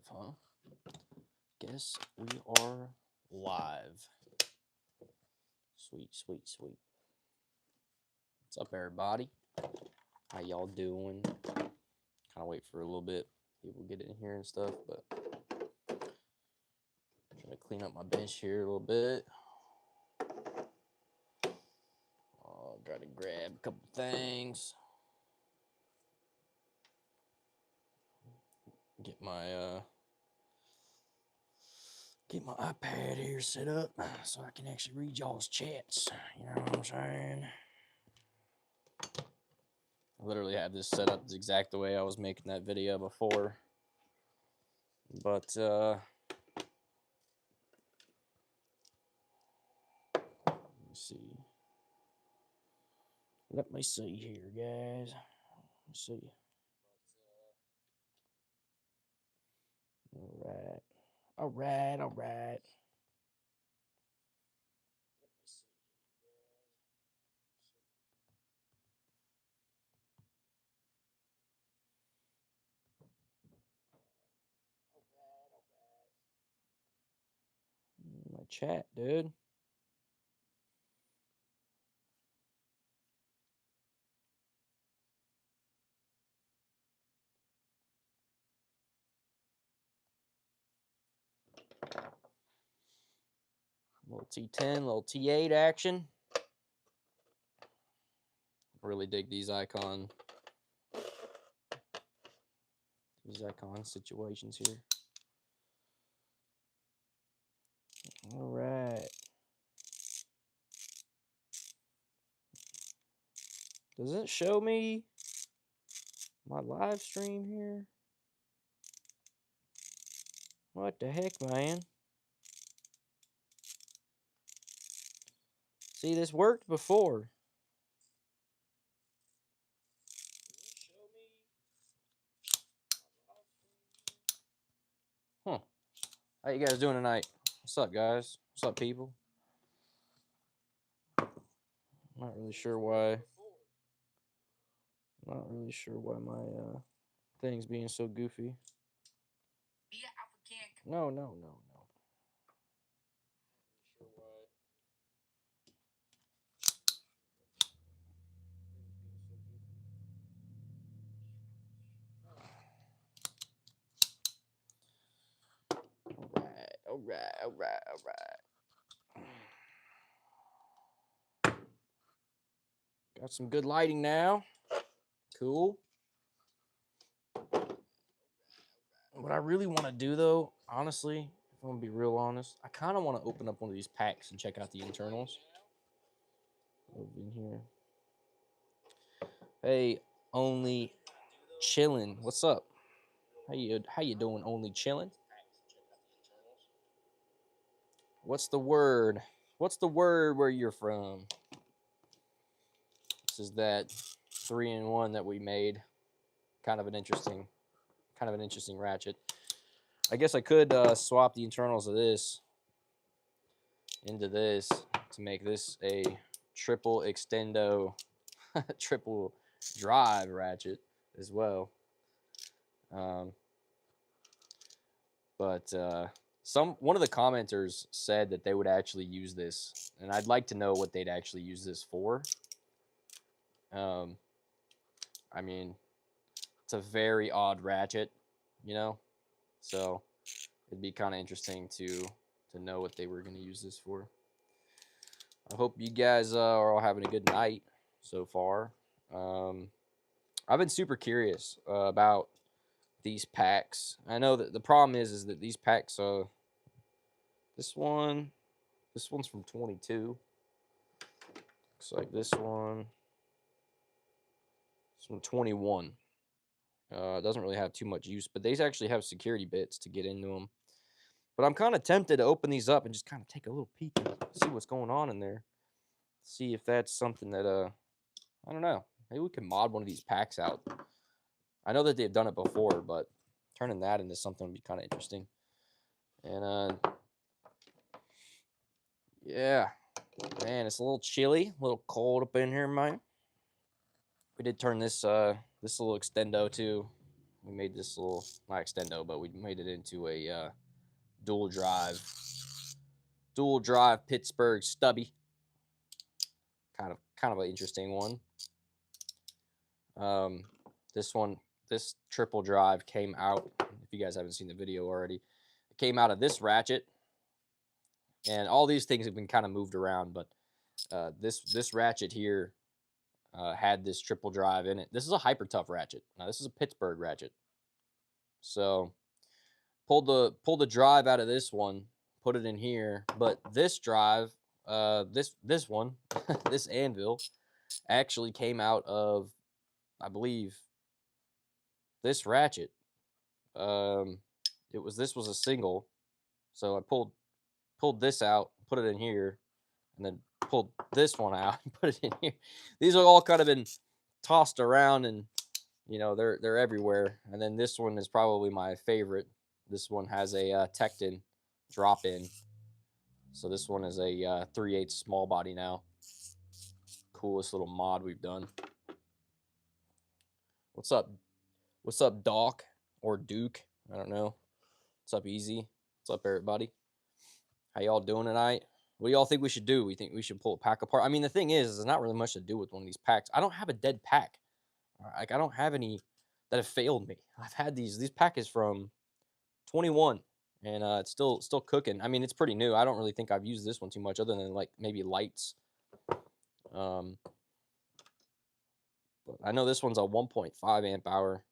huh? Guess we are live. Sweet, sweet, sweet. What's up, everybody? How y'all doing? Kind of wait for a little bit, people get in here and stuff, but I'm gonna clean up my bench here a little bit. I'll try to grab a couple things. Get my iPad here set up so I can actually read y'all's chats. You know what I'm saying? I literally have this set up the exact way I was making that video before. But let me see. Let me see here, guys. Let's see. All right. My chat, dude. Little T10, little T8 action. Really dig these icon situations here. All right. Does it show me my live stream here? What the heck, man? See, this worked before. Huh. How you guys doing tonight? What's up, guys? What's up, people? Not really sure why. Not really sure why my thing's being so goofy. No. All right. Got some good lighting now. Cool. What I really want to do, though, honestly, if I'm gonna be real honest, I kind of want to open up one of these packs and check out the internals. Over in here. Hey, only chilling. What's up? How you doing? Only chilling. What's the word? What's the word where you're from? This is that 3-in-1 that we made. Kind of an interesting ratchet. I guess I could swap the internals of this into this to make this a triple extendo, triple drive ratchet as well. But one of the commenters said that they would actually use this, and I'd like to know what they'd actually use this for. I mean, it's a very odd ratchet, you know, so it'd be kind of interesting to know what they were going to use this for. I hope you guys are all having a good night so far. I've been super curious about these packs. I know that the problem is that these packs, this one's from 22. Looks like this one's from 21. It doesn't really have too much use, but these actually have security bits to get into them. But I'm kind of tempted to open these up and just kind of take a little peek and see what's going on in there. See if that's something that, I don't know. Maybe we can mod one of these packs out. I know that they've done it before, but turning that into something would be kind of interesting. And, yeah. Man, it's a little chilly, a little cold up in here, man. We did turn this little extendo too we made this little, not extendo, but we made it into a dual drive Pittsburgh stubby. Kind of an interesting one. This triple drive came out, if you guys haven't seen the video already, it came out of this ratchet. And all these things have been kind of moved around, but this ratchet here had this triple drive in it. This is a hyper tough ratchet. Now this is a Pittsburgh ratchet. So pulled the drive out of this one, put it in here. But this drive, this one, this anvil, actually came out of, I believe, this ratchet. This was a single, so I pulled this out, put it in here, and then pulled this one out and put it in here. These are all kind of been tossed around, and you know they're everywhere. And then this one is probably my favorite. This one has a Tecton drop in, so this one is a 3/8 small body now. Coolest little mod we've done. What's up? What's up, Doc or Duke? I don't know. What's up, Easy? What's up, everybody? How y'all doing tonight? What do y'all think we should do? We think we should pull a pack apart. I mean, the thing is there's not really much to do with one of these packs. I don't have a dead pack. Like, I don't have any that have failed me. I've had these pack is from 21, and it's still cooking. I mean, it's pretty new. I don't really think I've used this one too much, other than like maybe lights. But I know this one's a 1.5 amp hour,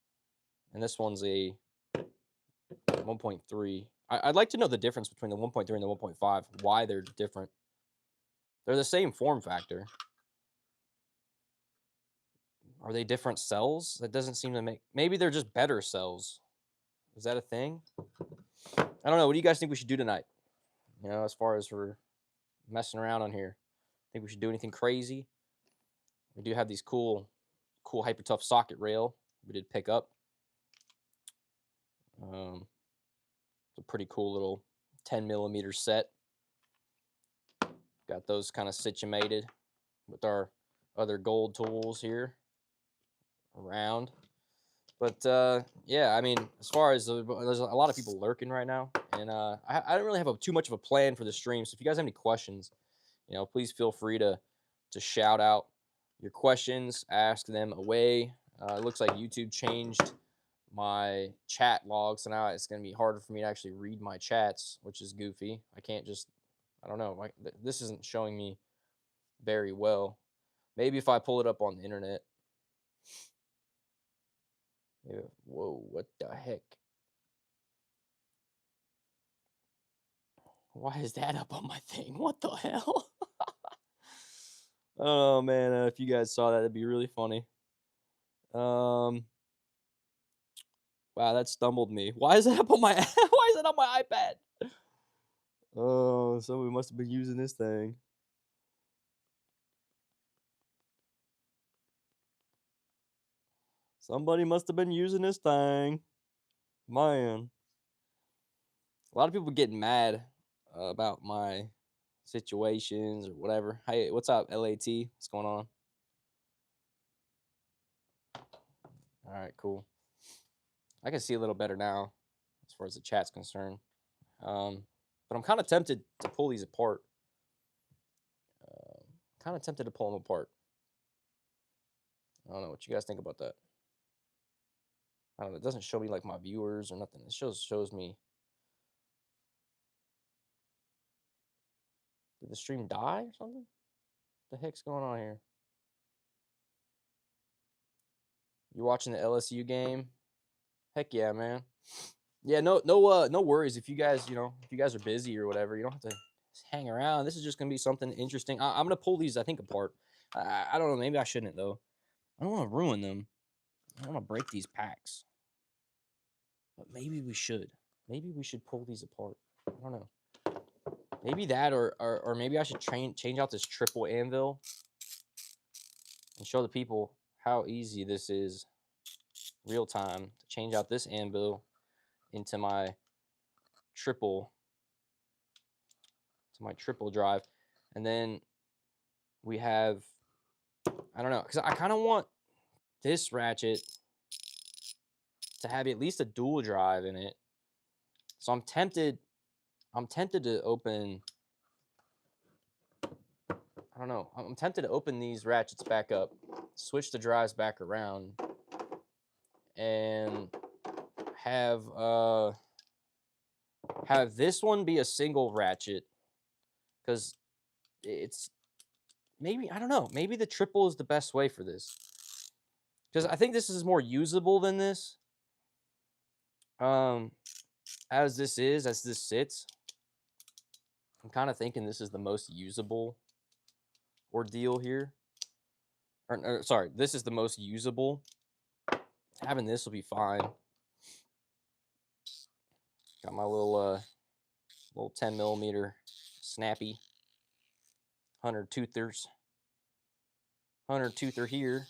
and this one's a 1.3. I'd like to know the difference between the 1.3 and the 1.5. Why they're different. They're the same form factor. Are they different cells? That doesn't seem to make... Maybe they're just better cells. Is that a thing? I don't know. What do you guys think we should do tonight? You know, as far as we're messing around on here. Think we should do anything crazy? We do have these cool hyper tough socket rail we did pick up. It's a pretty cool little 10mm set. Got those kind of situated with our other gold tools here around. But yeah, I mean, as far as there's a lot of people lurking right now, and I don't really have too much of a plan for the stream. So if you guys have any questions, you know, please feel free to shout out your questions, ask them away. It looks like YouTube changed my chat log, so now it's going to be harder for me to actually read my chats, which is goofy. I can't just, I don't know, this isn't showing me very well. Maybe if I pull it up on the internet. Yeah, whoa, what the heck? Why is that up on my thing? What the hell? Oh man, if you guys saw that, that'd be really funny. Wow, that stumbled me. Why is that up on my why is that on my iPad? Oh, somebody must have been using this thing. Somebody must have been using this thing. Man. A lot of people getting mad about my situations or whatever. Hey, what's up, LAT? What's going on? All right, cool. I can see a little better now as far as the chat's concerned. But I'm kind of tempted to pull these apart. Kind of tempted to pull them apart. I don't know what you guys think about that. I don't know. It doesn't show me like my viewers or nothing. It shows me. Did the stream die or something? What the heck's going on here? You're watching the LSU game? Heck yeah, man. Yeah, no worries. If you guys, if you guys are busy or whatever, you don't have to hang around. This is just gonna be something interesting. I'm gonna pull these, I think, apart. I don't know. Maybe I shouldn't though. I don't want to ruin them. I don't want to break these packs. But maybe we should. Maybe we should pull these apart. I don't know. Maybe that, or maybe I should change out this triple anvil and show the people how easy this is, real time, to change out this anvil into my triple drive. And then we have, I don't know, because I kind of want this ratchet to have at least a dual drive in it. So I'm tempted to open, I don't know. I'm tempted to open these ratchets back up, switch the drives back around, and have this one be a single ratchet, because it's maybe, I don't know, maybe the triple is the best way for this, because I think this is more usable than this. As this sits, I'm kind of thinking this is the most usable ordeal here. Or sorry, this is the most usable. Having this will be fine. Got my little 10 millimeter snappy 100 toother here.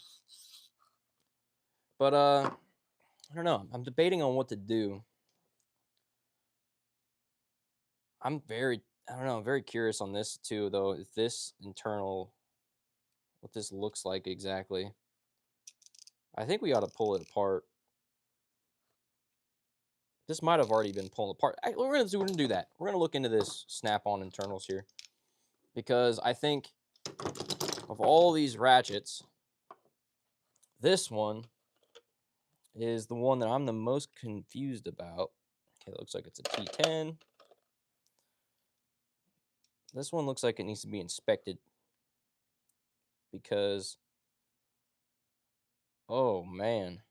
But I don't know. I'm debating on what to do. I'm very curious on this too, though. If this internal, what this looks like exactly. I think we ought to pull it apart. This might have already been pulled apart. We're gonna do that. We're gonna look into this snap-on internals here, because I think of all these ratchets, this one is the one that I'm the most confused about. Okay, it looks like it's a T10. This one looks like it needs to be inspected, because, oh man,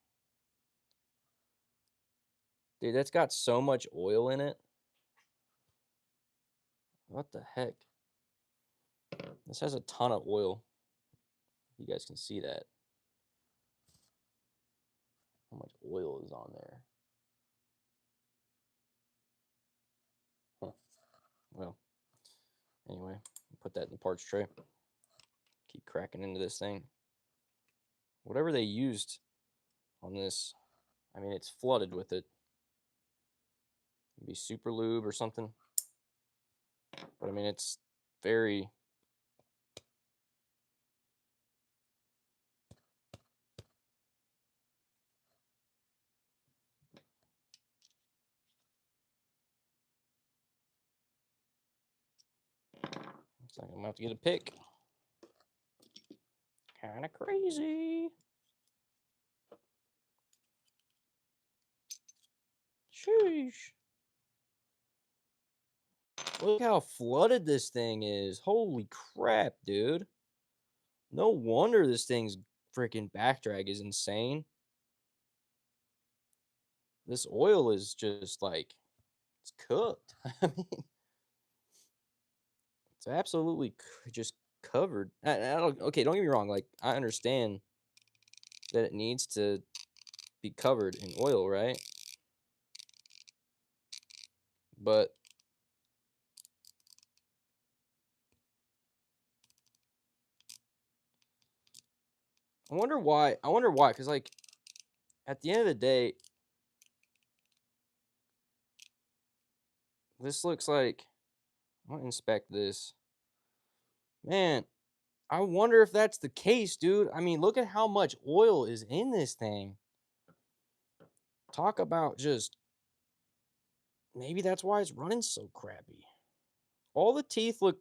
dude, that's got so much oil in it. What the heck? This has a ton of oil. You guys can see that. How much oil is on there? Huh. Well, anyway, put that in the parts tray. Keep cracking into this thing. Whatever they used on this, I mean, it's flooded with it. Maybe super lube or something. But I mean, it's very... Looks like I'm about to get a pick. Kind of crazy. Sheesh. Look how flooded this thing is. Holy crap, dude. No wonder this thing's freaking back drag is insane. This oil is just like, it's cooked. I mean, it's absolutely just covered. Okay, don't get me wrong. Like, I understand that it needs to be covered in oil, right? But I wonder why. Because, like, at the end of the day, this looks like... I'm going to inspect this. Man, I wonder if that's the case, dude. I mean, look at how much oil is in this thing. Talk about just... Maybe that's why it's running so crappy. All the teeth look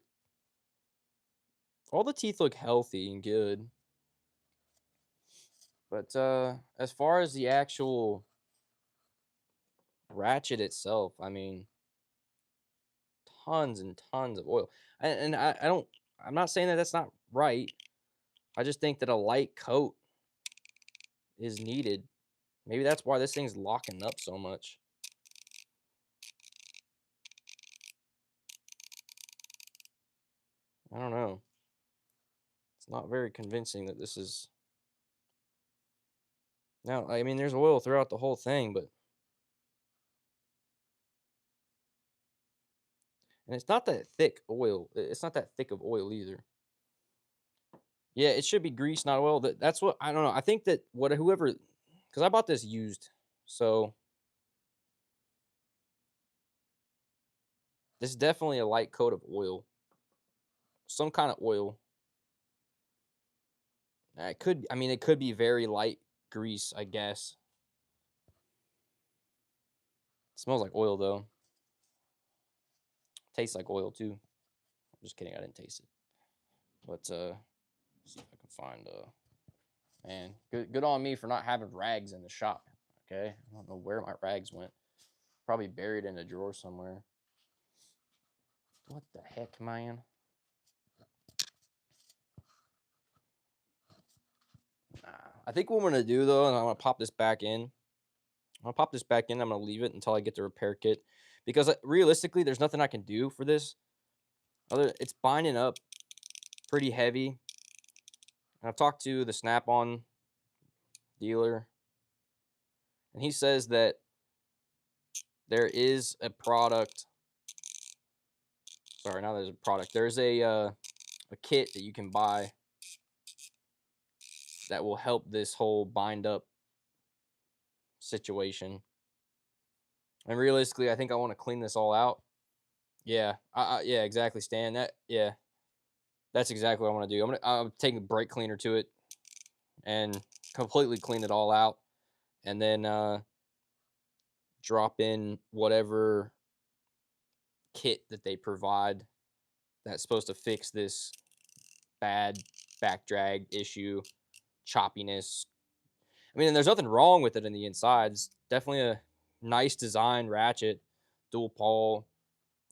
healthy and good. But as far as the actual ratchet itself, I mean, tons and tons of oil. And I'm not saying that that's not right. I just think that a light coat is needed. Maybe that's why this thing's locking up so much. I don't know. It's not very convincing that this is... Now, I mean, there's oil throughout the whole thing, but... And it's not that thick oil. It's not that thick of oil either. Yeah, it should be grease, not oil. That's what... I don't know. I think that whoever... Because I bought this used. So... This is definitely a light coat of oil. Some kind of oil. It could be very light grease, I guess. Smells like oil though. Tastes like oil too. I'm just kidding, I didn't taste it. But see if I can find man, good on me for not having rags in the shop. Okay, I don't know where my rags went. Probably buried in a drawer somewhere. What the heck, man? Nah. I think what I'm gonna do though, and I'm gonna pop this back in. I'm gonna leave it until I get the repair kit, because realistically, there's nothing I can do for this. It's binding up pretty heavy. And I've talked to the Snap-on dealer, and he says that there is a product. Sorry, now there's a product. There's a kit that you can buy that will help this whole bind up situation. And realistically, I think I want to clean this all out. Yeah, yeah, exactly, Stan. That's exactly what I want to do. I'm taking a brake cleaner to it and completely clean it all out, and then drop in whatever kit that they provide that's supposed to fix this bad back drag issue, choppiness. I mean, there's nothing wrong with it in the inside. It's definitely a nice design ratchet, dual pawl.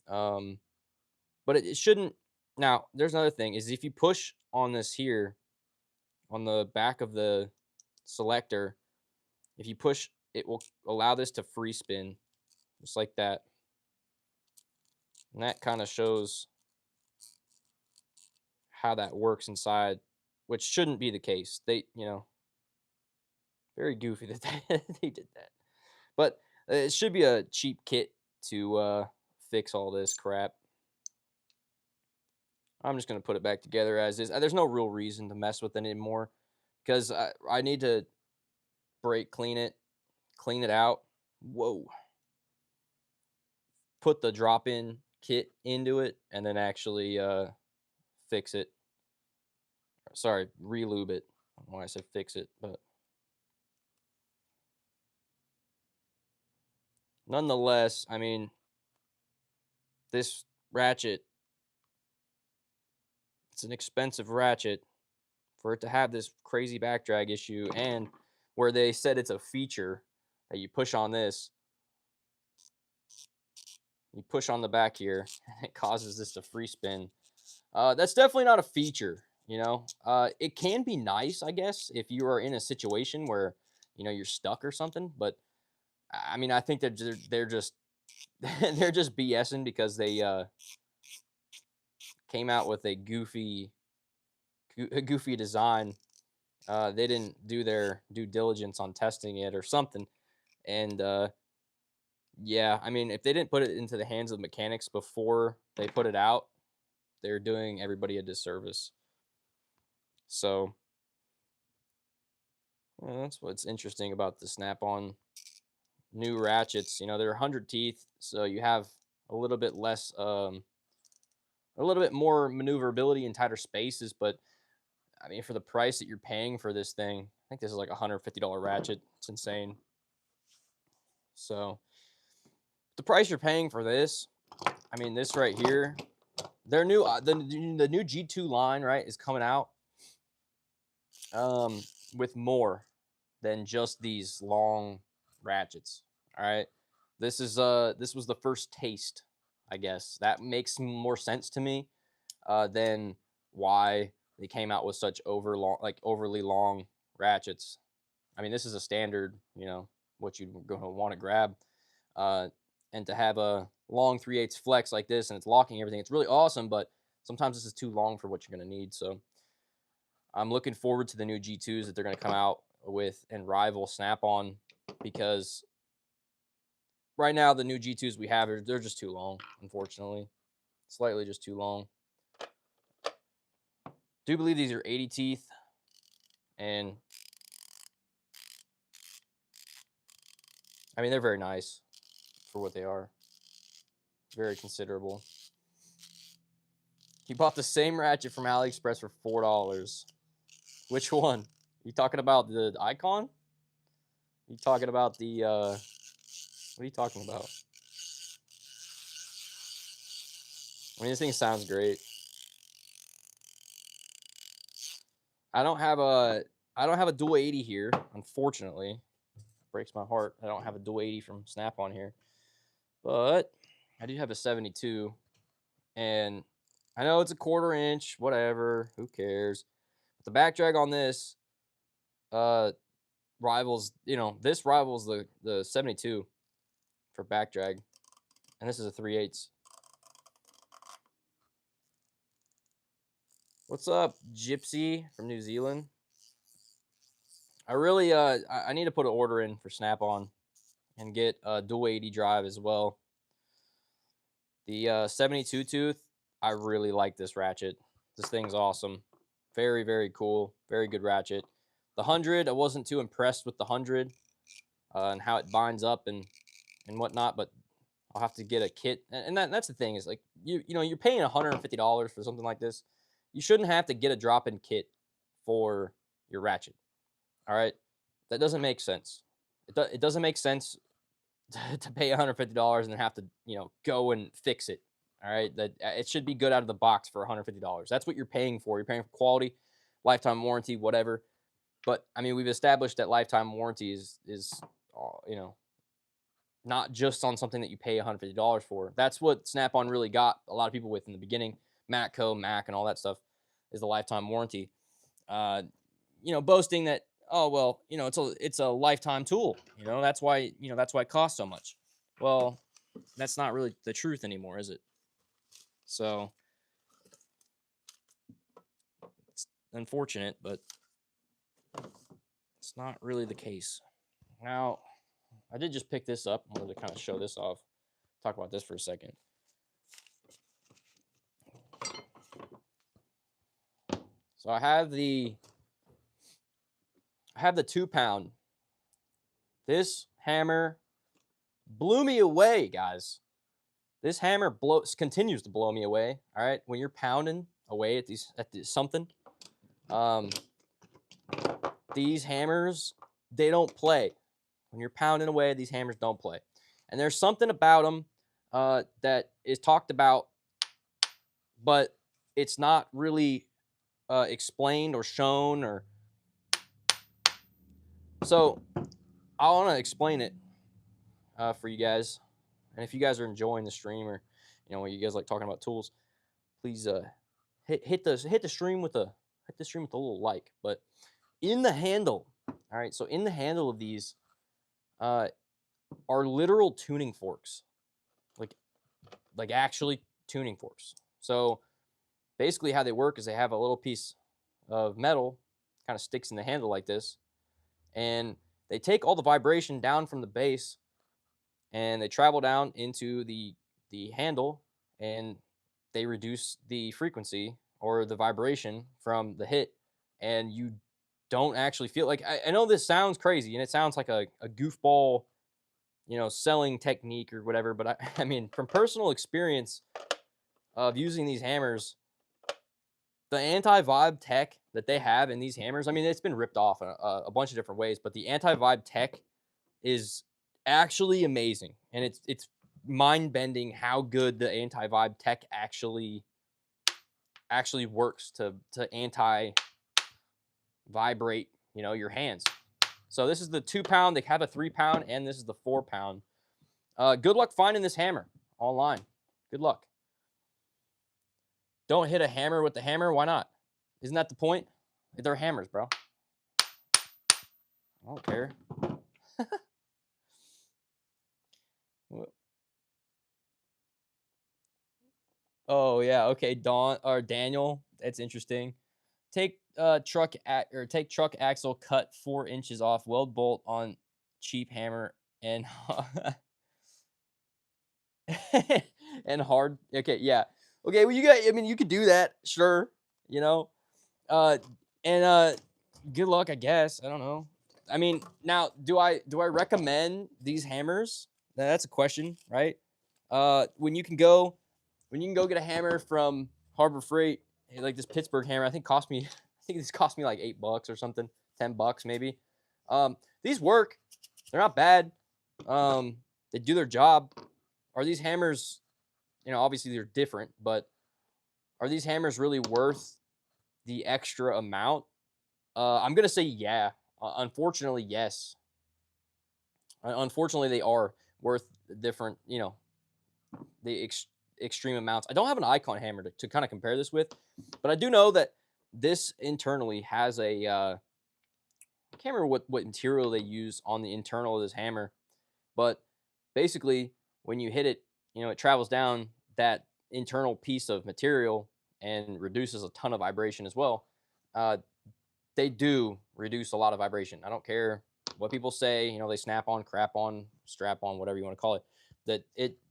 But it shouldn't. Now, there's another thing is if you push on this here, on the back of the selector, if you push, it will allow this to free spin, just like that. And that kind of shows how that works inside, which shouldn't be the case. They, very goofy that they did that. But it should be a cheap kit to fix all this crap. I'm just going to put it back together as is. There's no real reason to mess with it anymore, because I need to brake clean it out. Whoa. Put the drop-in kit into it and then actually fix it. Sorry, relube it. I don't know why I said fix it, but nonetheless, I mean, this ratchet, it's an expensive ratchet for it to have this crazy back drag issue, and where they said it's a feature that you push on this, you push on the back here, and it causes this to free spin. That's definitely not a feature, It can be nice, I guess, if you are in a situation where, you're stuck or something, but I mean, I think that they're just they're just BSing because they came out with a goofy design. They didn't do their due diligence on testing it or something. And yeah, I mean, if they didn't put it into the hands of mechanics before they put it out, they're doing everybody a disservice. So that's what's interesting about the Snap-on new ratchets. They're 100 teeth, so you have a little bit less, a little bit more maneuverability in tighter spaces. But I mean, for the price that you're paying for this thing, I think this is like a $150 ratchet. It's insane. So the price you're paying for this, I mean, this right here, their new the new G2 line, right, is coming out with more than just these long ratchets. All right, this was the first taste, I guess. That makes more sense to me than why they came out with such overly long ratchets. I mean, this is a standard, what you're going to want to grab. And to have a long 3/8 flex like this, and it's locking everything, it's really awesome, but sometimes this is too long for what you're going to need. So I'm looking forward to the new G2s that they're going to come out with and rival Snap-on, because right now the new G2s we have, they're just too long, unfortunately. Slightly just too long. Do believe these are 80 teeth, and I mean, they're very nice for what they are. Very considerable. He bought the same ratchet from AliExpress for $4. Which one? You talking about the Icon? You talking about the What are you talking about? I mean, this thing sounds great. I don't have a dual 80 here, unfortunately. Breaks my heart. I don't have a dual 80 from Snap-on here. But I do have a 72. And I know it's a 1/4 inch, whatever, who cares? But the back drag on this rivals, this rivals the 72 for back drag. And this is a 3/8. What's up, Gypsy from New Zealand? I really I need to put an order in for Snap-on and get a dual 80 drive as well. The 72 tooth, I really like this ratchet. This thing's awesome. Very, very cool. Very good ratchet. The 100, I wasn't too impressed with the 100 and how it binds up and whatnot, but I'll have to get a kit. And that's the thing is, like, you're paying $150 for something like this. You shouldn't have to get a drop-in kit for your ratchet. All right? That doesn't make sense. It doesn't make sense to pay $150 and then have to, go and fix it. All right? That it should be good out of the box for $150. That's what you're paying for. You're paying for quality, lifetime warranty, whatever. But I mean, we've established that lifetime warranty is not just on something that you pay $150 for. That's what Snap-on really got a lot of people with in the beginning. Matco, Mac, and all that stuff is the lifetime warranty. Boasting that, oh well, it's a lifetime tool. That's why it costs so much. Well, that's not really the truth anymore, is it? So it's unfortunate, but it's not really the case. Now, I did just pick this up. I wanted to kind of show this off. Talk about this for a second. So I have the 2-pound. This hammer blew me away, guys. This hammer continues to blow me away. All right, when you're pounding away at something, these hammers, they don't play. When you're pounding away, these hammers don't play. And there's something about them that is talked about, but it's not really explained or shown. So I want to explain it for you guys. And if you guys are enjoying the stream, or when you guys like talking about tools, please hit the stream with a little like. But in the handle, all right. So in the handle of these are literal tuning forks, like actually tuning forks. So basically, how they work is they have a little piece of metal, kind of sticks in the handle like this, and they take all the vibration down from the base, and they travel down into the handle, and they reduce the frequency or the vibration from the hit, and you don't actually feel like, I know this sounds crazy and it sounds like a goofball, selling technique or whatever, but I mean, from personal experience of using these hammers, the anti-vibe tech that they have in these hammers, I mean, it's been ripped off in a bunch of different ways, but the anti-vibe tech is actually amazing, and it's mind-bending how good the anti-vibe tech actually works to anti-vibrate, your hands. So this is the 2-pound. They have a 3-pound, and this is the 4-pound. Good luck finding this hammer online. Good luck. Don't hit a hammer with the hammer. Why not? Isn't that the point? They're hammers, bro. I don't care. Oh yeah, okay, Daniel, that's interesting. Take truck axle, cut 4 inches off, weld bolt on cheap hammer, and and hard. Okay, yeah. Okay, well, you could do that, sure. And good luck, I guess. I don't know. I mean, now, do I recommend these hammers? Now, that's a question, right? When you can go get a hammer from Harbor Freight, like this Pittsburgh hammer, I think this cost me like $8 or something, $10 maybe. These work. They're not bad. They do their job. Are these hammers, you know, obviously they're different, but are these hammers really worth the extra amount? I'm going to say yeah. Unfortunately, yes. Unfortunately, they are worth different, you know, the extreme amounts. I don't have an icon hammer to kind of compare this with, but I do know that this internally has a, I can't remember what material they use on the internal of this hammer, but basically when you hit it, you know, it travels down that internal piece of material and reduces a ton of vibration as well. They do reduce a lot of vibration. I don't care what people say, you know, they snap on, crap on, strap on, whatever you want to call it, that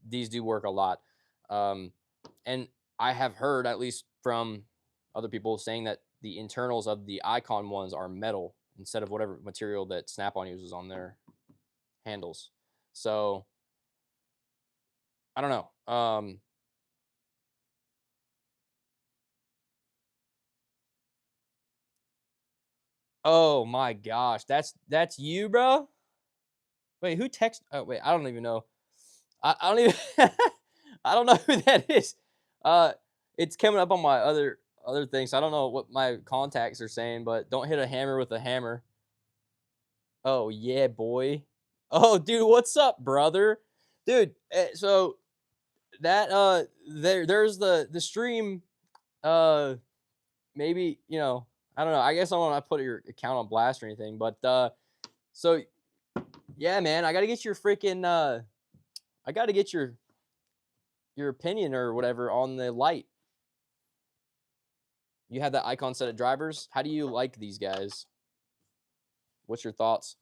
these do work a lot. And I have heard, at least from other people, saying that the internals of the icon ones are metal instead of whatever material that Snap-on uses on their handles. So I don't know. Oh my gosh, that's you, bro. Wait, who text? Oh wait, I don't even know. I don't even I don't know who that is. Uh, it's coming up on my other things. So I don't know what my contacts are saying, but don't hit a hammer with a hammer. Oh yeah, boy. Oh, dude, what's up, brother? Dude, so that there's the stream. Maybe, you know, I don't know. I guess I don't want to put your account on blast or anything, but so yeah, man, I gotta get your freaking I gotta get your opinion or whatever on the light. You have that icon set of drivers. How do you like these guys? What's your thoughts?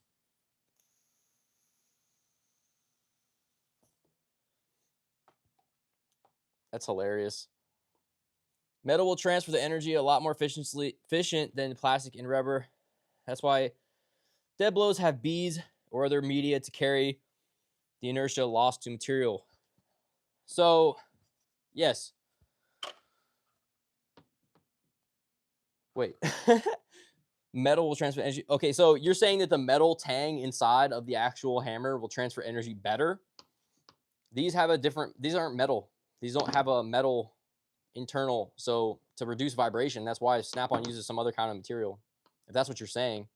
That's hilarious. Metal will transfer the energy a lot more efficient than plastic and rubber. That's why dead blows have beads or other media to carry the inertia lost to material. So, yes. Wait. Metal will transfer energy. Okay, so you're saying that the metal tang inside of the actual hammer will transfer energy better? These have a different, these aren't metal. These don't have a metal internal. So to reduce vibration, that's why Snap-on uses some other kind of material. If that's what you're saying.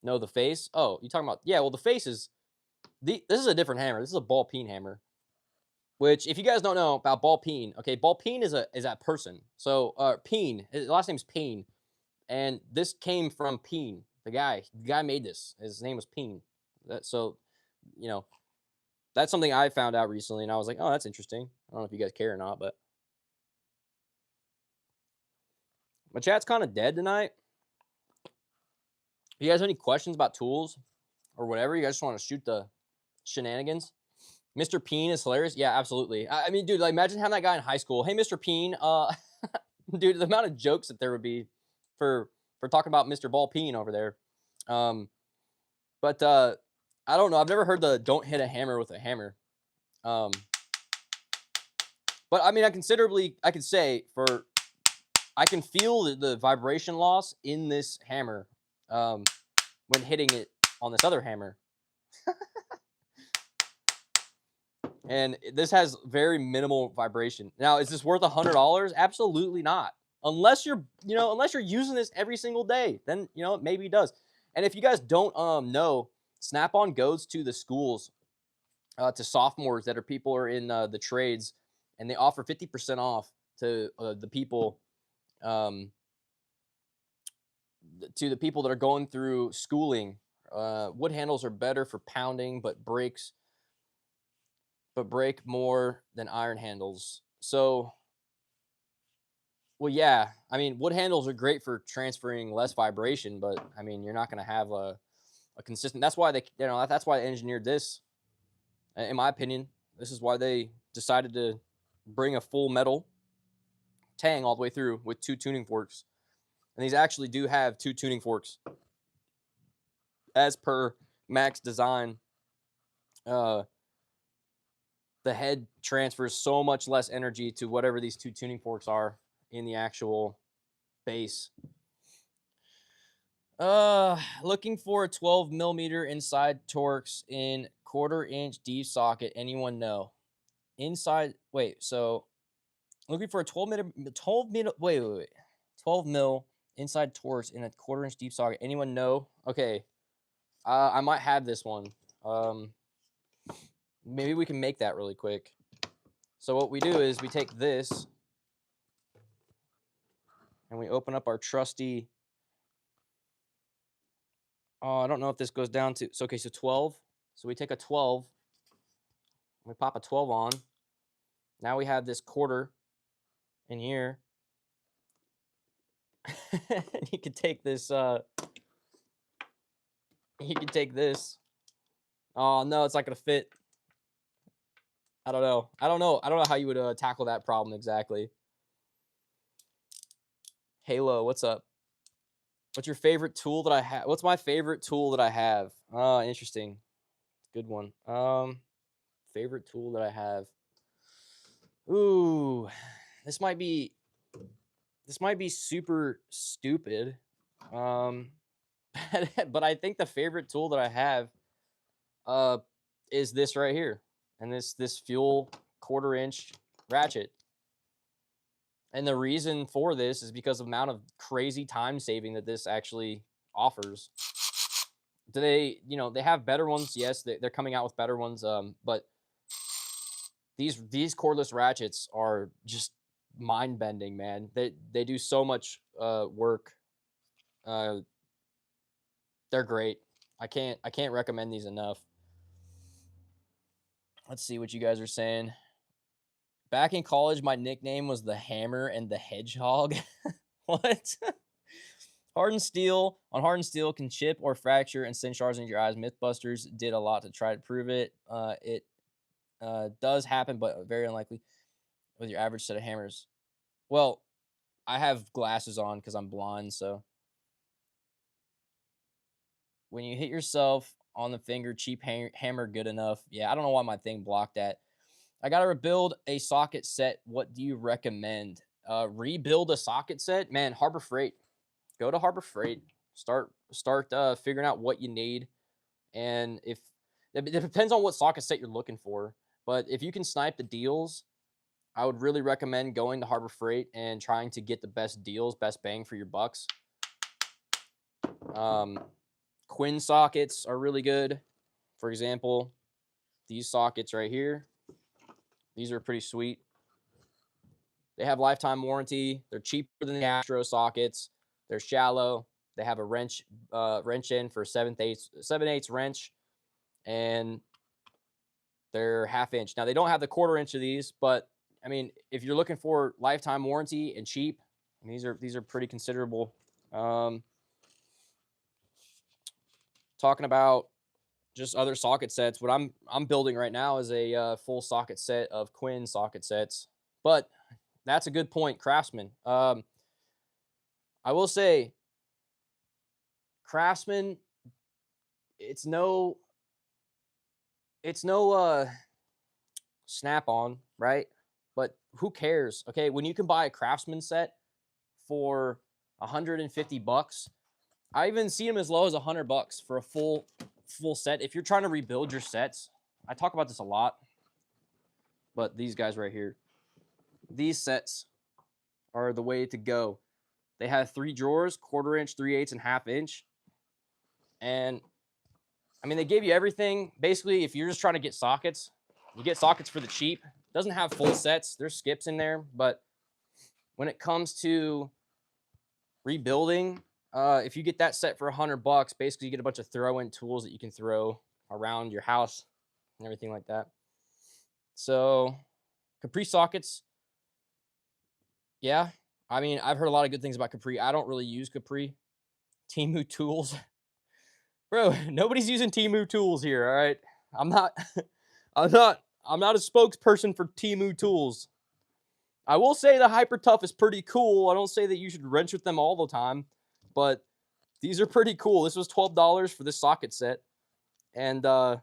No, the face. Oh, you talking about, yeah, well, the face is, this is a different hammer. This is a ball peen hammer. Which, if you guys don't know about ball peen, okay, ball peen is a person. So Peen, his last name's Peen. And this came from Peen. The guy made this. His name was Peen. So, you know, that's something I found out recently, and I was like, oh, that's interesting. I don't know if you guys care or not, but my chat's kind of dead tonight. If you guys have any questions about tools or whatever, you guys just want to shoot the shenanigans. Mr. Peen is hilarious. Yeah, absolutely. I mean, dude, like imagine having that guy in high school. Hey, Mr. Peen. Dude, the amount of jokes that there would be for talking about Mr. Ball Peen over there. But I don't know. I've never heard the don't hit a hammer with a hammer. But I mean, I could say I can feel the vibration loss in this hammer when hitting it on this other hammer. And this has very minimal vibration. Now, is this worth $100? Absolutely not. Unless you're using this every single day, then, you know, maybe it does. And if you guys don't know, Snap-on goes to the schools, to sophomores that are people are in the trades, and they offer 50% off to the people that are going through schooling. Wood handles are better for pounding, but break more than iron handles. So, well, yeah, I mean, wood handles are great for transferring less vibration, but I mean, you're not going to have a consistent. That's why that's why they engineered this. In my opinion, this is why they decided to bring a full metal tang all the way through with 2 tuning forks. And these actually do have 2 tuning forks as per Max design. The head transfers so much less energy to whatever these 2 tuning forks are in the actual base. Looking for a 12 millimeter inside Torx in 1/4-inch deep socket. Anyone know? Inside, wait, so looking for a 12 mil inside torch in a 1/4-inch deep socket. Anyone know? Okay, I might have this one. Maybe we can make that really quick. So what we do is we take this and we open up our trusty. Oh, I don't know if this goes down to. So okay, so 12. So we take a 12. We pop a 12 on. Now we have this quarter in here. You can take this. You can take this. Oh no, it's not gonna fit. I don't know. I don't know how you would tackle that problem exactly. Halo, what's up? What's your favorite tool that I have? What's my favorite tool that I have? Oh, interesting. Good one. Favorite tool that I have. Ooh, this might be super stupid. But I think the favorite tool that I have is this right here. And this fuel 1/4-inch ratchet. And the reason for this is because of the amount of crazy time saving that this actually offers. Do they, they have better ones? Yes, they're coming out with better ones. But these cordless ratchets are just mind bending, man. They do so much work. They're great. I can't recommend these enough. Let's see what you guys are saying. Back in college, my nickname was the Hammer and the Hedgehog. What? Hardened steel can chip or fracture and send shards into your eyes. Mythbusters did a lot to try to prove it. It does happen, but very unlikely with your average set of hammers. Well, I have glasses on because I'm blind, so when you hit yourself on the finger, cheap hammer good enough. Yeah, I don't know why my thing blocked that. I gotta rebuild a socket set. What do you recommend? Rebuild a socket set? Man, Harbor Freight. Go to Harbor Freight. Start figuring out what you need, and if it depends on what socket set you're looking for. But if you can snipe the deals, I would really recommend going to Harbor Freight and trying to get the best deals, best bang for your bucks. Quinn sockets are really good. For example, these sockets right here. These are pretty sweet. They have lifetime warranty. They're cheaper than the Astro sockets. They're shallow. They have a wrench in for 7/8 wrench, and they're 1/2 inch. Now they don't have the 1/4 inch of these, but I mean, if you're looking for lifetime warranty and cheap, these are pretty considerable. Talking about just other socket sets, what I'm building right now is a full socket set of Quinn socket sets. But that's a good point, Craftsman. I will say, Craftsman, it's no Snap-on, right? But who cares? Okay, when you can buy a Craftsman set for $150, I even see them as low as $100 for a full set. If you're trying to rebuild your sets, I talk about this a lot, but these guys right here, these sets are the way to go. They have 3 drawers, 1/4 inch, 3/8, and 1/2 inch. And I mean, they give you everything. Basically, if you're just trying to get sockets, you get sockets for the cheap. It doesn't have full sets. There's skips in there. But when it comes to rebuilding, if you get that set for $100, basically you get a bunch of throw-in tools that you can throw around your house and everything like that. So Capri sockets, yeah. I mean, I've heard a lot of good things about Capri. I don't really use Capri. Temu tools. Bro, nobody's using Temu tools here, all right? I'm not a spokesperson for Temu tools. I will say the Hyper Tough is pretty cool. I don't say that you should wrench with them all the time, but these are pretty cool. This was $12 for this socket set. And I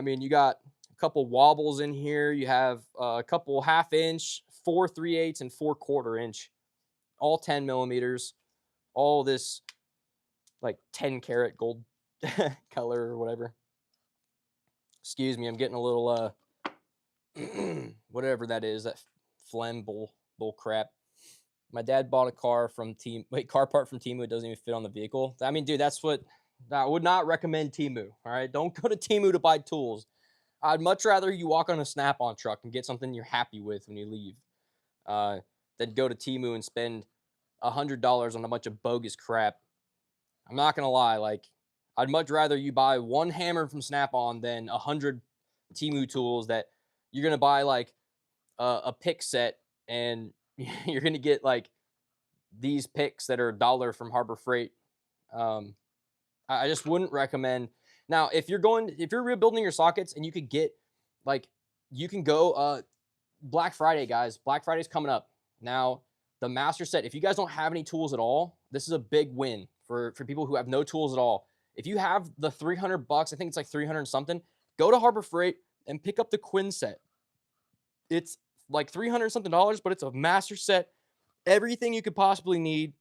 mean, you got a couple wobbles in here. You have a couple 1/2 inch, 4 3/8, and 4 1/4 inch, all 10 millimeters. All this like 10 karat gold color or whatever. Excuse me, I'm getting a little whatever that is, that phlegm bull crap. My dad bought a car from car part from Temu. It doesn't even fit on the vehicle. I mean, dude, that's what I would not recommend Temu. All right, don't go to Temu to buy tools. I'd much rather you walk on a Snap-on truck and get something you're happy with when you leave, than go to Temu and spend $100 on a bunch of bogus crap. I'm not gonna lie, like I'd much rather you buy one hammer from Snap-on than 100 Temu tools that you're gonna buy like a pick set and you're gonna get like these picks that are $1 from Harbor Freight. I just wouldn't recommend. Now, if you're rebuilding your sockets and you could get like, you can go Black Friday, guys. Black Friday's coming up. Now, the master set, if you guys don't have any tools at all, this is a big win for people who have no tools at all. If you have the $300, I think it's like 300 something, go to Harbor Freight and pick up the Quinn set. It's like 300 something dollars, but it's a master set. Everything you could possibly need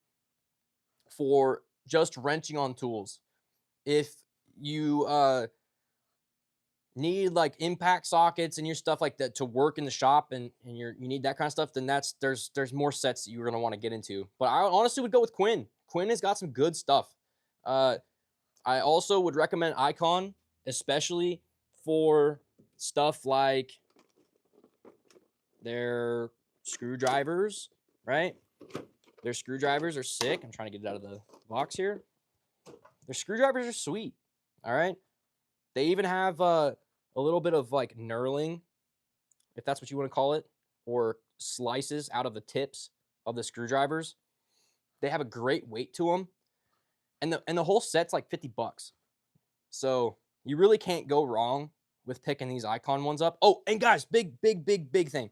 for just wrenching on tools. If you need like impact sockets and your stuff like that to work in the shop, and you need that kind of stuff, then there's more sets that you're gonna want to get into. But I honestly would go with Quinn. Quinn has got some good stuff. I also would recommend Icon, especially for stuff like their screwdrivers, right? Their screwdrivers are sick. I'm trying to get it out of the box here. Their screwdrivers are sweet. All right. They even have a little bit of like knurling, if that's what you want to call it, or slices out of the tips of the screwdrivers. They have a great weight to them. And the whole set's like $50. So you really can't go wrong with picking these Icon ones up. Oh, and guys, big thing.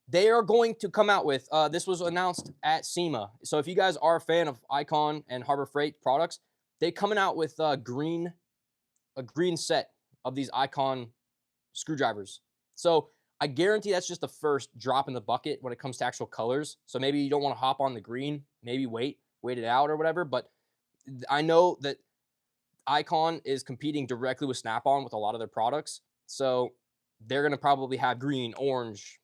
They are going to come out with, this was announced at SEMA. So if you guys are a fan of Icon and Harbor Freight products, they're coming out with a green set of these Icon screwdrivers. So I guarantee that's just the first drop in the bucket when it comes to actual colors. So maybe you don't want to hop on the green, maybe wait it out or whatever. But I know that Icon is competing directly with Snap-on with a lot of their products. So they're going to probably have green, orange,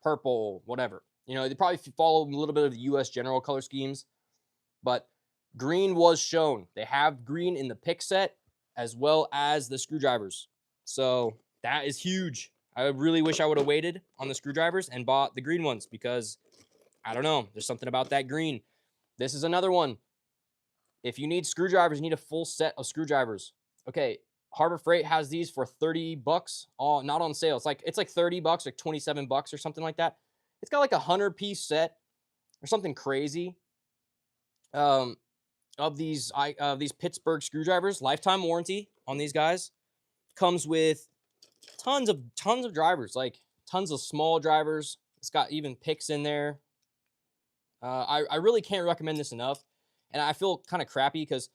purple, whatever. You know, they probably follow a little bit of the U.S. general color schemes, but green was shown. They have green in the pick set as well as the screwdrivers. So that is huge. I really wish I would have waited on the screwdrivers and bought the green ones because, I don't know, there's something about that green. This is another one. If you need screwdrivers, you need a full set of screwdrivers. Okay, Harbor Freight has these for $30, not on sale. It's like $30, like $27 or something like that. It's got like a 100-piece set or something crazy. Of these Pittsburgh screwdrivers, lifetime warranty on these guys. Comes with tons of drivers, like tons of small drivers. It's got even picks in there. I really can't recommend this enough, and I feel kind of crappy because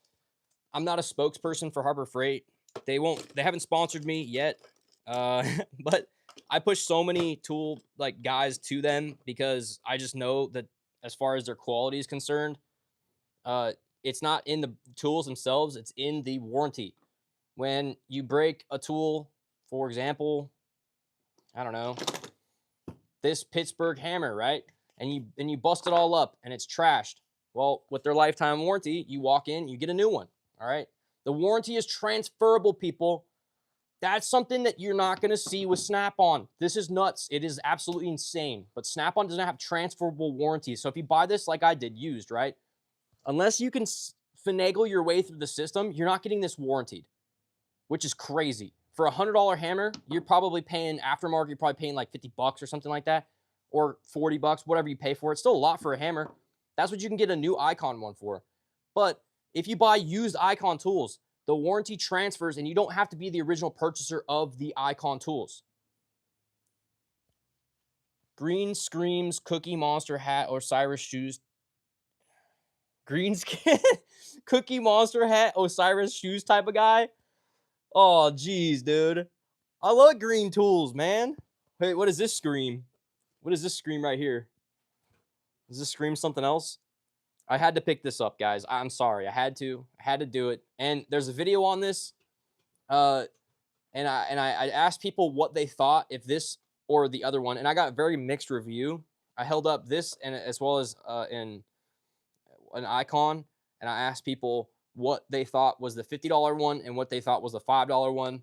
I'm not a spokesperson for Harbor Freight. They haven't sponsored me yet, but I push so many tool like guys to them because I just know that as far as their quality is concerned, it's not in the tools themselves, it's in the warranty. When you break a tool, for example, I don't know, this Pittsburgh hammer, right? And you bust it all up and it's trashed. Well, with their lifetime warranty, you walk in, you get a new one, all right? The warranty is transferable, people. That's something that you're not going to see with Snap-on. This is nuts. It is absolutely insane. But Snap-on doesn't have transferable warranties. So if you buy this like I did, used, right? Unless you can finagle your way through the system, you're not getting this warranted, which is crazy. For a $100 hammer, you're probably paying aftermarket, you're probably paying like $50 or something like that, or $40, whatever you pay for. It's still a lot for a hammer. That's what you can get a new Icon one for. But if you buy used Icon tools, the warranty transfers and you don't have to be the original purchaser of the Icon tools. Green Screams Cookie Monster hat Osiris shoes. Green skin Cookie Monster hat Osiris shoes type of guy. Oh, geez, dude. I love green tools, man. Wait, what is this scream? What is this scream right here? Does this scream something else? I had to pick this up, guys. I'm sorry. I had to do it. And there's a video on this. and I asked people what they thought if this or the other one, and I got a very mixed review. I held up this and as well as in an Icon, and I asked people what they thought was the $50 one and what they thought was the $5 one.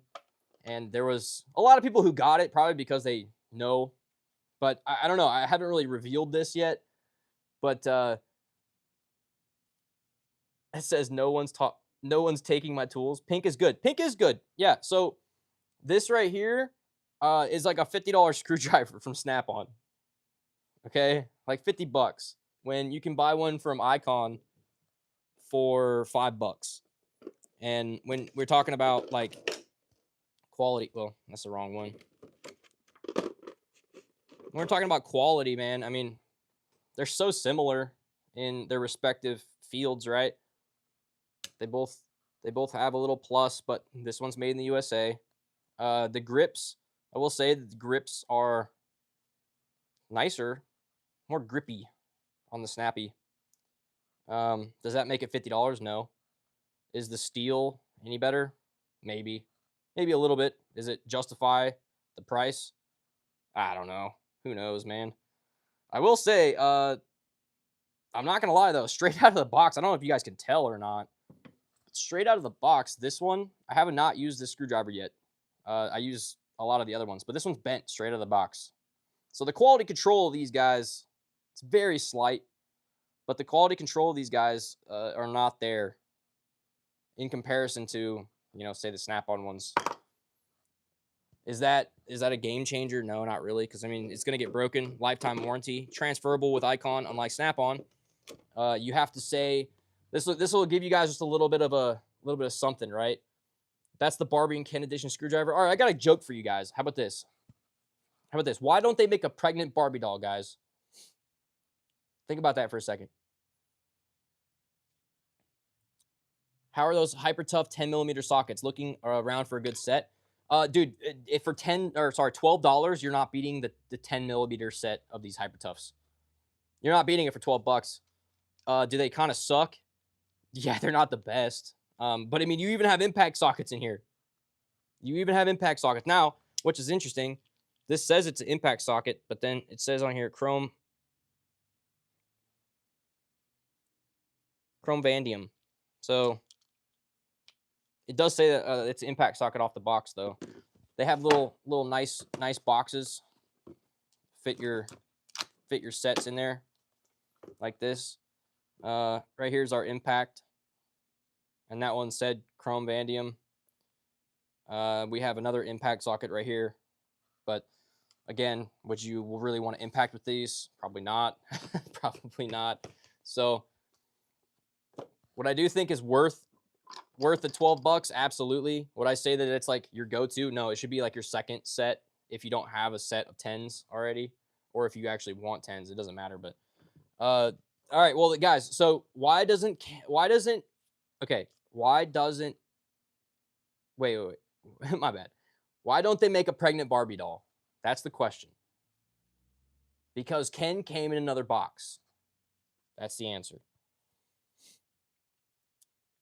And there was a lot of people who got it probably because they know, but I don't know. I haven't really revealed this yet, but it says no one's taking my tools. Pink is good. Pink is good. Yeah. So this right here is like a $50 screwdriver from Snap-on. Okay, like $50 when you can buy one from Icon for $5. And when we're talking about like quality, well, that's the wrong one. When we're talking about quality, man, I mean, they're so similar in their respective fields, right? They both have a little plus, but this one's made in the USA. The grips, I will say that the grips are nicer, more grippy on the Snappy. Does that make it $50? No. Is the steel any better? Maybe a little bit. Does it justify the price? I don't know. Who knows, man? I will say, I'm not gonna lie though, straight out of the box, I don't know if you guys can tell or not. Straight out of the box, this one, I have not used this screwdriver yet. I use a lot of the other ones, but this one's bent straight out of the box. So the quality control of these guys, it's very slight, but the quality control of these guys are not there in comparison to, you know, say the Snap-on ones. Is that a game changer? No, not really, because I mean it's gonna get broken. Lifetime warranty, transferable with Icon, unlike Snap-on. You have to say this will give you guys just a little bit of something, right? That's the Barbie and Ken edition screwdriver. All right, I got a joke for you guys. How about this? Why don't they make a pregnant Barbie doll, guys? Think about that for a second. How are those hyper tough 10mm sockets? Looking around for a good set. Dude, if for $12, you're not beating the 10mm set of these hyper toughs. You're not beating it for $12. Do they kind of suck? Yeah, they're not the best. But I mean, you even have impact sockets in here. You even have impact sockets. Now, which is interesting, this says it's an impact socket, but then it says on here chrome vanadium. So it does say that it's an impact socket off the box, though. They have little nice boxes. Fit your sets in there like this. Right here's our impact, and that one said chrome vanadium. We have another impact socket right here, but again, would you really want to impact with these? Probably not. Probably not. So what I do think is worth the $12, absolutely. Would I say that it's like your go-to? No, it should be like your second set if you don't have a set of 10s already, or if you actually want 10s, it doesn't matter. But all right, well, guys, so why doesn't wait, my bad. Why don't they make a pregnant Barbie doll? That's the question. Because Ken came in another box. That's the answer.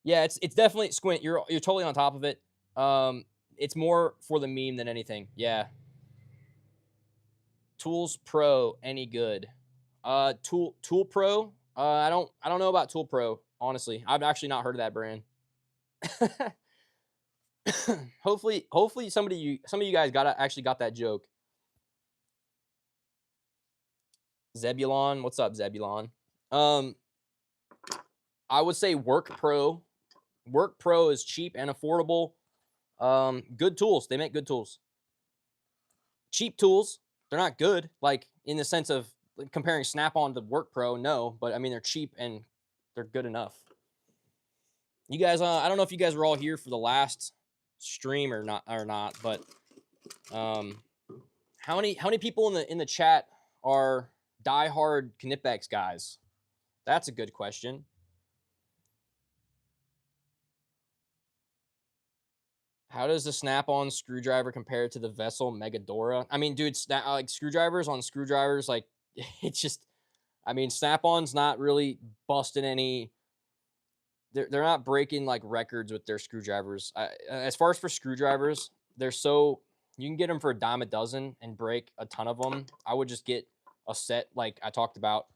Yeah, it's definitely Squint. You're totally on top of it. It's more for the meme than anything. Yeah. Tools Pro, any good? Tool Pro. I don't know about Tool Pro. Honestly, I've actually not heard of that brand. hopefully some of you guys actually got that joke. Zebulon, what's up, Zebulon? I would say Work Pro. Work Pro is cheap and affordable. Good tools. They make good tools. Cheap tools. They're not good, like in the sense of comparing Snap-on to Work Pro. No, but I mean they're cheap and they're good enough. You guys, I don't know if you guys were all here for the last stream or not, but how many people in the chat are diehard Knipex guys? That's a good question. How does the Snap-on screwdriver compare to the Vessel Megadora? I mean, dude, like screwdrivers, like it's just, I mean, Snap-on's not really busting any. They're not breaking like records with their screwdrivers. As far as for screwdrivers, they're so, you can get them for a dime a dozen and break a ton of them. I would just get a set like I talked about.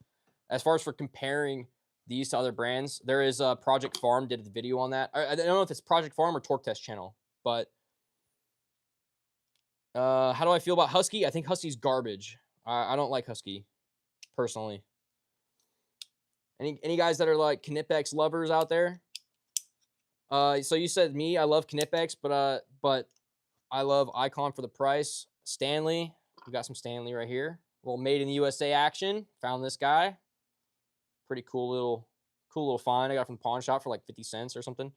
As far as for comparing these to other brands, there is a Project Farm did a video on that. I don't know if it's Project Farm or Torque Test channel, but how do I feel about Husky? I think Husky's garbage. I don't like Husky personally. Any guys that are like Knipex lovers out there? So you said me, I love Knipex, but I love Icon for the price. Stanley, we got some Stanley right here. A little made in the USA action. Found this guy. Pretty cool little find. I got from the pawn shop for like 50 cents or something.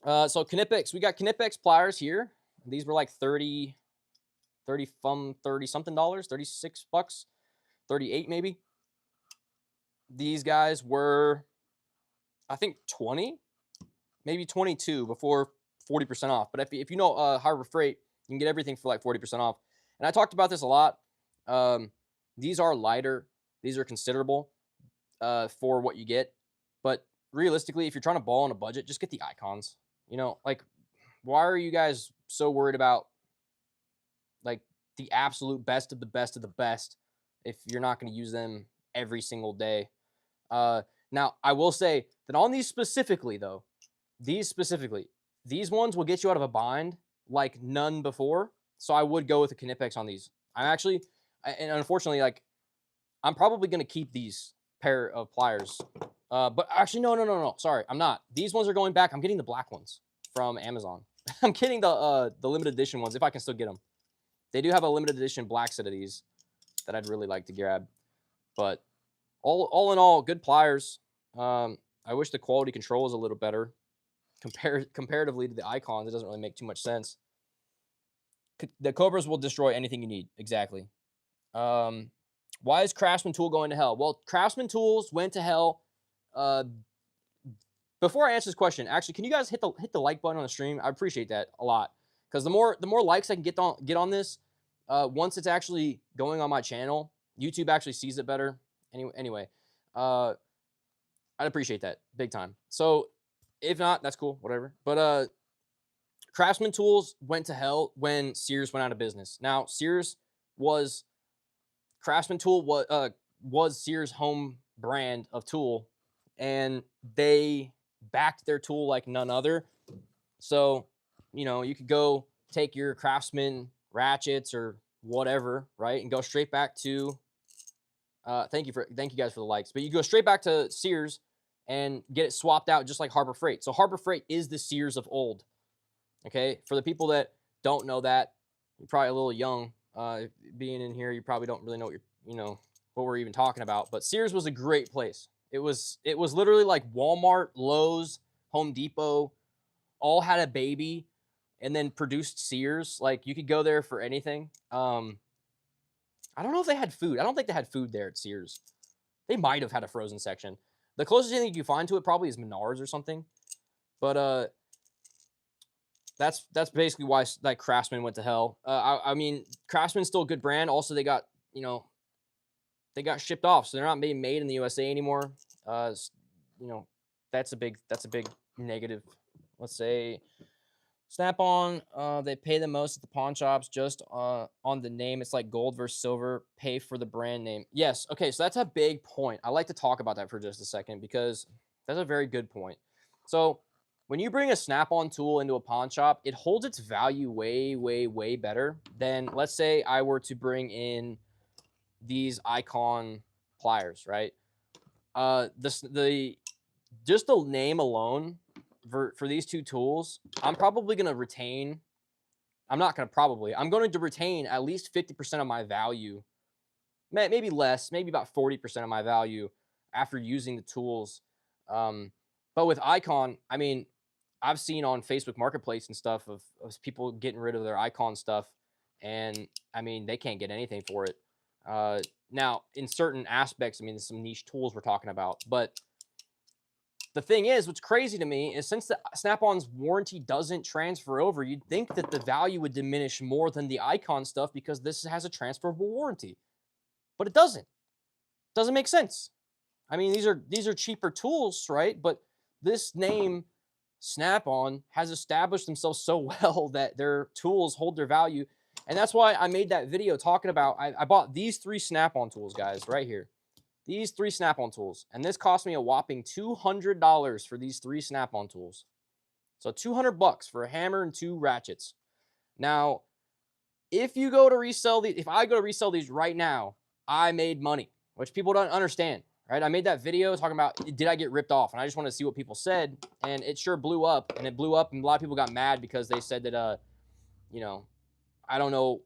So Knipex, we got Knipex pliers here. These were like 30 something dollars, 36 bucks, 38 maybe. These guys were, I think 20, maybe 22 before 40% off. But if you know Harbor Freight, you can get everything for like 40% off. And I talked about this a lot. These are lighter. These are considerable for what you get. But realistically, if you're trying to ball on a budget, just get the Icons. You know, like, why are you guys so worried about like the absolute best of the best of the best if you're not going to use them every single day? Now, I will say that on these specifically, though, these ones will get you out of a bind like none before. So I would go with a Knipex on these. And unfortunately, like, I'm probably going to keep these pair of pliers. But actually, no. Sorry, I'm not. These ones are going back. I'm getting the black ones from Amazon. I'm getting the limited edition ones if I can still get them. They do have a limited edition black set of these that I'd really like to grab. But all in all, good pliers. I wish the quality control was a little better comparatively to the Icons. It doesn't really make too much sense. The Cobras will destroy anything you need. Exactly. Why is Craftsman Tool going to hell? Well, Craftsman Tools went to hell. Before I answer this question, actually, can you guys hit the like button on the stream? I appreciate that a lot, because the more likes I can get on this, once it's actually going on my channel, YouTube actually sees it better. Anyway, I'd appreciate that big time. So if not, that's cool, whatever. But Craftsman Tools went to hell when Sears went out of business. Now, Craftsman Tool was Sears' home brand of tool, and they backed their tool like none other. So, you know, you could go take your Craftsman ratchets or whatever, right, and go straight back to thank you guys for the likes, but you go straight back to Sears and get it swapped out just like Harbor Freight. So Harbor Freight is the Sears of old. Okay, for the people that don't know that, you're probably a little young. Being in here, you probably don't really know what we're even talking about. But Sears was a great place. It was literally like Walmart, Lowe's, Home Depot, all had a baby, and then produced Sears. Like, you could go there for anything. I don't know if they had food. I don't think they had food there at Sears. They might have had a frozen section. The closest thing you can find to it probably is Menards or something. But that's basically why like Craftsman went to hell. I mean, Craftsman's still a good brand. Also, they got shipped off, so they're not being made in the USA anymore. That's a big negative. Let's say Snap-on, they pay the most at the pawn shops just on the name. It's like gold versus silver. Pay for the brand name. Yes. Okay, so that's a big point. I like to talk about that for just a second because that's a very good point. So when you bring a Snap-on tool into a pawn shop, it holds its value way, way, way better than, let's say, I were to bring in these Icon pliers, right? Just the name alone for these two tools, I'm probably going to retain. I'm going to retain at least 50% of my value, maybe less, maybe about 40% of my value after using the tools. But with Icon, I mean, I've seen on Facebook Marketplace and stuff of people getting rid of their Icon stuff, and I mean, they can't get anything for it. Now, in certain aspects, I mean, there's some niche tools we're talking about, but the thing is, what's crazy to me is since the Snap-on's warranty doesn't transfer over, you'd think that the value would diminish more than the Icon stuff because this has a transferable warranty. But it doesn't. It doesn't make sense. I mean, these are cheaper tools, right? But this name Snap-on has established themselves so well that their tools hold their value. And that's why I made that video talking about, I bought these 3 Snap-on tools, guys, right here. These 3 Snap-on tools. And this cost me a whopping $200 for these 3 Snap-on tools. So $200 for a hammer and 2 ratchets. Now, if you go to resell these, if I go to resell these right now, I made money, which people don't understand, right? I made that video talking about, did I get ripped off? And I just wanted to see what people said, and it sure blew up, and it blew up, and a lot of people got mad because they said that, you know, I don't know,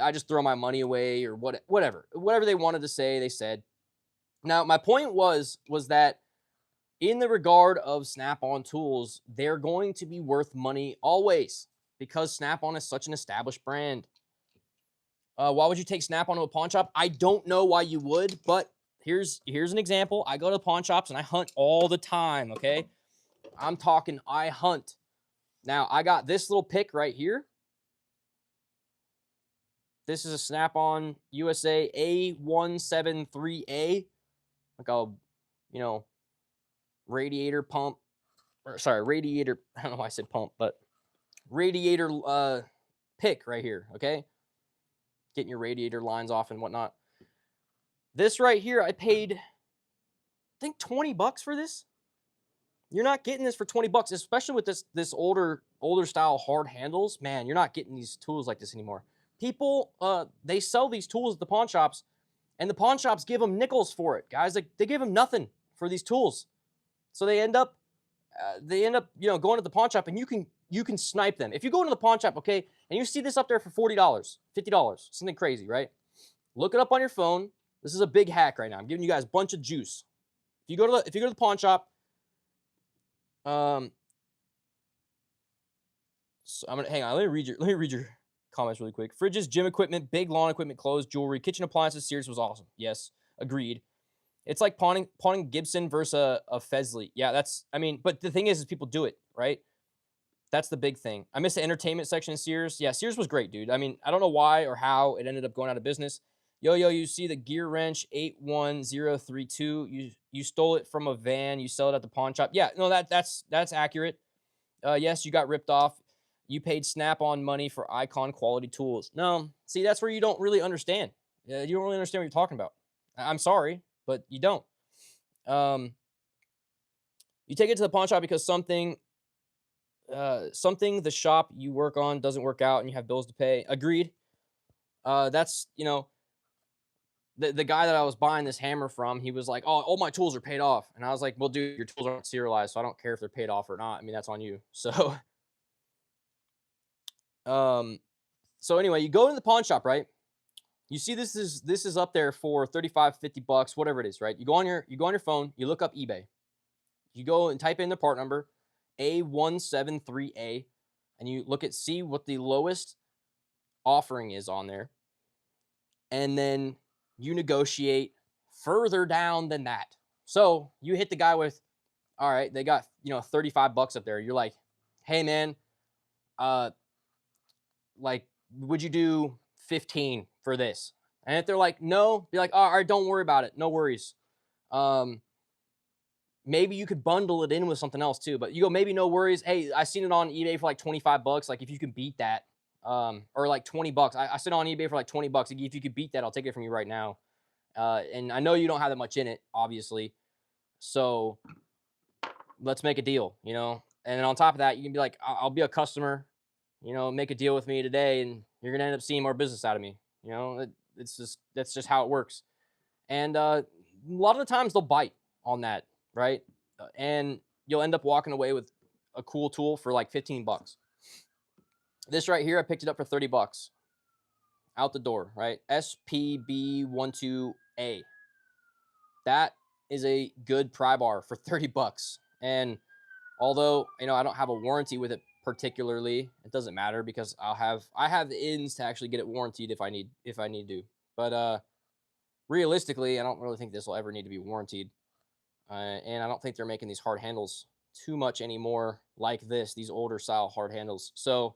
I just throw my money away or whatever they wanted to say, they said. Now, my point was that in the regard of Snap-on tools, they're going to be worth money always because Snap-on is such an established brand. Why would you take Snap-on to a pawn shop? I don't know why you would, but here's an example. I go to pawn shops and I hunt all the time, okay? I'm talking I hunt. Now, I got this little pick right here. This is a Snap-on USA A173A. Like a, you know, radiator pump. Or sorry, radiator. I don't know why I said pump, but radiator pick right here, okay? Getting your radiator lines off and whatnot. This right here, I paid, I think, $20 for this. You're not getting this for $20, especially with this older style hard handles. Man, you're not getting these tools like this anymore. People, they sell these tools at the pawn shops, and the pawn shops give them nickels for it, guys. Like, they give them nothing for these tools, so they end up, you know, going to the pawn shop, and you can snipe them. If you go into the pawn shop, okay, and you see this up there for $40, $50, something crazy, right? Look it up on your phone. This is a big hack right now. I'm giving you guys a bunch of juice. If you go to the pawn shop, so I'm gonna hang on. Let me read your comments really quick. Fridges, gym equipment, big lawn equipment, clothes, jewelry, kitchen appliances. Sears was awesome. Yes, agreed. It's like pawning Gibson versus a Fesley. Yeah, that's, I mean, but the thing is people do it, right? That's the big thing. I miss the entertainment section in Sears. Yeah, Sears was great, dude. I mean, I don't know why or how it ended up going out of business. Yo, you see the gear wrench 81032. You stole it from a van. You sell it at the pawn shop. Yeah, no, that's accurate. Yes, you got ripped off. You paid Snap-on money for Icon quality tools. No, see, that's where you don't really understand. You don't really understand what you're talking about. I'm sorry, but you don't. You take it to the pawn shop because something the shop you work on doesn't work out and you have bills to pay. Agreed. That's, you know, the guy that I was buying this hammer from, he was like, oh, all my tools are paid off. And I was like, well, dude, your tools aren't serialized, so I don't care if they're paid off or not. I mean, that's on you. So, so anyway, you go to the pawn shop, right? You see this is up there for $35, $50, whatever it is, right? You go on your phone, you look up eBay. You go and type in the part number, A173A, and you see what the lowest offering is on there. And then you negotiate further down than that. So you hit the guy with, all right, they got, you know, $35 up there. You're like, hey man, like, would you do 15 for this? And if they're like, no, be like, all right, don't worry about it. No worries. Maybe you could bundle it in with something else too, but you go, maybe no worries. Hey, I seen it on eBay for like $25. Like if you can beat that, or like $20. I seen it on eBay for like $20. If you could beat that, I'll take it from you right now. And I know you don't have that much in it, obviously. So let's make a deal, you know? And then on top of that, you can be like, I'll be a customer, you know, make a deal with me today, and you're going to end up seeing more business out of me. You know, that's just how it works. And a lot of the times they'll bite on that, right? And you'll end up walking away with a cool tool for like $15. This right here, I picked it up for $30 out the door, right? SPB12A. That is a good pry bar for $30. And although, you know, I don't have a warranty with it particularly, it doesn't matter because I have the ins to actually get it warranted if I need to. But realistically, I don't really think this will ever need to be warranted. And I don't think they're making these hard handles too much anymore like these older style hard handles. So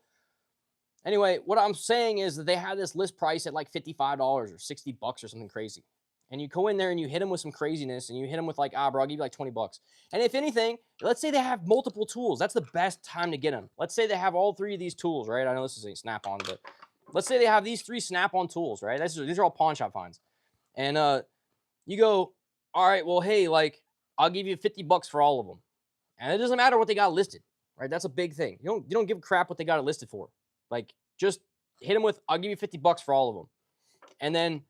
anyway, what I'm saying is that they had this list price at like $55 or $60 or something crazy. and you go in there and you hit them with some craziness, and you hit them with like, ah, bro, I'll give you like 20 bucks. And if anything, let's say they have multiple tools. That's the best time to get them. Let's say they have all 3 of these tools, right? I know this is a Snap-on, but let's say they have these 3 Snap-on tools, right? These are all pawn shop finds. And you go, all right, well, hey, like, I'll give you 50 bucks for all of them. And it doesn't matter what they got listed, right? That's a big thing. You don't give a crap what they got it listed for. Like, just hit them with, I'll give you 50 bucks for all of them. And then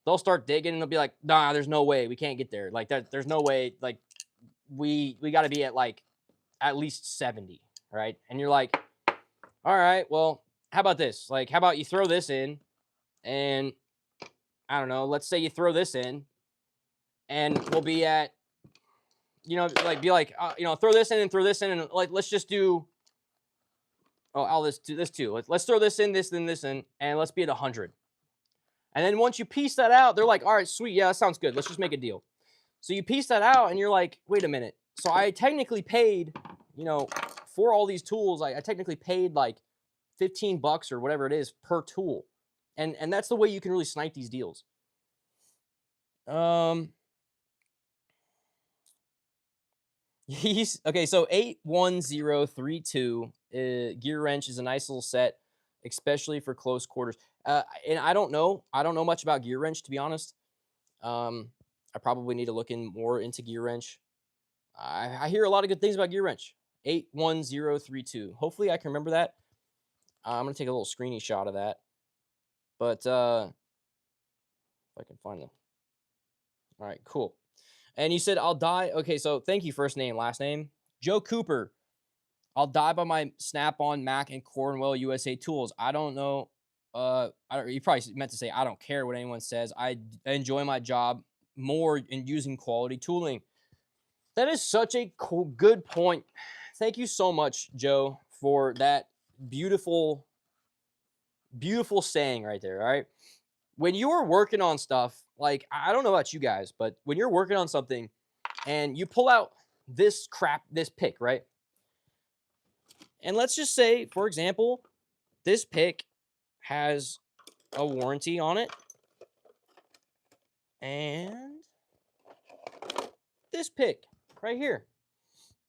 they'll start digging and they'll be like, nah, there's no way. We can't get there. Like, there's no way. Like, we got to be at like at least 70, right? And you're like, all right, well, how about this? Like, how about you throw this in, and I don't know, let's say you throw this in, and we'll be at, you know, like, be like, you know, throw this in and throw this in, and like, let's just do, oh, I'll do this too. Let's throw this in, this, then this in, and let's be at 100. And then once you piece that out, they're like, all right, sweet, yeah, that sounds good. Let's just make a deal. So you piece that out, and you're like, wait a minute. So I technically paid, you know, for all these tools, I technically paid like 15 bucks or whatever it is per tool. And that's the way you can really snipe these deals. Okay, so 81032 gear wrench is a nice little set, especially for close quarters. And I don't know much about gear wrench, to be honest. I probably need to look in more into gear wrench. I hear a lot of good things about gear wrench. 81032. Hopefully I can remember that. I'm gonna take a little screeny shot of that. But if I can find them. All right, cool. And you said, I'll die. Okay, so thank you, first name, last name. Joe Cooper. I'll die by my Snap-on, Mac, and Cornwell USA tools. I don't know. You probably meant to say, I don't care what anyone says. I enjoy my job more in using quality tooling. That is such a cool, good point. Thank you so much, Joe, for that beautiful, beautiful saying right there, all right? When you're working on stuff, like, I don't know about you guys, but when you're working on something and you pull out this crap, this pick, right? And let's just say, for example, this pick has a warranty on it. And this pick right here.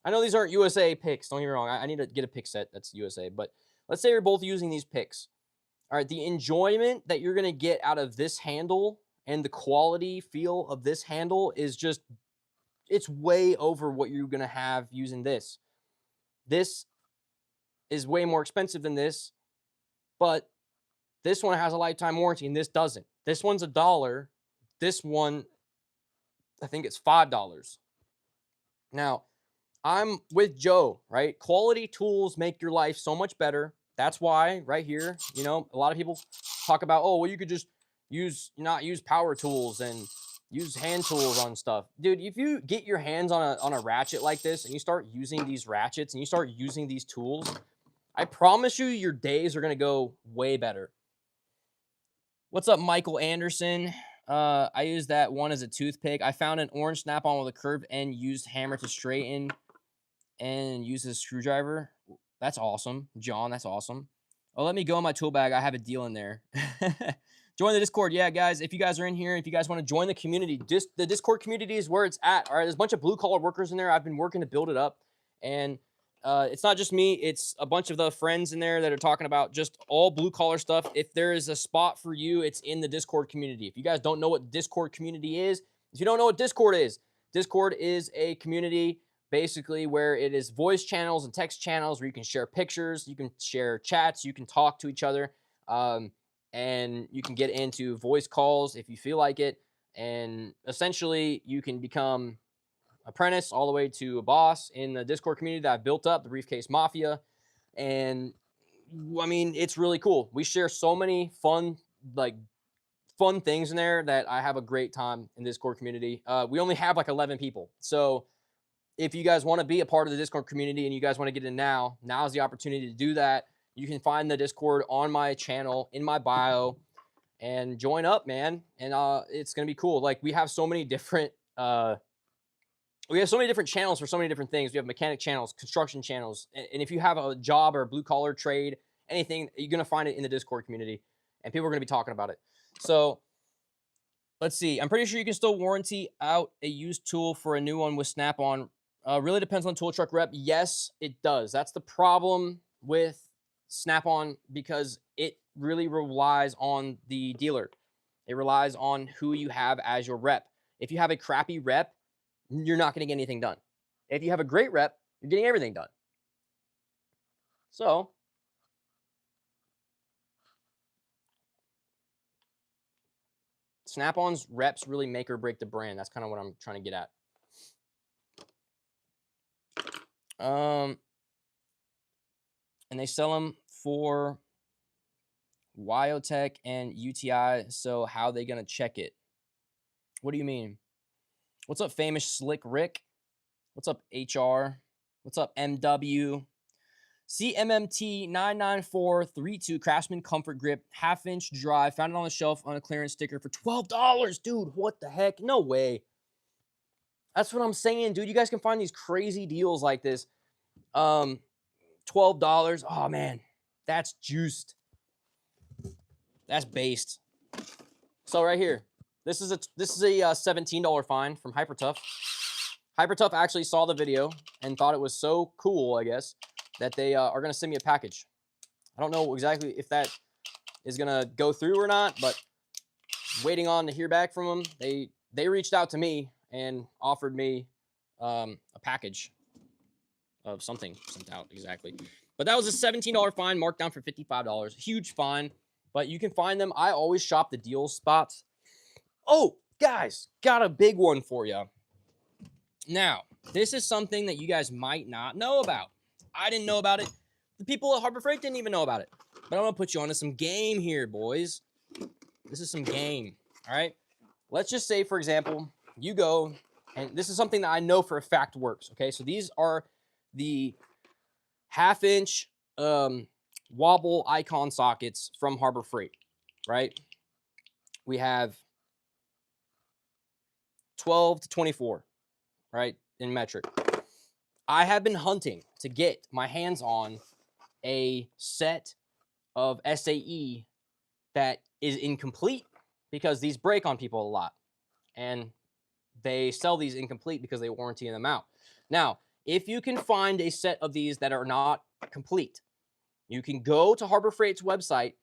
I know these aren't USA picks. Don't get me wrong. I need to get a pick set that's USA. But let's say you're both using these picks. All right, the enjoyment that you're going to get out of this handle and the quality feel of this handle is just, it's way over what you're going to have using this. This is way more expensive than this, but this one has a lifetime warranty and this doesn't. This one's $1. This one, I think it's $5. Now, I'm with Joe, right? Quality tools make your life so much better. That's why right here, you know, a lot of people talk about, oh, well, you could just not use power tools and use hand tools on stuff. Dude, if you get your hands on a ratchet like this and you start using these ratchets and you start using these tools, I promise you your days are going to go way better. What's up, Michael Anderson? I used that one as a toothpick. I found an orange Snap-on with a curved end, used hammer to straighten and use a screwdriver. That's awesome. John, that's awesome. Oh, let me go in my tool bag. I have a deal in there. Join the Discord. Yeah, guys, if you guys are in here, if you guys want to join the community, the Discord community is where it's at. All right, there's a bunch of blue-collar workers in there. I've been working to build it up. And it's not just me. It's a bunch of the friends in there that are talking about just all blue-collar stuff. If there is a spot for you, it's in the Discord community. If you guys don't know what Discord community is, if you don't know what Discord is a community basically where it is voice channels and text channels where you can share pictures, you can share chats, you can talk to each other, and you can get into voice calls if you feel like it. And essentially, you can become apprentice all the way to a boss in the Discord community that I've built up, the Briefcase Mafia. And I mean, it's really cool. We share so many fun things in there that I have a great time in the Discord community. We only have like 11 people. So if you guys want to be a part of the Discord community and you guys want to get in now's the opportunity to do that. You can find the Discord on my channel in my bio and join up, man. And it's going to be cool. Like, we have so many different channels for so many different things. We have mechanic channels, construction channels. And if you have a job or a blue collar trade, anything, you're going to find it in the Discord community and people are going to be talking about it. So Let's see. I'm pretty sure you can still warranty out a used tool for a new one with Snap-on. Really depends on tool truck rep. Yes, it does. That's the problem with Snap-on because it really relies on the dealer. It relies on who you have as your rep. If you have a crappy rep, you're not going to get anything done. If you have a great rep, you're getting everything done. So, Snap-on's reps really make or break the brand. That's kind of what I'm trying to get at. And they sell them for Wyotech and UTI. So how are they going to check it? What do you mean? What's up, famous Slick Rick? What's up, HR? What's up, MW? CMMT 99432 Craftsman Comfort Grip, 1/2-inch drive. Found it on the shelf on a clearance sticker for $12. Dude, what the heck? No way. That's what I'm saying, dude. You guys can find these crazy deals like this. $12. Oh, man. That's juiced. That's based. So right here, this is a $17 fine from HyperTough. HyperTough actually saw the video and thought it was so cool, I guess, that they are going to send me a package. I don't know exactly if that is going to go through or not, but waiting on to hear back from them. They reached out to me and offered me a package of something sent out exactly. But that was a $17 fine marked down for $55. Huge fine, but you can find them. I always shop the deal spots. Oh, guys, got a big one for you. Now, this is something that you guys might not know about. I didn't know about it. The people at Harbor Freight didn't even know about it. But I'm going to put you onto some game here, boys. This is some game, all right? Let's just say, for example, you go, and this is something that I know for a fact works, okay? So these are the 1/2-inch wobble icon sockets from Harbor Freight, right? We have 12 to 24, right, in metric. I have been hunting to get my hands on a set of SAE that is incomplete because these break on people a lot. And they sell these incomplete because they warranty them out. Now, if you can find a set of these that are not complete, you can go to Harbor Freight's website,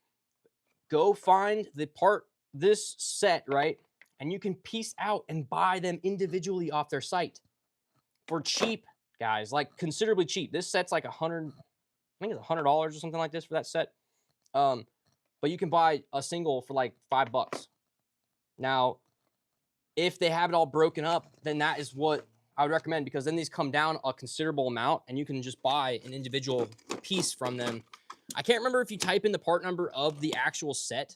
go find the part, this set, right? And you can piece out and buy them individually off their site for cheap, guys, like considerably cheap. This set's like $100, I think it's $100 or something like this for that set. But you can buy a single for like $5. Now, if they have it all broken up, then that is what I would recommend, because then these come down a considerable amount and you can just buy an individual piece from them. I can't remember if you type in the part number of the actual set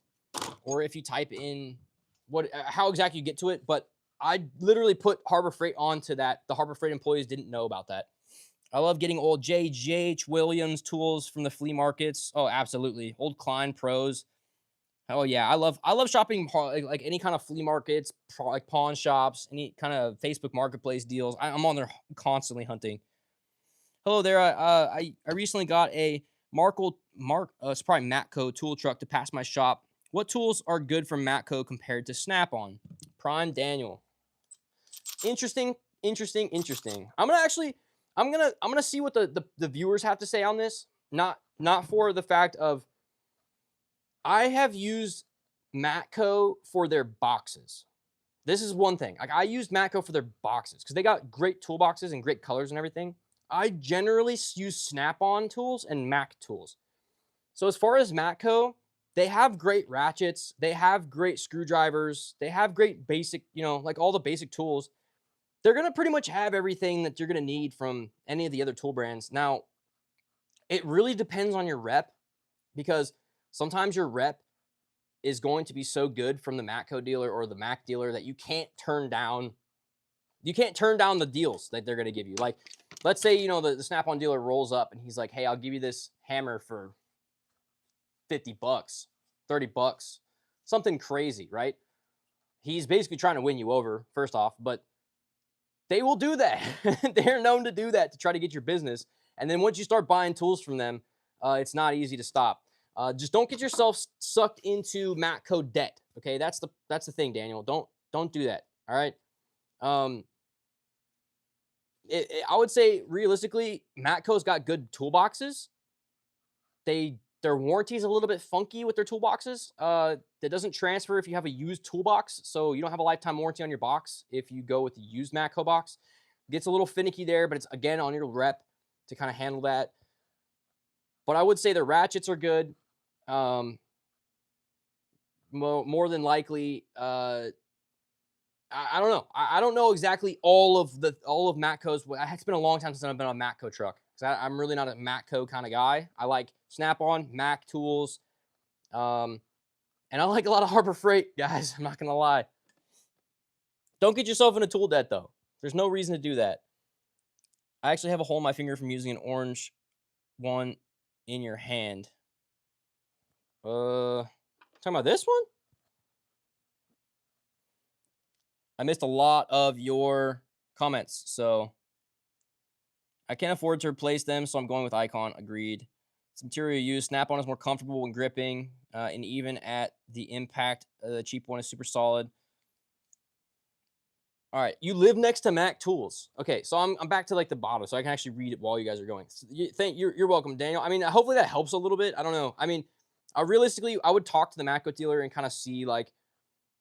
or if you type in how exactly you get to it, but I literally put Harbor Freight onto that. The Harbor Freight employees didn't know about that. I love getting old J.H. Williams tools from the flea markets. Oh, absolutely. Old Klein Pros. Oh yeah, I love shopping like any kind of flea markets, like pawn shops, any kind of Facebook Marketplace deals. I'm on there constantly hunting. Hello there. I recently got a it's probably Matco tool truck to pass my shop. What tools are good from Matco compared to Snap-on? Prime Daniel. Interesting. I'm gonna see what the viewers have to say on this. Not for the fact of I have used Matco for their boxes. This is one thing. Like I used Matco for their boxes because they got great toolboxes and great colors and everything. I generally use Snap-on tools and Mac tools. So as far as Matco, they have great ratchets. They have great screwdrivers. They have great basic, like all the basic tools. They're going to pretty much have everything that you're going to need from any of the other tool brands. Now, it really depends on your rep because sometimes your rep is going to be so good from the Matco dealer or the Mac dealer that you can't turn down the deals that they're going to give you. Like, let's say, the Snap-on dealer rolls up and he's like, hey, I'll give you this hammer for $50, $30, something crazy, right? He's basically trying to win you over, first off, but they will do that. They're known to do that to try to get your business. And then once you start buying tools from them, it's not easy to stop. Just don't get yourself sucked into Matco debt, Okay, that's the thing, Daniel. Don't do that. All right. Um, I would say realistically, Matco's got good toolboxes. Their warranty is a little bit funky with their toolboxes. That doesn't transfer if you have a used toolbox, so you don't have a lifetime warranty on your box if you go with the used Matco box. It gets a little finicky there, but it's again on your rep to kind of handle that. But I would say the ratchets are good. More than likely, I don't know. I don't know exactly all of Matco's. It's been a long time since I've been on a Matco truck because I'm really not a Matco kind of guy. I like Snap-on, Mac tools, and I like a lot of Harbor Freight, guys. I'm not gonna lie. Don't get yourself in a tool debt though. There's no reason to do that. I actually have a hole in my finger from using an orange one in your hand. Talking about this one? I missed a lot of your comments, so I can't afford to replace them, so I'm going with Icon. Agreed. It's material used. Snap-on is more comfortable when gripping, and even at the impact, the cheap one is super solid. All right, you live next to Mac Tools. Okay, so I'm back to like the bottom, so I can actually read it while you guys are going. So you're welcome, Daniel. I mean, hopefully that helps a little bit. I don't know. I mean, realistically, I would talk to the Matco dealer and kind of see like,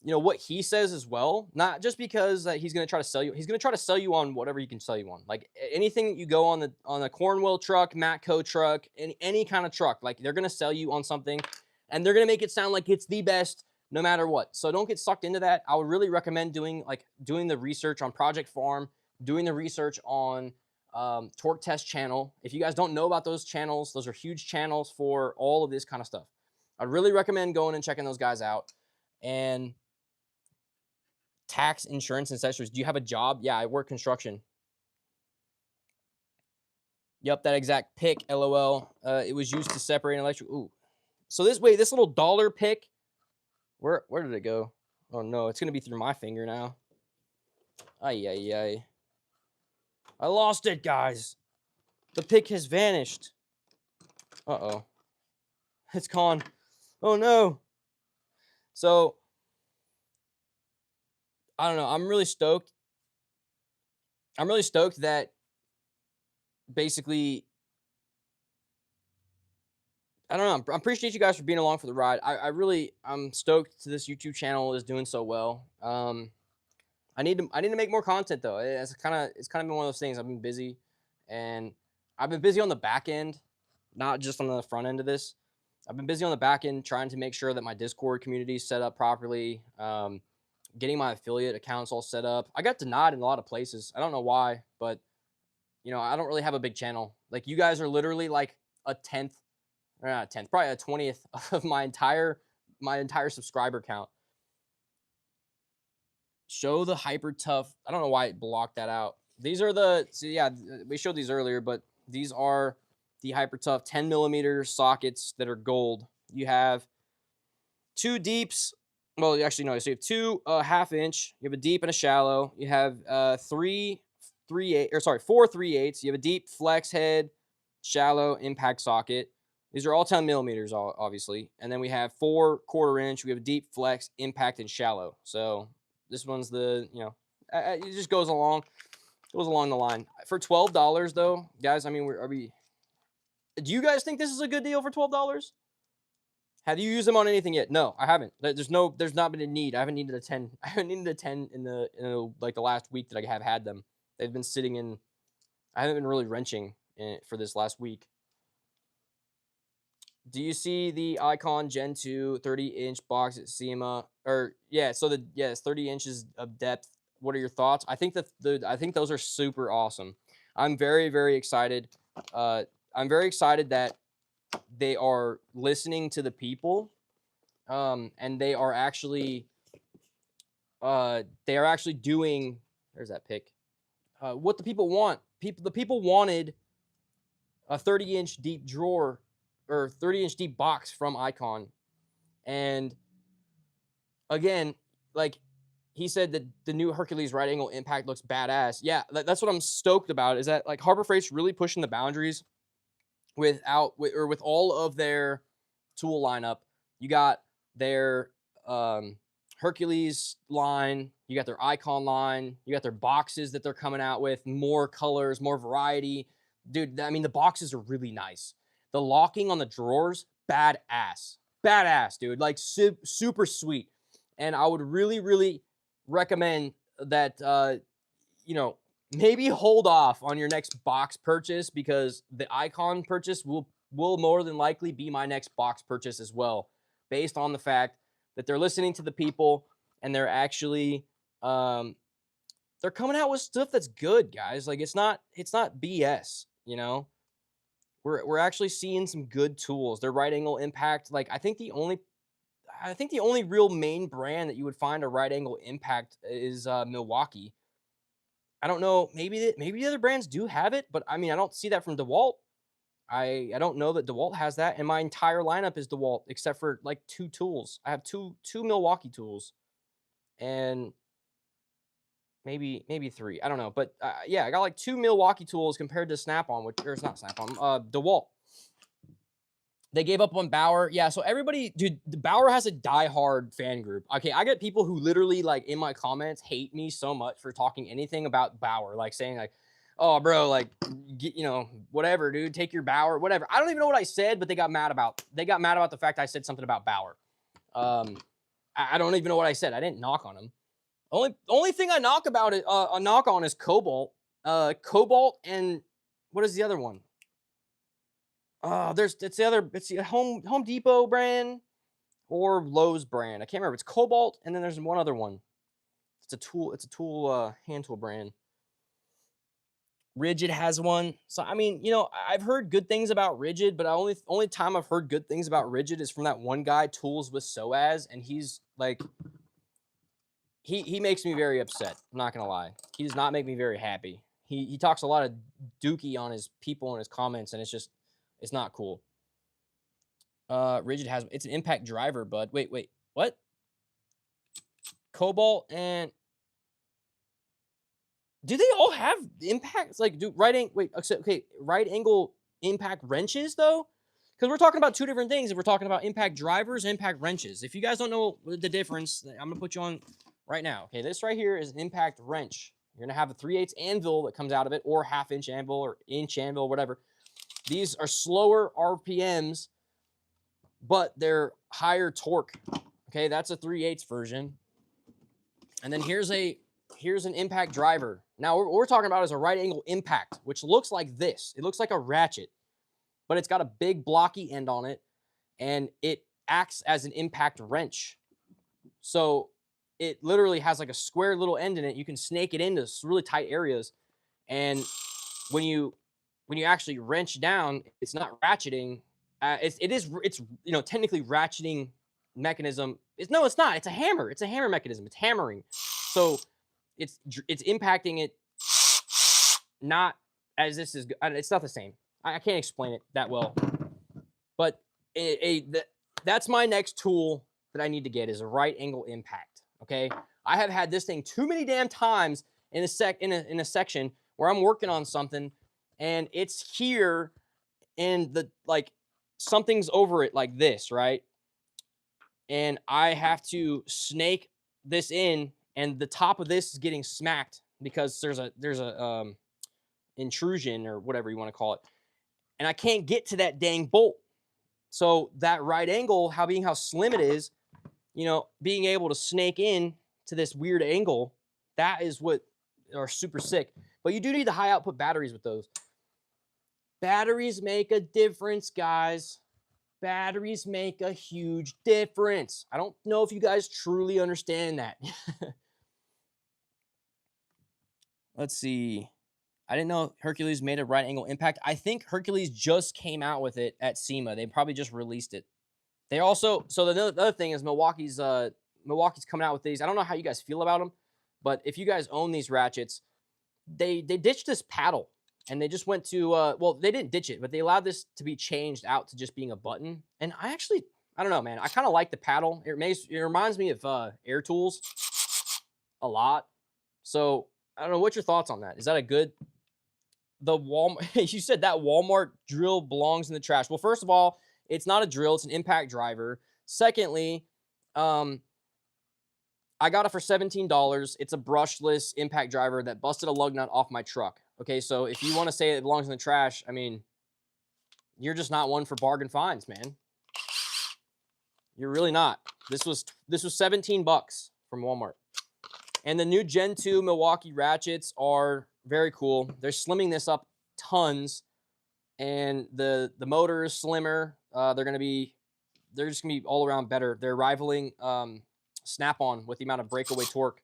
you know, what he says as well. Not just because he's going to try to sell you. He's going to try to sell you on whatever he can sell you on. Like anything that you go on the Cornwell truck, Matco truck, any kind of truck, like they're going to sell you on something, and they're going to make it sound like it's the best no matter what. So don't get sucked into that. I would really recommend doing the research on Project Farm, doing the research on Torque Test channel. If you guys don't know about those channels, those are huge channels for all of this kind of stuff. I'd really recommend going and checking those guys out. And tax, insurance, and accessories. Do you have a job? Yeah, I work construction. Yep, that exact pick, LOL. It was used to separate an electric. Ooh. So this little dollar pick, where did it go? Oh no, it's gonna be through my finger now. Ay, ay, ay. I lost it, guys. The pick has vanished. Uh-oh. It's gone. Oh no. So, I don't know. I'm really stoked. I'm really stoked that basically, I don't know. I appreciate you guys for being along for the ride. I'm stoked this YouTube channel is doing so well. I need to make more content though. It's kind of been one of those things. I've been busy, and I've been busy on the back end, not just on the front end of this. I've been busy on the back end trying to make sure that my Discord community is set up properly, getting my affiliate accounts all set up. I got denied in a lot of places. I don't know why, but you know, I don't really have a big channel. Like you guys are literally like a 10th, or not a 10th, probably a 20th of my entire subscriber count. Show the hyper tough. I don't know why it blocked that out. These are we showed these earlier, but these are the hyper tough 10mm sockets that are gold. You have two deeps. Well, actually, no. So you have two 1/2 inch. You have a deep and a shallow. You have four 3/8. You have a deep flex head, shallow impact socket. These are all 10mm, obviously. And then we have 4 1/4 inch. We have a deep flex, impact, and shallow. So this one's it just goes along the line. For $12 though, guys, I mean, do you guys think this is a good deal for $12? Have you used them on anything yet? No, I haven't. There's not been a need. I haven't needed a 10. I haven't needed a 10 in the like the last week that I have had them. They've been sitting in. I haven't been really wrenching for this last week. Do you see the Icon Gen 2 30-inch box at SEMA? It's 30 inches of depth. What are your thoughts? I think I think those are super awesome. I'm very, very excited. I'm very excited that they are listening to the people, and they are actually doing. There's that pick. What the people want. The people wanted a 30-inch deep drawer or 30-inch deep box from Icon. And again, like he said that the new Hercules right angle impact looks badass. Yeah, that's what I'm stoked about, is that like Harbor Freight's really pushing the boundaries with all of their tool lineup. You got their Hercules line, you got their Icon line, you got their boxes that they're coming out with, more colors, more variety. Dude, I mean, the boxes are really nice. The locking on the drawers, badass. Badass, dude. Like, super sweet. And I would really, really recommend that, you know, maybe hold off on your next box purchase, because the Icon purchase will more than likely be my next box purchase as well, based on the fact that they're listening to the people and they're actually they're coming out with stuff that's good, guys. Like, it's not BS, you know. We're actually seeing some good tools. Their right angle impact, like, I think the only real main brand that you would find a right angle impact is Milwaukee. I don't know, maybe the other brands do have it, but I mean, I don't see that from DeWalt. I don't know that DeWalt has that, and my entire lineup is DeWalt except for like 2 tools. I have two Milwaukee tools, and maybe 3. I don't know, but yeah, I got like 2 Milwaukee tools compared to Snap-on, which, or it's not Snap-on, DeWalt. They gave up on Bauer. Yeah, so everybody, dude, the Bauer has a diehard fan group. Okay, I get people who literally, like, in my comments hate me so much for talking anything about Bauer, like saying like, oh, bro, like, you know, whatever, dude, take your Bauer, whatever. I don't even know what I said, but they got mad about the fact I said something about Bauer. I don't even know what I said. I didn't knock on him. Only thing I knock on is Cobalt. Cobalt, and what is the other one? It's the Home Depot brand or Lowe's brand. I can't remember. It's Cobalt, and then there's one other one. It's a tool hand tool brand. Rigid has one. So, I mean, you know, I've heard good things about Rigid, but only time I've heard good things about Rigid is from that one guy, Tools with SOAS, and he's like, he makes me very upset. I'm not gonna lie. He does not make me very happy. He talks a lot of dookie on his people in his comments, and it's not cool. Rigid has, it's an impact driver, bud. Wait, what? Cobalt and, do they all have impacts? Like, right angle impact wrenches though? Because we're talking about 2 different things. If we're talking about impact drivers, impact wrenches. If you guys don't know the difference, I'm gonna put you on right now. Okay, this right here is an impact wrench. You're gonna have a 3/8 anvil that comes out of it, or 1/2 inch anvil, or inch anvil, whatever. These are slower RPMs, but they're higher torque. Okay, that's a 3/8 version. And then here's an impact driver. Now, what we're talking about is a right angle impact, which looks like this. It looks like a ratchet, but it's got a big blocky end on it, and it acts as an impact wrench. So it literally has like a square little end in it. You can snake it into really tight areas, and when you actually wrench down, it's not ratcheting. It's you know, technically ratcheting mechanism. It's not. It's a hammer. It's a hammer mechanism. It's hammering. So it's impacting it, not as this is. It's not the same. I can't explain it that well, but that's my next tool that I need to get, is a right angle impact. Okay, I have had this thing too many damn times in a section where I'm working on something, and it's here, and something's over it like this, right? And I have to snake this in, and the top of this is getting smacked because there's a intrusion, or whatever you want to call it, and I can't get to that dang bolt. So that right angle, being how slim it is, you know, being able to snake in to this weird angle, that is what are super sick. But you do need the high output batteries with those. Batteries make a difference, guys. Batteries make a huge difference. I don't know if you guys truly understand that. Let's see. I didn't know Hercules made a right angle impact. I think Hercules just came out with it at SEMA. They probably just released it. They also, so the other thing is Milwaukee's coming out with these. I don't know how you guys feel about them, but if you guys own these ratchets, they ditched this paddle, and they just went to, well, they didn't ditch it, but they allowed this to be changed out to just being a button. And I don't know, man. I kind of like the paddle. It reminds me of Air Tools a lot. So I don't know. What's your thoughts on that? Is that a good? The Walmart, you said that Walmart drill belongs in the trash. Well, first of all, it's not a drill. It's an impact driver. Secondly, I got it for $17. It's a brushless impact driver that busted a lug nut off my truck. Okay, so if you want to say it belongs in the trash, I mean, you're just not one for bargain finds, man. You're really not. This was $17 from Walmart. And the new Gen 2 Milwaukee ratchets are very cool. They're slimming this up tons, and the motor is slimmer. They're just gonna be all around better. They're rivaling Snap-on with the amount of breakaway torque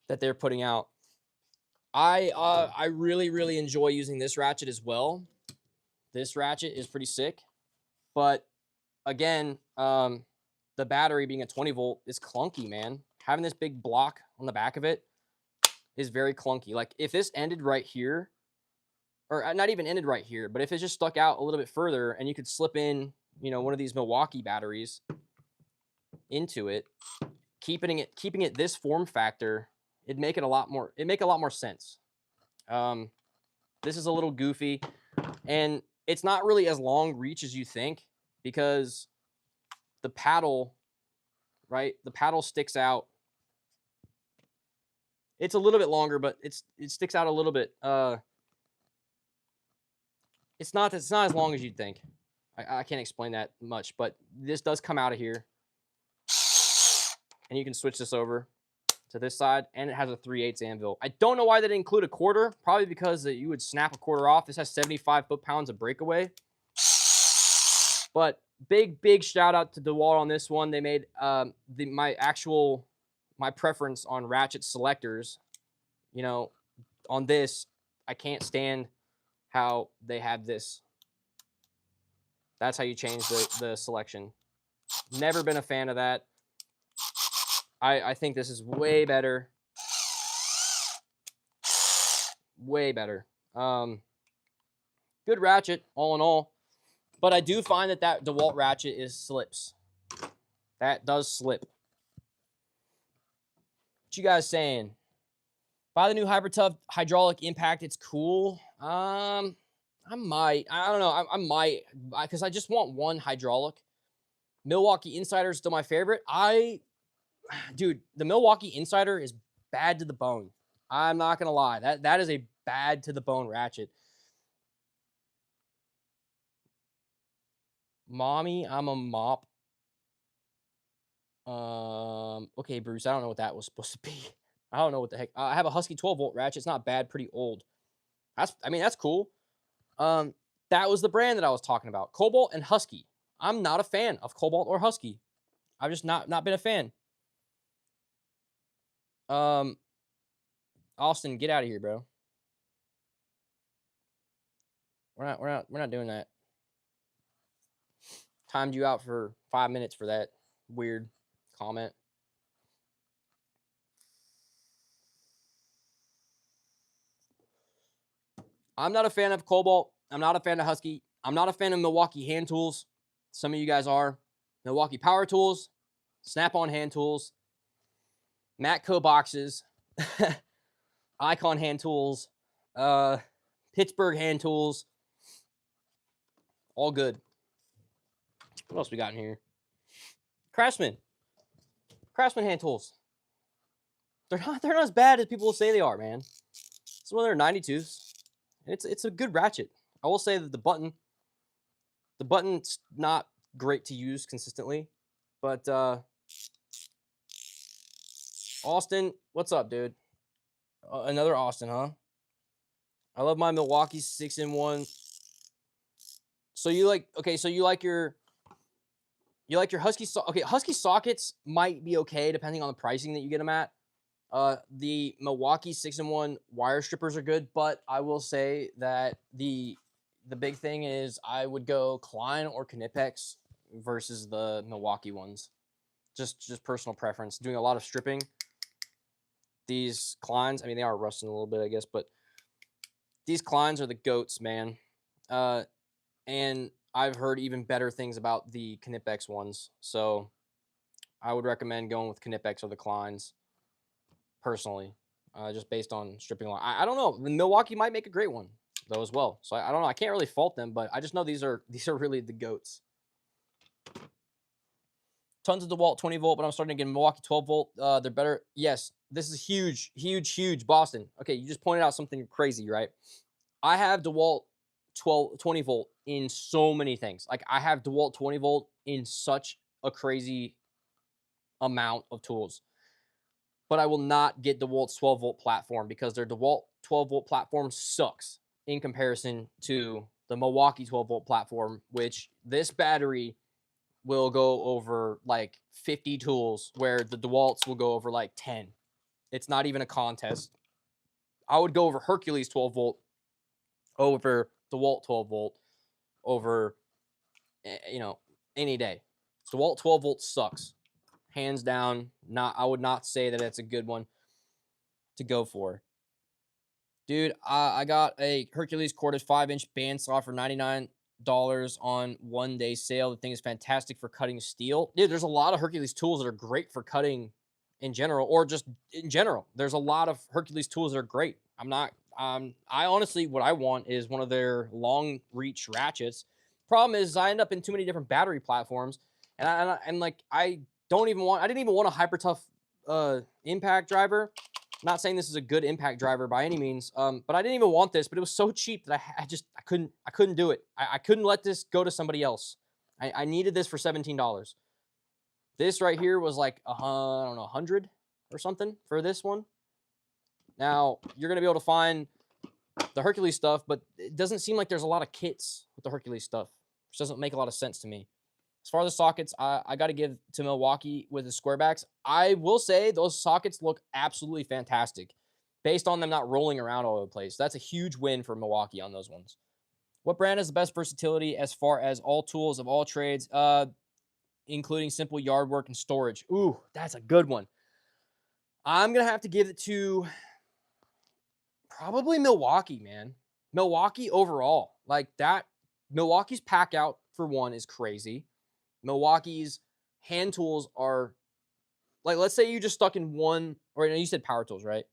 that they're putting out. I really enjoy using this ratchet as well. This ratchet is pretty sick, but again, the battery being a 20 volt is clunky, man. Having this big block on the back of it is very clunky. Like if this ended right here, or not even ended right here, but if it just stuck out a little bit further and you could slip in, you know, one of these Milwaukee batteries into it, keeping it this form factor, it'd make a lot more sense. This is a little goofy, and it's not really as long reach as you think, because the paddle, right? The paddle sticks out. It's a little bit longer, but it sticks out a little bit. It's not as long as you'd think. I can't explain that much, but this does come out of here, and you can switch this over to this side, and it has a 3/8 anvil. I don't know why they didn't include a quarter. Probably because you would snap a quarter off. This has 75 foot-pounds of breakaway. But big shout out to DeWalt on this one. They made my preference on ratchet selectors. You know, on this, I can't stand how they have this. That's how you change the selection. Never been a fan of that. I think this is way better. Way better. Good ratchet, all in all. But I do find that DeWalt ratchet slips. That does slip. What you guys saying? Buy the new Hyper Tough hydraulic impact. It's cool. I might. I don't know. I might, because I just want one hydraulic. Milwaukee Insider is still my favorite. Dude, the Milwaukee Insider is bad to the bone. I'm not gonna lie. That is a bad to the bone ratchet. Mommy, I'm a mop. Okay, Bruce, I don't know what that was supposed to be. I don't know what the heck. I have a Husky 12 volt ratchet. It's not bad, pretty old. That's cool. That was the brand that I was talking about. Cobalt and Husky. I'm not a fan of Cobalt or Husky. I've just not been a fan. Austin, get out of here, bro. We're not doing that. Timed you out for 5 minutes for that weird comment. I'm not a fan of Cobalt. I'm not a fan of Husky. I'm not a fan of Milwaukee hand tools. Some of you guys are. Milwaukee power tools, Snap-on hand tools, Matco boxes, Icon hand tools, Pittsburgh hand tools. All good. What else we got in here? Craftsman hand tools. They're not as bad as people say they are, man. Some of them are 92s. It's a good ratchet. I will say that the button's not great to use consistently, but Austin, what's up, dude? Another Austin, huh? I love my Milwaukee 6-in-1. So you like your Husky okay, Husky sockets might be okay depending on the pricing that you get them at. The Milwaukee 6-in-1 wire strippers are good, but I will say that the big thing is I would go Klein or Knipex versus the Milwaukee ones. Just personal preference. Doing a lot of stripping. These Kleins, I mean, they are rusting a little bit, I guess, but these Kleins are the goats, man. And I've heard even better things about the Knipex ones. So I would recommend going with Knipex or the Kleins, personally, just based on stripping line. I don't know. Milwaukee might make a great one, though, as well. So I don't know. I can't really fault them, but I just know these are really the goats. tons of DeWalt 20 volt, but I'm starting to get Milwaukee 12 volt. They're better. Yes, this is huge, huge, huge. Boston. Okay, you just pointed out something crazy, right? I have DeWalt 20 volt in so many things. Like I have DeWalt 20 volt in such a crazy amount of tools, but I will not get DeWalt's 12 volt platform because their DeWalt 12 volt platform sucks in comparison to the Milwaukee 12 volt platform, which this battery will go over like 50 tools where the DeWalt's will go over like 10. It's not even a contest. I would go over Hercules 12 volt over DeWalt 12 volt over, any day. DeWalt 12 volt sucks. Hands down. I would not say that it's a good one to go for. Dude, I got a Hercules Cordless 5-inch bandsaw for $99 on one-day sale. The thing is fantastic for cutting steel. Dude, there's a lot of Hercules tools that are great for cutting in general, or just in general. There's a lot of Hercules tools that are great. I honestly, what I want is one of their long reach ratchets. Problem is, I end up in too many different battery platforms, and I didn't even want a hyper tough impact driver. I'm not saying this is a good impact driver by any means, but I didn't even want this. But it was so cheap that I couldn't do it. I couldn't let this go to somebody else. I needed this for $17. This right here was like I don't know, 100 or something for this one. Now you're gonna be able to find the Hercules stuff, but it doesn't seem like there's a lot of kits with the Hercules stuff, which doesn't make a lot of sense to me. As far as the sockets, I got to give to Milwaukee with the square backs. I will say those sockets look absolutely fantastic based on them not rolling around all over the place. That's a huge win for Milwaukee on those ones. What brand has the best versatility as far as all tools of all trades, including simple yard work and storage? Ooh, that's a good one. I'm going to have to give it to probably Milwaukee, man. Milwaukee overall. Like that, Milwaukee's pack out for one is crazy. Milwaukee's hand tools are like, let's say you just stuck in one, or you said power tools, right?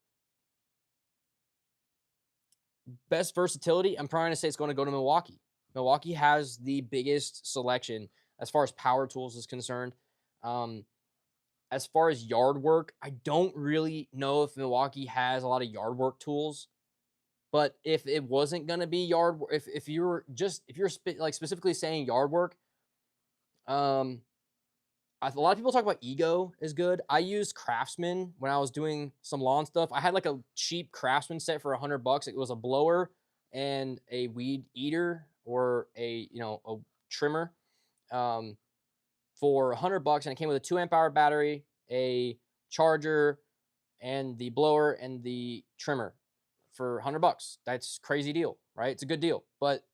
Best versatility, I'm probably going to say it's going to go to Milwaukee. Milwaukee has the biggest selection as far as power tools is concerned. As far as yard work, I don't really know if Milwaukee has a lot of yard work tools. But if it wasn't going to be yard work, if you're specifically saying yard work, a lot of people talk about Ego is good. I used Craftsman when I was doing some lawn stuff. I had like a cheap Craftsman set for $100. It was a blower and a weed eater or a trimmer for $100, and it came with a 2 amp hour battery, a charger, and the blower and the trimmer for $100. That's a crazy deal, right? It's a good deal, but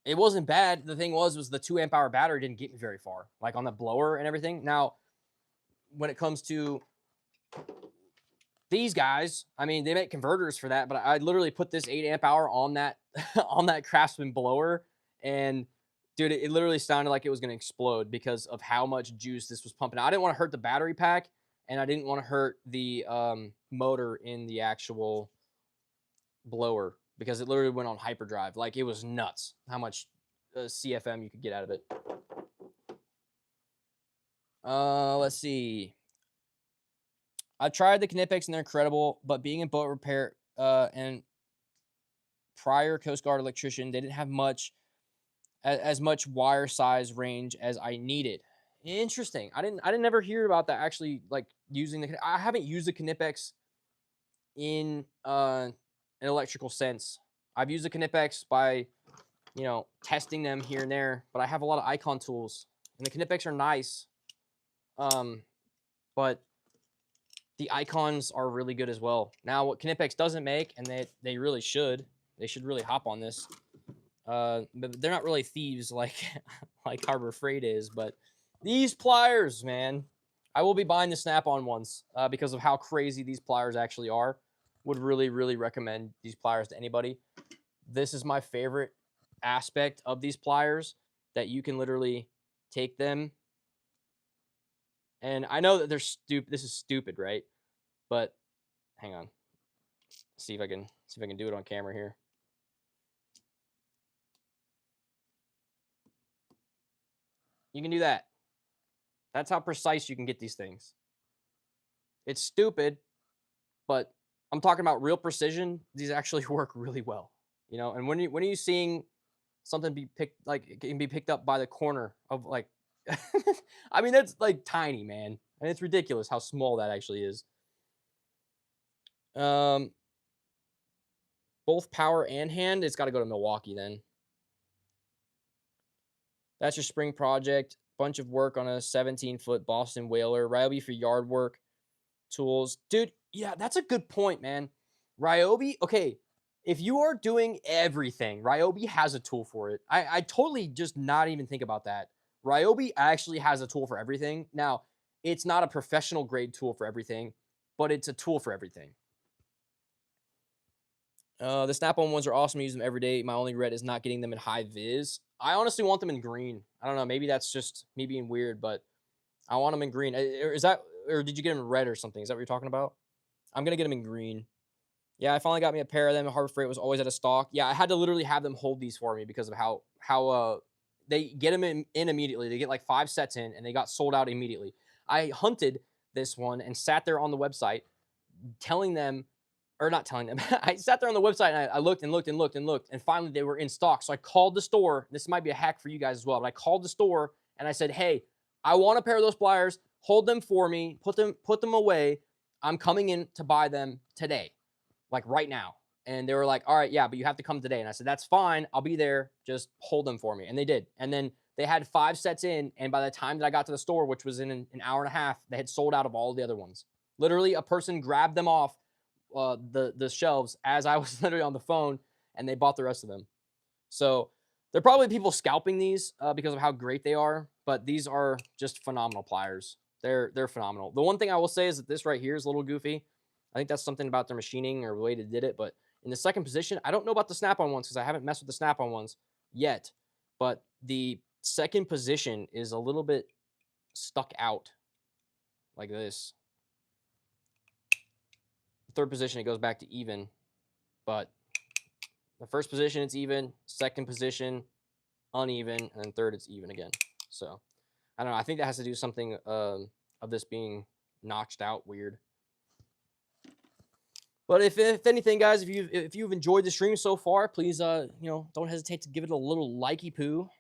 it wasn't bad. The thing was the 2 amp hour battery didn't get me very far, like on the blower and everything. Now, when it comes to these guys, I mean, they make converters for that, but I literally put this 8 amp hour on that on that Craftsman blower, and dude, it literally sounded like it was going to explode because of how much juice this was pumping out. I didn't want to hurt the battery pack, and I didn't want to hurt the motor in the actual blower because it literally went on hyperdrive. Like, it was nuts how much CFM you could get out of it. Let's see. I've tried the Knipex and they're incredible, but being in boat repair and prior Coast Guard electrician, they didn't have as much wire size range as I needed. Interesting. I didn't ever hear about that actually, like using I haven't used the Knipex in an electrical sense. I've used the Knipex by, testing them here and there, but I have a lot of Icon tools, and the Knipex are nice. But the Icons are really good as well. Now, what Knipex doesn't make, and they really should, they should really hop on this. But they're not really thieves like like Harbor Freight is, but these pliers, man, I will be buying the Snap-on ones because of how crazy these pliers actually are. Would really, really recommend these pliers to anybody. This is my favorite aspect of these pliers, that you can literally take them. And I know that they're stupid. This is stupid, right? But hang on. See if I can do it on camera here. You can do that. That's how precise you can get these things. It's stupid, but I'm talking about real precision. These actually work really well, you know. And when are you seeing something be picked, like it can be picked up by the corner of like, I mean that's like tiny, man, and it's ridiculous how small that actually is. Um, both power and hand. It's got to go to Milwaukee then. That's your spring project. Bunch of work on a 17-foot Boston Whaler. Ryobi for yard work. Tools. Dude, yeah, that's a good point, man. Ryobi, okay, if you are doing everything, Ryobi has a tool for it. I totally just not even think about that. Ryobi actually has a tool for everything. Now, it's not a professional grade tool for everything, but it's a tool for everything. The snap-on ones are awesome. I use them every day. My only regret is not getting them in high vis. I honestly want them in green. I don't know. Maybe that's just me being weird, but I want them in green. Is that, or did you get them in red or something? Is that what you're talking about? I'm gonna get them in green. Yeah, I finally got me a pair of them. Harbor Freight was always out of stock. Yeah, I had to literally have them hold these for me because of how they get them in immediately. They get like 5 sets in, and they got sold out immediately. I hunted this one and sat there on the website, telling them, or not telling them. I sat there on the website and I looked and looked and looked and looked, and finally they were in stock. So I called the store. This might be a hack for you guys as well, but I called the store and I said, "Hey, I want a pair of those pliers. Hold them for me. Put them away. I'm coming in to buy them today, like right now." And they were like, "All right, yeah, but you have to come today." And I said, "That's fine. I'll be there. Just hold them for me." And they did. And then they had 5 sets in, and by the time that I got to the store, which was in an hour and a half, they had sold out of all the other ones. Literally, a person grabbed them off the shelves as I was literally on the phone, and they bought the rest of them. So there are probably people scalping these because of how great they are, but these are just phenomenal pliers. They're phenomenal. The one thing I will say is that this right here is a little goofy. I think that's something about their machining or the way they did it. But in the second position, I don't know about the snap-on ones because I haven't messed with the snap-on ones yet. But the second position is a little bit stuck out like this. Third position, it goes back to even. But the first position, it's even. Second position, uneven. And then third, it's even again. So I don't know. I think that has to do something of this being notched out weird. But if anything, guys, if you've enjoyed the stream so far, please don't hesitate to give it a little likey poo.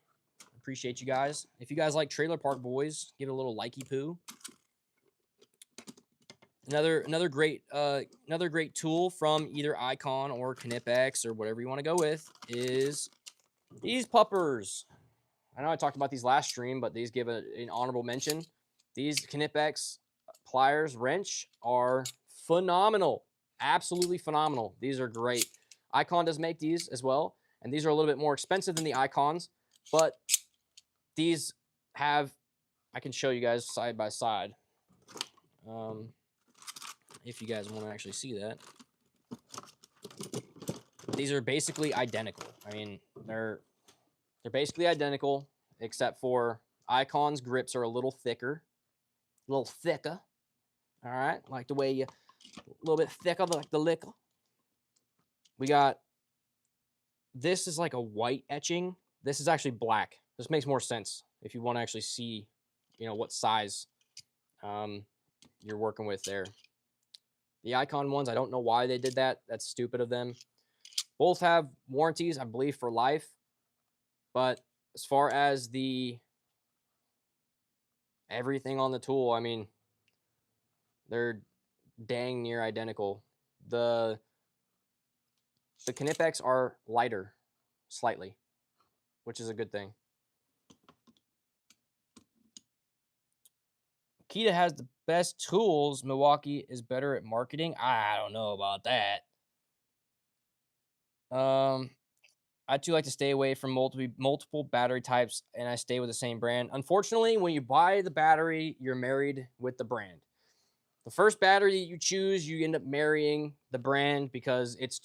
Appreciate you guys. If you guys like Trailer Park Boys, give it a little likey poo. Another great tool from either Icon or Knipex or whatever you want to go with is these puppers. I know I talked about these last stream, but these give an honorable mention. These Knipex pliers wrench are phenomenal. Absolutely phenomenal. These are great. Icon does make these as well, and these are a little bit more expensive than the Icons, but these have, I can show you guys side by side. If you guys want to actually see that. These are basically identical. I mean, they're basically identical, except for Icon's grips are a little thicker. All right, like the way you, a little bit thicker, like the liquor. We got, this is like a white etching. This is actually black. This makes more sense if you want to actually see, what size you're working with there. The Icon ones, I don't know why they did that. That's stupid of them. Both have warranties, I believe, for life. But as far as the everything on the tool, I mean, they're dang near identical. The Knipex are lighter, slightly, which is a good thing. Kita has the best tools. Milwaukee is better at marketing. I don't know about that. I too like to stay away from multiple battery types, and I stay with the same brand. Unfortunately, when you buy the battery, you're married with the brand. The first battery you choose, you end up marrying the brand because it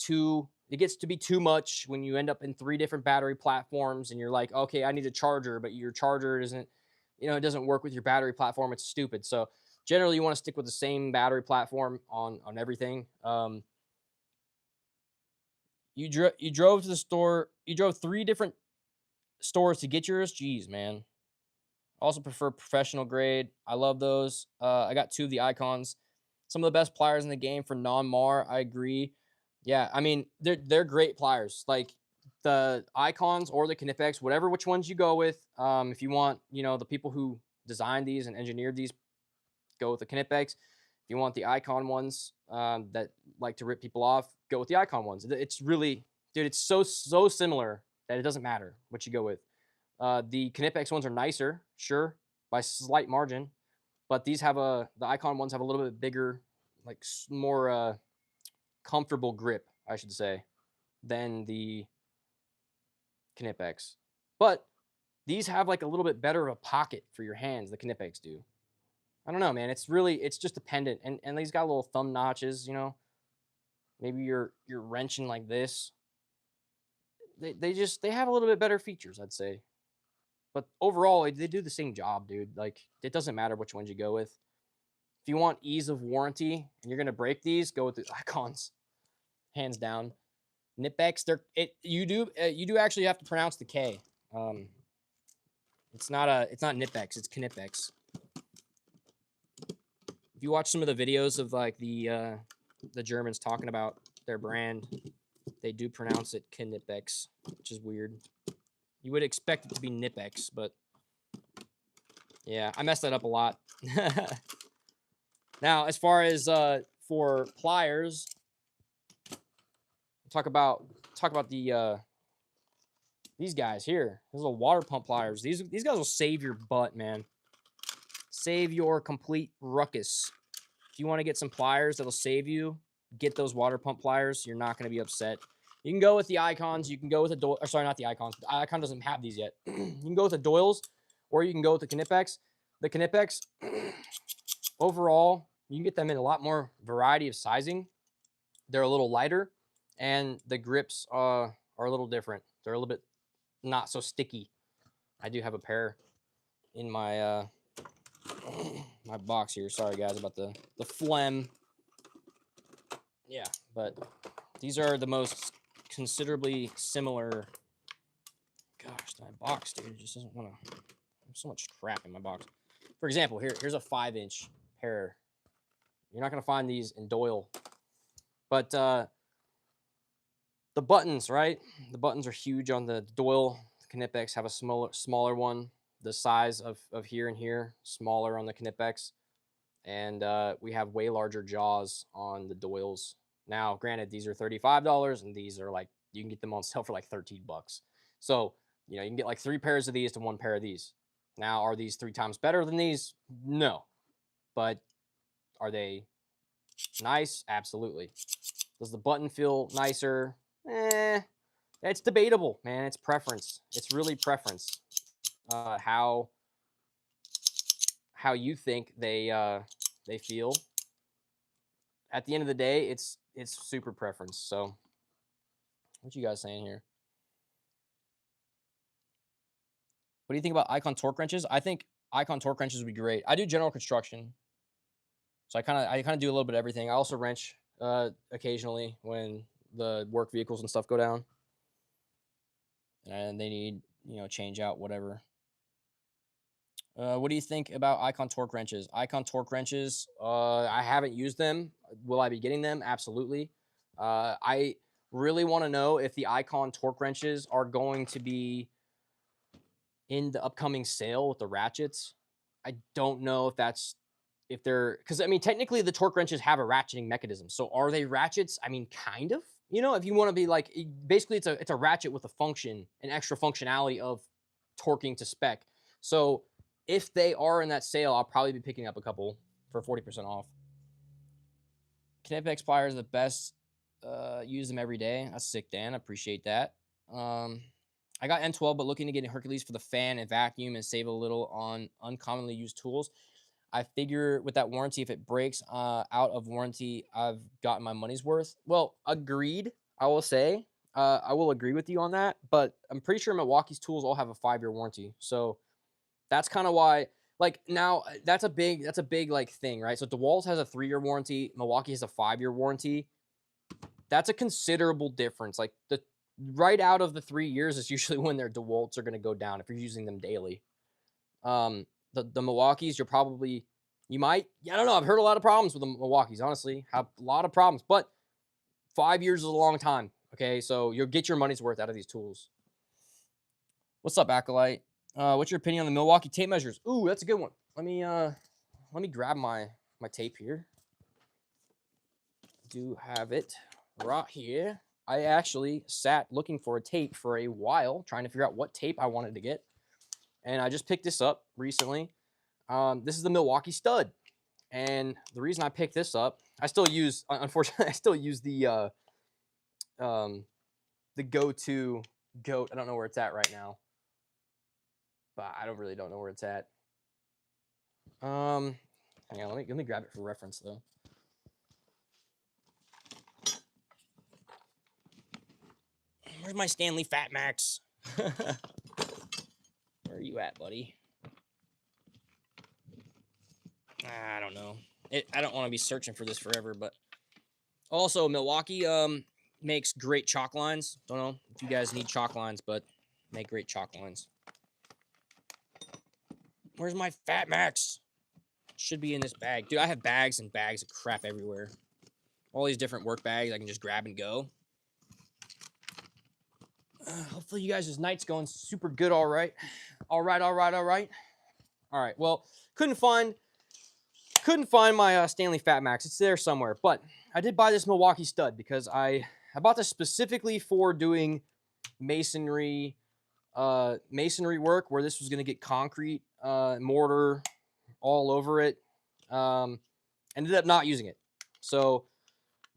gets to be too much when you end up in 3 different battery platforms, and you're like, okay, I need a charger, but your charger isn't, it doesn't work with your battery platform. It's stupid. So generally, you want to stick with the same battery platform on everything. You drove to the store. You drove 3 different stores to get yours. Jeez, man. Also prefer professional grade. I love those. I got 2 of the Icons. Some of the best pliers in the game for non-mar. I agree. Yeah, I mean they're great pliers. Like the Icons or the Knipex, whatever which ones you go with. If you want, the people who designed these and engineered these, go with the Knipex. If you want the Icon ones that like to rip people off, go with the Icon ones. It's really, dude, it's so similar that it doesn't matter what you go with. The Knipex ones are nicer, sure, by slight margin, but the Icon ones have a little bit bigger, like more comfortable grip, I should say, than the Knipex. But these have like a little bit better of a pocket for your hands. The Knipex do. I don't know, man. It's just dependent, and these got little thumb notches. Maybe you're wrenching like this. They have a little bit better features, I'd say. But overall, they do the same job, dude. Like, it doesn't matter which ones you go with. If you want ease of warranty and you're gonna break these, go with the Icons, hands down. Knipex, you do actually have to pronounce the K. It's not Knipex, it's Knipex. If you watch some of the videos of like the Germans talking about their brand, they do pronounce it Knipex, which is weird. You would expect it to be Knipex, but yeah, I messed that up a lot. Now, as far as for pliers, talk about the these guys here. These little water pump pliers. These guys will save your butt, man. Save your complete ruckus. If you want to get some pliers that'll save you, get those water pump pliers. You're not going to be upset. You can go with the Icons. You can go with the Doyle. Or sorry, not the Icons. The Icon doesn't have these yet. You can go with the Doyles, or you can go with the Knipex. The Knipex, overall, you can get them in a lot more variety of sizing. They're a little lighter, and the grips are a little different. They're a little bit not so sticky. I do have a pair in my my box here. Sorry guys about the phlegm. Yeah, but these are the most considerably similar. Gosh, my box, dude, it just doesn't want to. There's so much crap in my box. For example, here's a 5-inch pair. You're not gonna find these in Doyle, but the buttons, right? The buttons are huge on the Doyle. The Knipex have a smaller one. The size of here and here, smaller on the Knipex. And we have way larger jaws on the Doyles. Now, granted, these are $35, and these are like, you can get them on sale for like 13 bucks. So, you can get like 3 pairs of these to 1 pair of these. Now, are these 3 times better than these? No. But are they nice? Absolutely. Does the button feel nicer? It's debatable, man. It's preference. It's really preference. How you think they feel. At the end of the day, it's super preference. So, what you guys saying here? What do you think about Icon torque wrenches? I think Icon torque wrenches would be great. I do general construction, so I kind of do a little bit of everything. I also wrench occasionally when the work vehicles and stuff go down, and they need change out whatever. What do you think about Icon torque wrenches? Icon torque wrenches, I haven't used them. Will I be getting them? Absolutely. I really want to know if the Icon torque wrenches are going to be in the upcoming sale with the ratchets. I don't know if they're, because I mean, technically the torque wrenches have a ratcheting mechanism. So are they ratchets? I mean, kind of. If you want to be like, basically it's a ratchet with a function, an extra functionality of torquing to spec. So if they are in that sale, I'll probably be picking up a couple for 40% off. Knipex pliers are the best. Use them every day. That's sick, Dan. I appreciate that. I got N12, but looking to get a Hercules for the fan and vacuum and save a little on uncommonly used tools. I figure with that warranty, if it breaks out of warranty, I've gotten my money's worth. Well, agreed, I will say. I will agree with you on that, but I'm pretty sure Milwaukee's tools all have a 5-year warranty. So that's kind of why, like, now that's a big like thing, right? So DeWalt has a 3-year warranty. Milwaukee has a 5-year warranty. That's a considerable difference. Like right out of the 3 years is usually when their DeWalts are going to go down if you're using them daily. The Milwaukees, you might, I don't know. I've heard a lot of problems with the Milwaukees, honestly. Have a lot of problems, but 5 years is a long time. Okay, so you'll get your money's worth out of these tools. What's up, Acolyte? What's your opinion on the Milwaukee tape measures? Ooh, that's a good one. Let me grab my tape here. Do have it right here. I actually sat looking for a tape for a while, trying to figure out what tape I wanted to get. And I just picked this up recently. This is the Milwaukee stud. And the reason I picked this up, unfortunately, I still use the go-to goat. I don't know where it's at right now. But I don't know where it's at. Hang on, let me grab it for reference though. Where's my Stanley Fat Max? Where are you at, buddy? I don't know. I don't want to be searching for this forever, but also Milwaukee makes great chalk lines. Don't know if you guys need chalk lines, but make great chalk lines. Where's my Fat Max? Should be in this bag. Dude, I have bags and bags of crap everywhere. All these different work bags I can just grab and go. Hopefully you guys' night's going super good, all right. All right. Well, couldn't find my Stanley Fat Max. It's there somewhere, but I did buy this Milwaukee stud because I bought this specifically for doing masonry work where this was going to get concrete, mortar all over it. Ended up not using it. So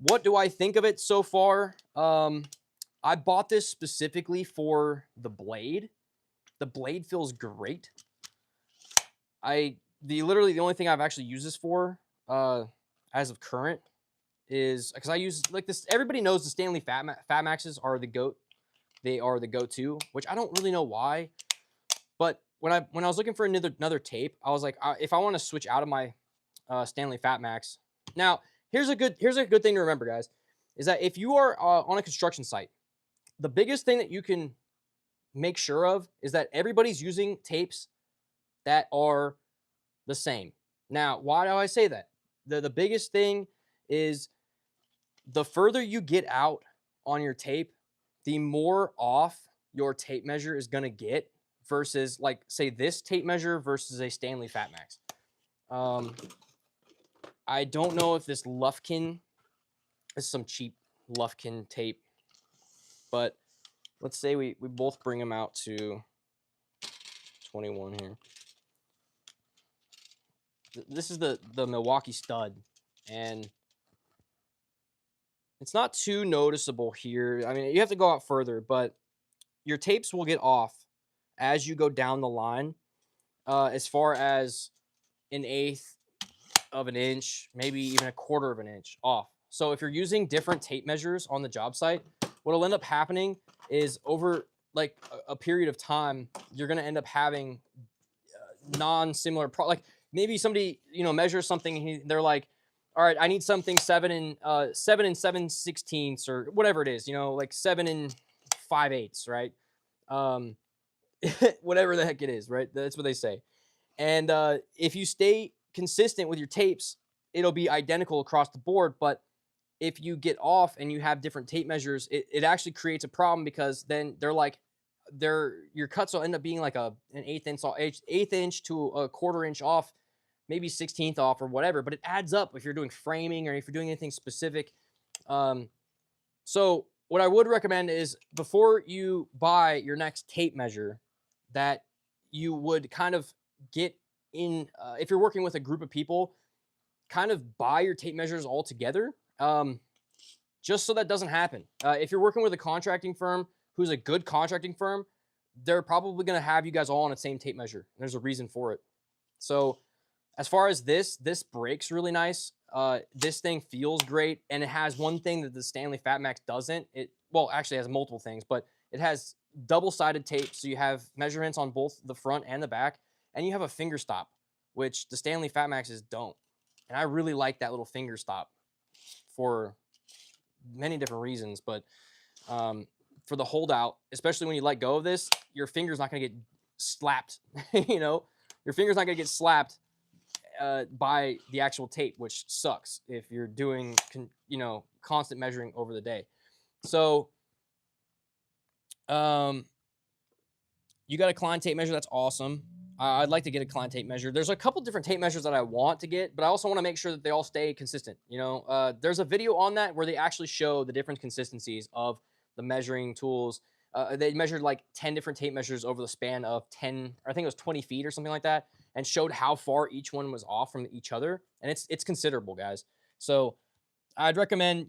what do I think of it so far? I bought this specifically for the blade. The blade feels great. Literally the only thing I've actually used this for, as of current, is because I use like this. Everybody knows the Stanley Fat Maxes are the GOAT. They are the go-to, which I don't really know why. But when I was looking for another tape, I was like, if I want to switch out of my Stanley Fat Max. Now, here's a good thing to remember, guys, is that if you are on a construction site, the biggest thing that you can make sure of is that everybody's using tapes that are the same. Now, why do I say that? The biggest thing is the further you get out on your tape, the more off your tape measure is going to get versus, like, say, this tape measure versus a Stanley Fat Max. I don't know if this Lufkin is some cheap Lufkin tape, but let's say we both bring them out to 21 here. This is the Milwaukee stud, and it's not too noticeable here. I mean, you have to go out further, but your tapes will get off as you go down the line, as far as 1/8 of an inch, maybe even 1/4 of an inch off. So if you're using different tape measures on the job site, what'll end up happening is over like a period of time, you're going to end up having non-similar like maybe somebody, measures something and they're like, all right, I need something 7 7/16 or whatever it is, like 7 5/8, right? Whatever the heck it is, right? That's what they say. And if you stay consistent with your tapes, it'll be identical across the board. But if you get off and you have different tape measures, it actually creates a problem, because then your cuts will end up being like an 1/8 inch to a 1/4 inch off, maybe 1/16 off or whatever. But it adds up if you're doing framing or if you're doing anything specific. So what I would recommend is, before you buy your next tape measure, that you would kind of get in, if you're working with a group of people, kind of buy your tape measures all together, just so that doesn't happen. If you're working with a contracting firm who's a good contracting firm, they're probably going to have you guys all on the same tape measure. There's a reason for it. So as far as this breaks really nice. This thing feels great, and it has one thing that the Stanley Fat Max doesn't. Well, actually has multiple things, but it has double-sided tape, so you have measurements on both the front and the back, and you have a finger stop, which the Stanley Fat Maxes don't. And I really like that little finger stop for many different reasons, but for the holdout, especially when you let go of this, your finger's not going to get slapped, There's your finger's not gonna get slapped by the actual tape, which sucks if you're doing, constant measuring over the day. So, you got a Klein tape measure. That's awesome. I'd like to get a Klein tape measure. There's a couple different tape measures that I want to get, but I also want to make sure that they all stay consistent. There's a video on that where they actually show the different consistencies of the measuring tools. They measured like 10 different tape measures over the span of 10, or I think it was 20 feet or something like that, and showed how far each one was off from each other. And it's considerable, guys. So I'd recommend,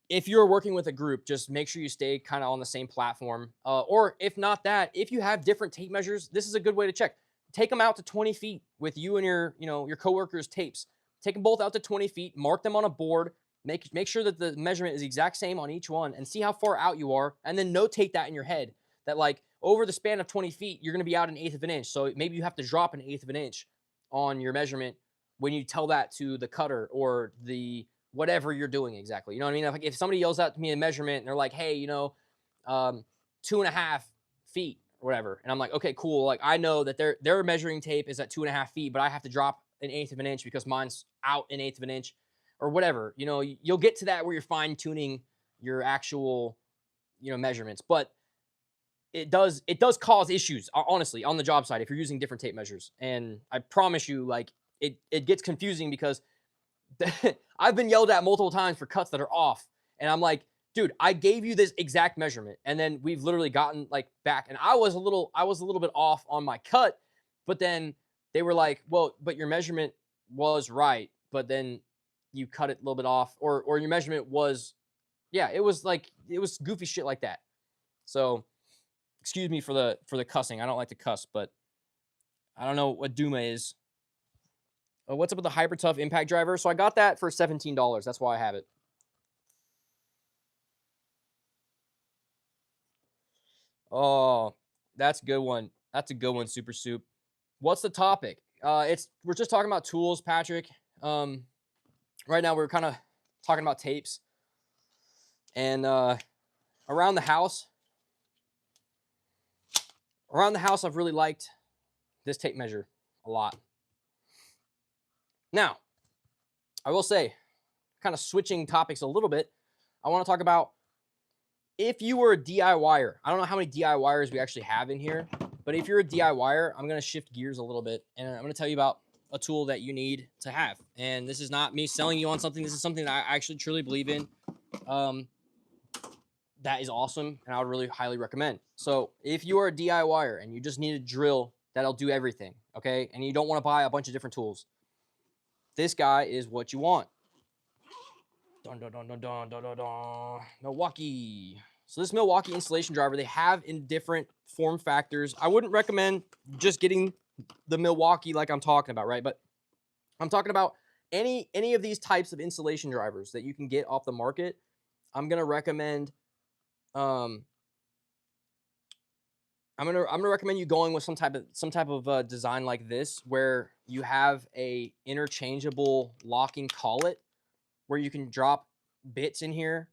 if you're working with a group, just make sure you stay kind of on the same platform. Or if not that, if you have different tape measures, this is a good way to check. Take them out to 20 feet with you and your coworkers' tapes. Take them both out to 20 feet, mark them on a board, make sure that the measurement is the exact same on each one, and see how far out you are, and then notate that in your head that, like, over the span of 20 feet, you're going to be out 1/8 of an inch. So maybe you have to drop 1/8 of an inch on your measurement when you tell that to the cutter or the whatever you're doing exactly. You know what I mean? If somebody yells out to me a measurement and they're like, hey, 2.5 feet or whatever, and I'm like, okay, cool. Like, I know that their measuring tape is at 2.5 feet, but I have to drop 1/8 of an inch because mine's out 1/8 of an inch or whatever. You'll get to that where you're fine tuning your actual, measurements, but it does cause issues, honestly, on the job site if you're using different tape measures. And I promise you, like, it gets confusing because I've been yelled at multiple times for cuts that are off, and I'm like, dude, I gave you this exact measurement, and then we've literally gotten like back, and I was a little bit off on my cut, but then they were like, well, but your measurement was right, but then you cut it a little bit off, or your measurement was, it was goofy shit like that. So excuse me for the cussing. I don't like to cuss, but I don't know what Duma is. What's up with the Hyper Tough impact driver? So I got that for $17. That's why I have it. Oh, that's a good one. That's a good one, Super Soup. What's the topic? We're just talking about tools, Patrick. Right now we're kind of talking about tapes. And around the house, I've really liked this tape measure a lot. Now, I will say, kind of switching topics a little bit, I want to talk about if you were a DIYer. I don't know how many DIYers we actually have in here, but if you're a DIYer, I'm going to shift gears a little bit, and I'm going to tell you about a tool that you need to have. And this is not me selling you on something. This is something that I actually truly believe in. That is awesome, and I would really highly recommend. So if you are a DIYer and you just need a drill that'll do everything, okay, and you don't want to buy a bunch of different tools, this guy is what you want. Dun, dun, dun, dun, dun, dun, dun, dun. Milwaukee. So this Milwaukee installation driver, they have in different form factors. I wouldn't recommend just getting the Milwaukee like I'm talking about, right? But I'm talking about any of these types of installation drivers that you can get off the market. I'm gonna recommend. I'm gonna recommend you going with some type of design like this, where you have a interchangeable locking collet, where you can drop bits in here.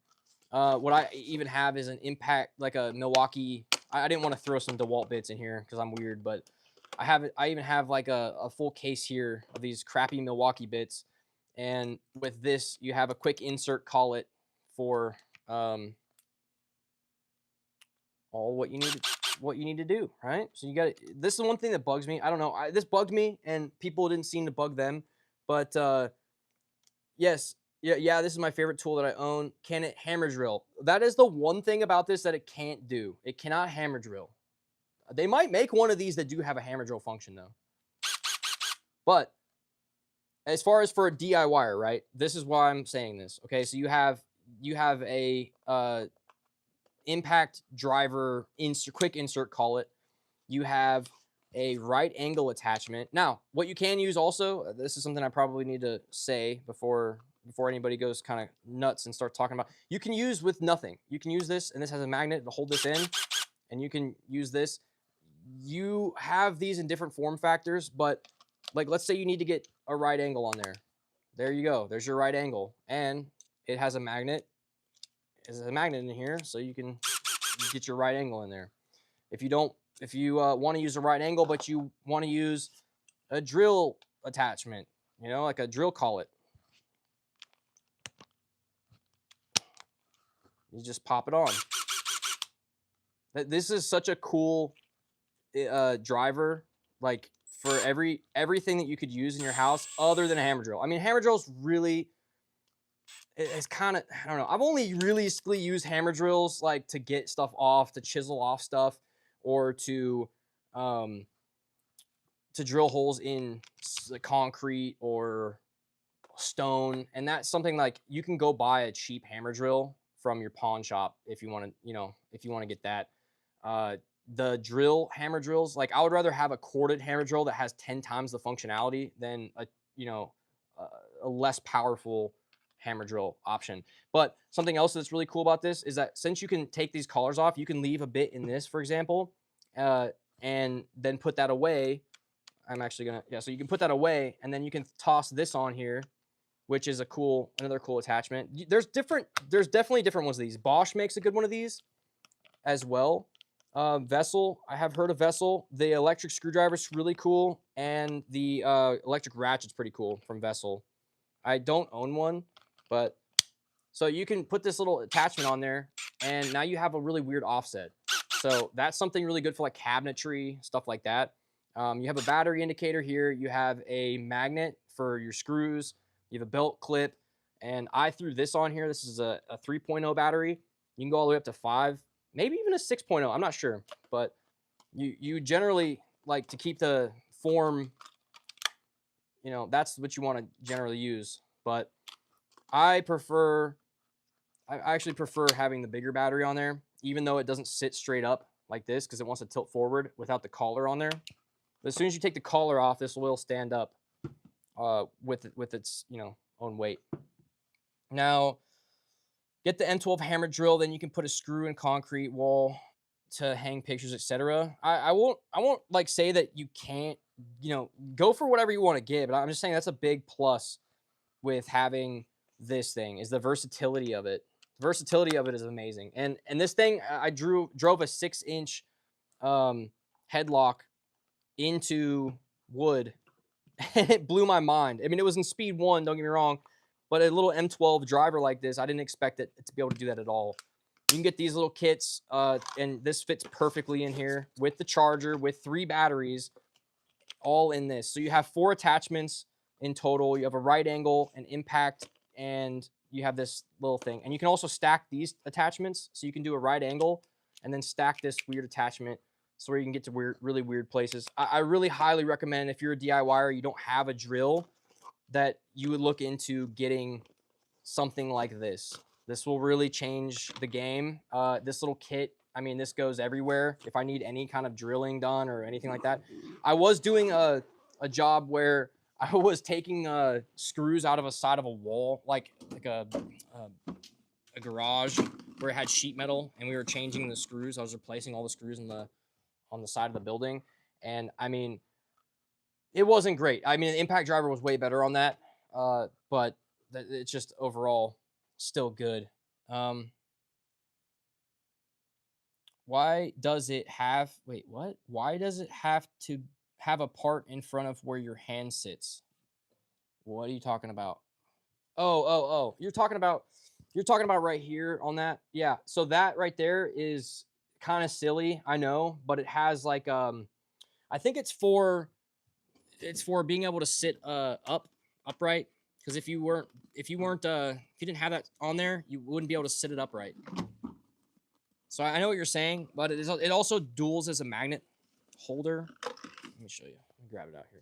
What I even have is an impact, like a Milwaukee. I didn't want to throw some DeWalt bits in here because I'm weird, but I even have like a full case here of these crappy Milwaukee bits, and with this you have a quick insert collet for all what you need to do, right? So you got this is the one thing that bugs me. I don't know. This bugged me, and people didn't seem to bug them. But yes, yeah. This is my favorite tool that I own. Can it hammer drill? That is the one thing about this that it can't do. It cannot hammer drill. They might make one of these that do have a hammer drill function though. But as far as for a DIYer, right? This is why I'm saying this. Okay, so you have a impact driver quick insert collet. You have a right angle attachment. Now, what you can use also, this is something I probably need to say before anybody goes kind of nuts and start talking about. You can use with nothing. You can use this, and this has a magnet to hold this in, and you can use this. You have these in different form factors, but like, let's say you need to get a right angle on there. There you go. There's your right angle, and it has a magnet. There's a magnet in here, so you can get your right angle in there. If you want to use a right angle, but you want to use a drill attachment, you know, like a drill collet. You just pop it on. This is such a cool driver, like for everything that you could use in your house other than a hammer drill. I mean, hammer drills really, it's kind of, I don't know. I've only realistically used hammer drills like to get stuff off, to chisel off stuff, or to drill holes in the concrete or stone. And that's something like you can go buy a cheap hammer drill from your pawn shop if you want to, you know, if you want to get that. The hammer drills, like I would rather have a corded hammer drill that has 10 times the functionality than a, you know, a less powerful hammer drill option. But something else that's really cool about this is that since you can take these collars off, you can leave a bit in this, for example, and then put that away. I'm actually gonna, yeah, so you can put that away and then you can toss this on here, which is another cool attachment. There's definitely different ones of these. Bosch makes a good one of these as well. Vessel, I have heard of Vessel. The electric screwdriver is really cool, and the electric ratchet's pretty cool from Vessel. I don't own one, but so you can put this little attachment on there, and now you have a really weird offset. So that's something really good for like cabinetry, stuff like that. You have a battery indicator here. You have a magnet for your screws. You have a belt clip, and I threw this on here. This is a 3.0 battery. You can go all the way up to 5, maybe even a 6.0. I'm not sure, but you generally like to keep the form, you know, that's what you want to generally use. But I actually prefer having the bigger battery on there, even though it doesn't sit straight up like this because it wants to tilt forward without the collar on there. But as soon as you take the collar off, this will stand up with its, you know, own weight. Now, get the M12 hammer drill, then you can put a screw in concrete wall to hang pictures, etc. I won't like say that you can't, you know, go for whatever you want to get, but I'm just saying that's a big plus with having this thing is the versatility of it. The versatility of it is amazing. And this thing, I drove a 6-inch headlock into wood, and it blew my mind. I mean, it was in speed 1, don't get me wrong, but a little M12 driver like this, I didn't expect it to be able to do that at all. You can get these little kits, and this fits perfectly in here with the charger, with 3 batteries, all in this. So you have 4 attachments in total. You have a right angle, an impact, and you have this little thing. And you can also stack these attachments. So you can do a right angle and then stack this weird attachment so where you can get to really weird places. I really highly recommend if you're a DIYer, you don't have a drill, that you would look into getting something like this. This will really change the game. This little kit, I mean, this goes everywhere. If I need any kind of drilling done or anything like that. I was doing a job where I was taking screws out of a side of a wall, like a garage where it had sheet metal, and we were changing the screws. I was replacing all the screws on the side of the building. And I mean, it wasn't great. I mean, the impact driver was way better on that, but it's just overall still good. Why does it have, wait, what? Why does it have to have a part in front of where your hand sits? What are you talking about? Oh, you're talking about right here on that. Yeah. So that right there is kind of silly, I know, but it has like, I think it's for being able to sit upright, because if you didn't have that on there, you wouldn't be able to sit it upright. So I know what you're saying, but it also duals as a magnet holder. Let me show you. Let me grab it out here.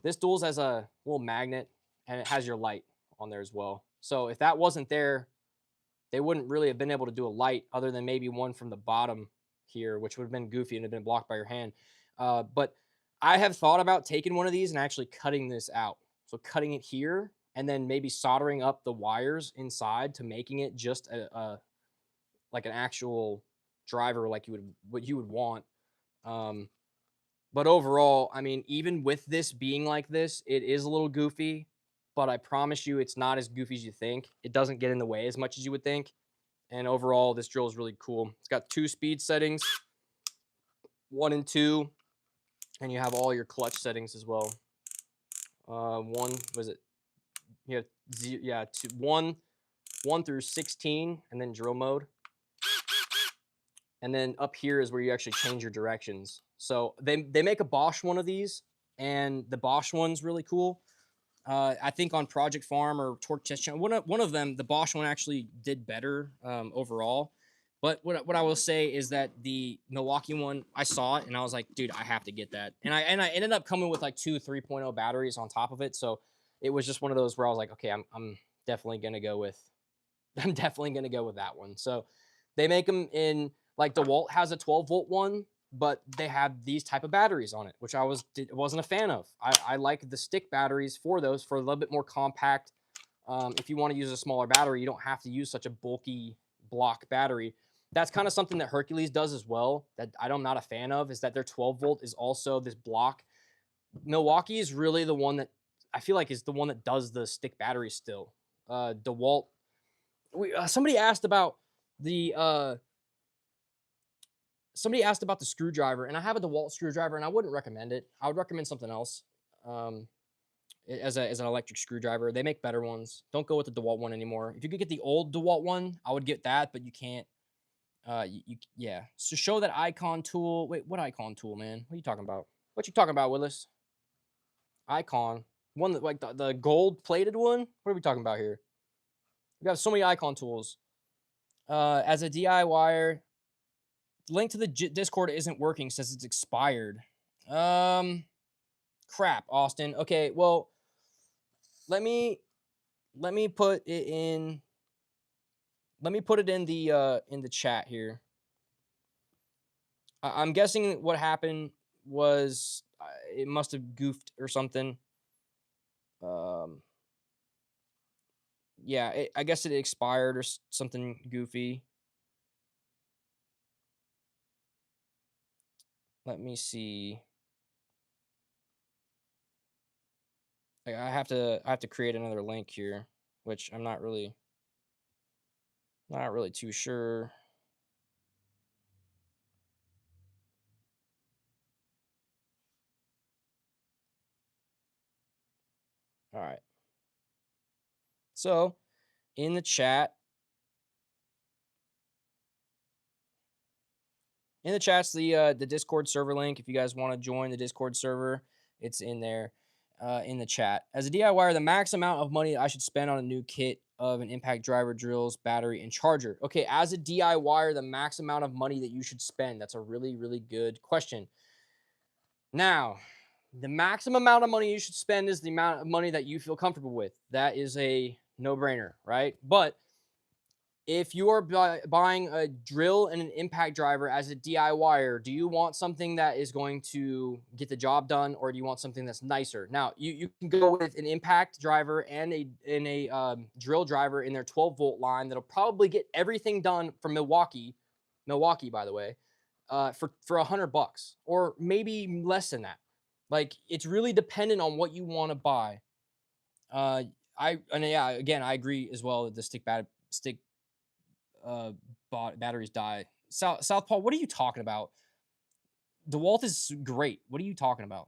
This duals as a little magnet, and it has your light on there as well. So if that wasn't there, they wouldn't really have been able to do a light other than maybe one from the bottom here, which would have been goofy and have been blocked by your hand. But I have thought about taking one of these and actually cutting this out. So cutting it here and then maybe soldering up the wires inside to making it just like an actual driver, like what you would want. But overall, I mean, even with this being like this, it is a little goofy, but I promise you it's not as goofy as you think. It doesn't get in the way as much as you would think. And overall, this drill is really cool. It's got 2 speed settings, 1 and 2, and you have all your clutch settings as well. One was it? You have 1 through 16, and then drill mode. And then up here is where you actually change your directions. So they make a Bosch one of these, and the Bosch one's really cool. I think on Project Farm or Torque Test Channel, one of them, the Bosch one actually did better overall. But what I will say is that the Milwaukee one, I saw it and I was like, dude, I have to get that. And I ended up coming with like 2 3.0 batteries on top of it. So it was just one of those where I was like, okay, I'm definitely gonna go with that one. So they make them in, like, DeWalt has a 12-volt one, but they have these type of batteries on it, which I wasn't a fan of. I like the stick batteries for those, for a little bit more compact. If you want to use a smaller battery, you don't have to use such a bulky block battery. That's kind of something that Hercules does as well, that I'm not a fan of, is that their 12-volt is also this block. Milwaukee is really the one that I feel like is the one that does the stick batteries still. DeWalt. Somebody asked about the screwdriver, and I have a DeWalt screwdriver, and I wouldn't recommend it. I would recommend something else as an electric screwdriver. They make better ones. Don't go with the DeWalt one anymore. If you could get the old DeWalt one, I would get that, but you can't. Yeah. So show that icon tool. Wait, what icon tool, man? What are you talking about? What you talking about, Willis? Icon. One that, like, the gold plated one? What are we talking about here? We got so many icon tools. As a DIYer, link to the Discord isn't working, says it's expired. Crap, Austin. Okay, well, let me put it in. Let me put it in the chat here. I'm guessing what happened was it must have goofed or something. Yeah, I guess it expired or something goofy. Let me see. I have to create another link here, which I'm not really too sure. All right. So in the chat's the Discord server link. If you guys want to join the Discord server, it's in there in the chat. As a DIYer, the max amount of money I should spend on a new kit of an impact driver, drills, battery, and charger. Okay, as a DIYer, the max amount of money that you should spend. That's a really, really good question. Now, the maximum amount of money you should spend is the amount of money that you feel comfortable with. That is a no-brainer, right? But if you are buying a drill and an impact driver as a DIYer, do you want something that is going to get the job done, or do you want something that's nicer? Now, you can go with an impact driver and a drill driver in their 12-volt line that'll probably get everything done from Milwaukee, by the way, for $100 or maybe less than that. Like, it's really dependent on what you want to buy. I agree as well that the stick batteries die. Southpaw, what are you talking about? DeWalt is great. What are you talking about?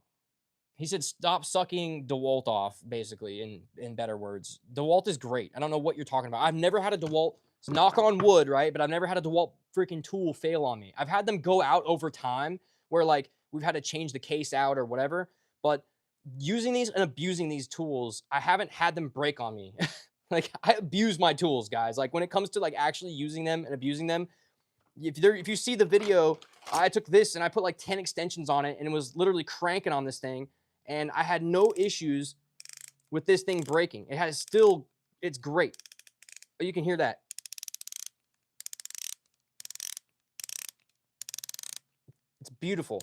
He said stop sucking DeWalt off, basically, in better words. DeWalt is great. I don't know what you're talking about. I've never had a DeWalt, knock on wood, right? But I've never had a DeWalt freaking tool fail on me. I've had them go out over time where, like, we've had to change the case out or whatever. But using these and abusing these tools, I haven't had them break on me. Like, I abuse my tools, guys. Like, when it comes to, like, actually using them and abusing them, if you see the video, I took this and I put like 10 extensions on it, and it was literally cranking on this thing, and I had no issues with this thing breaking. It's great. Oh, you can hear that. It's beautiful.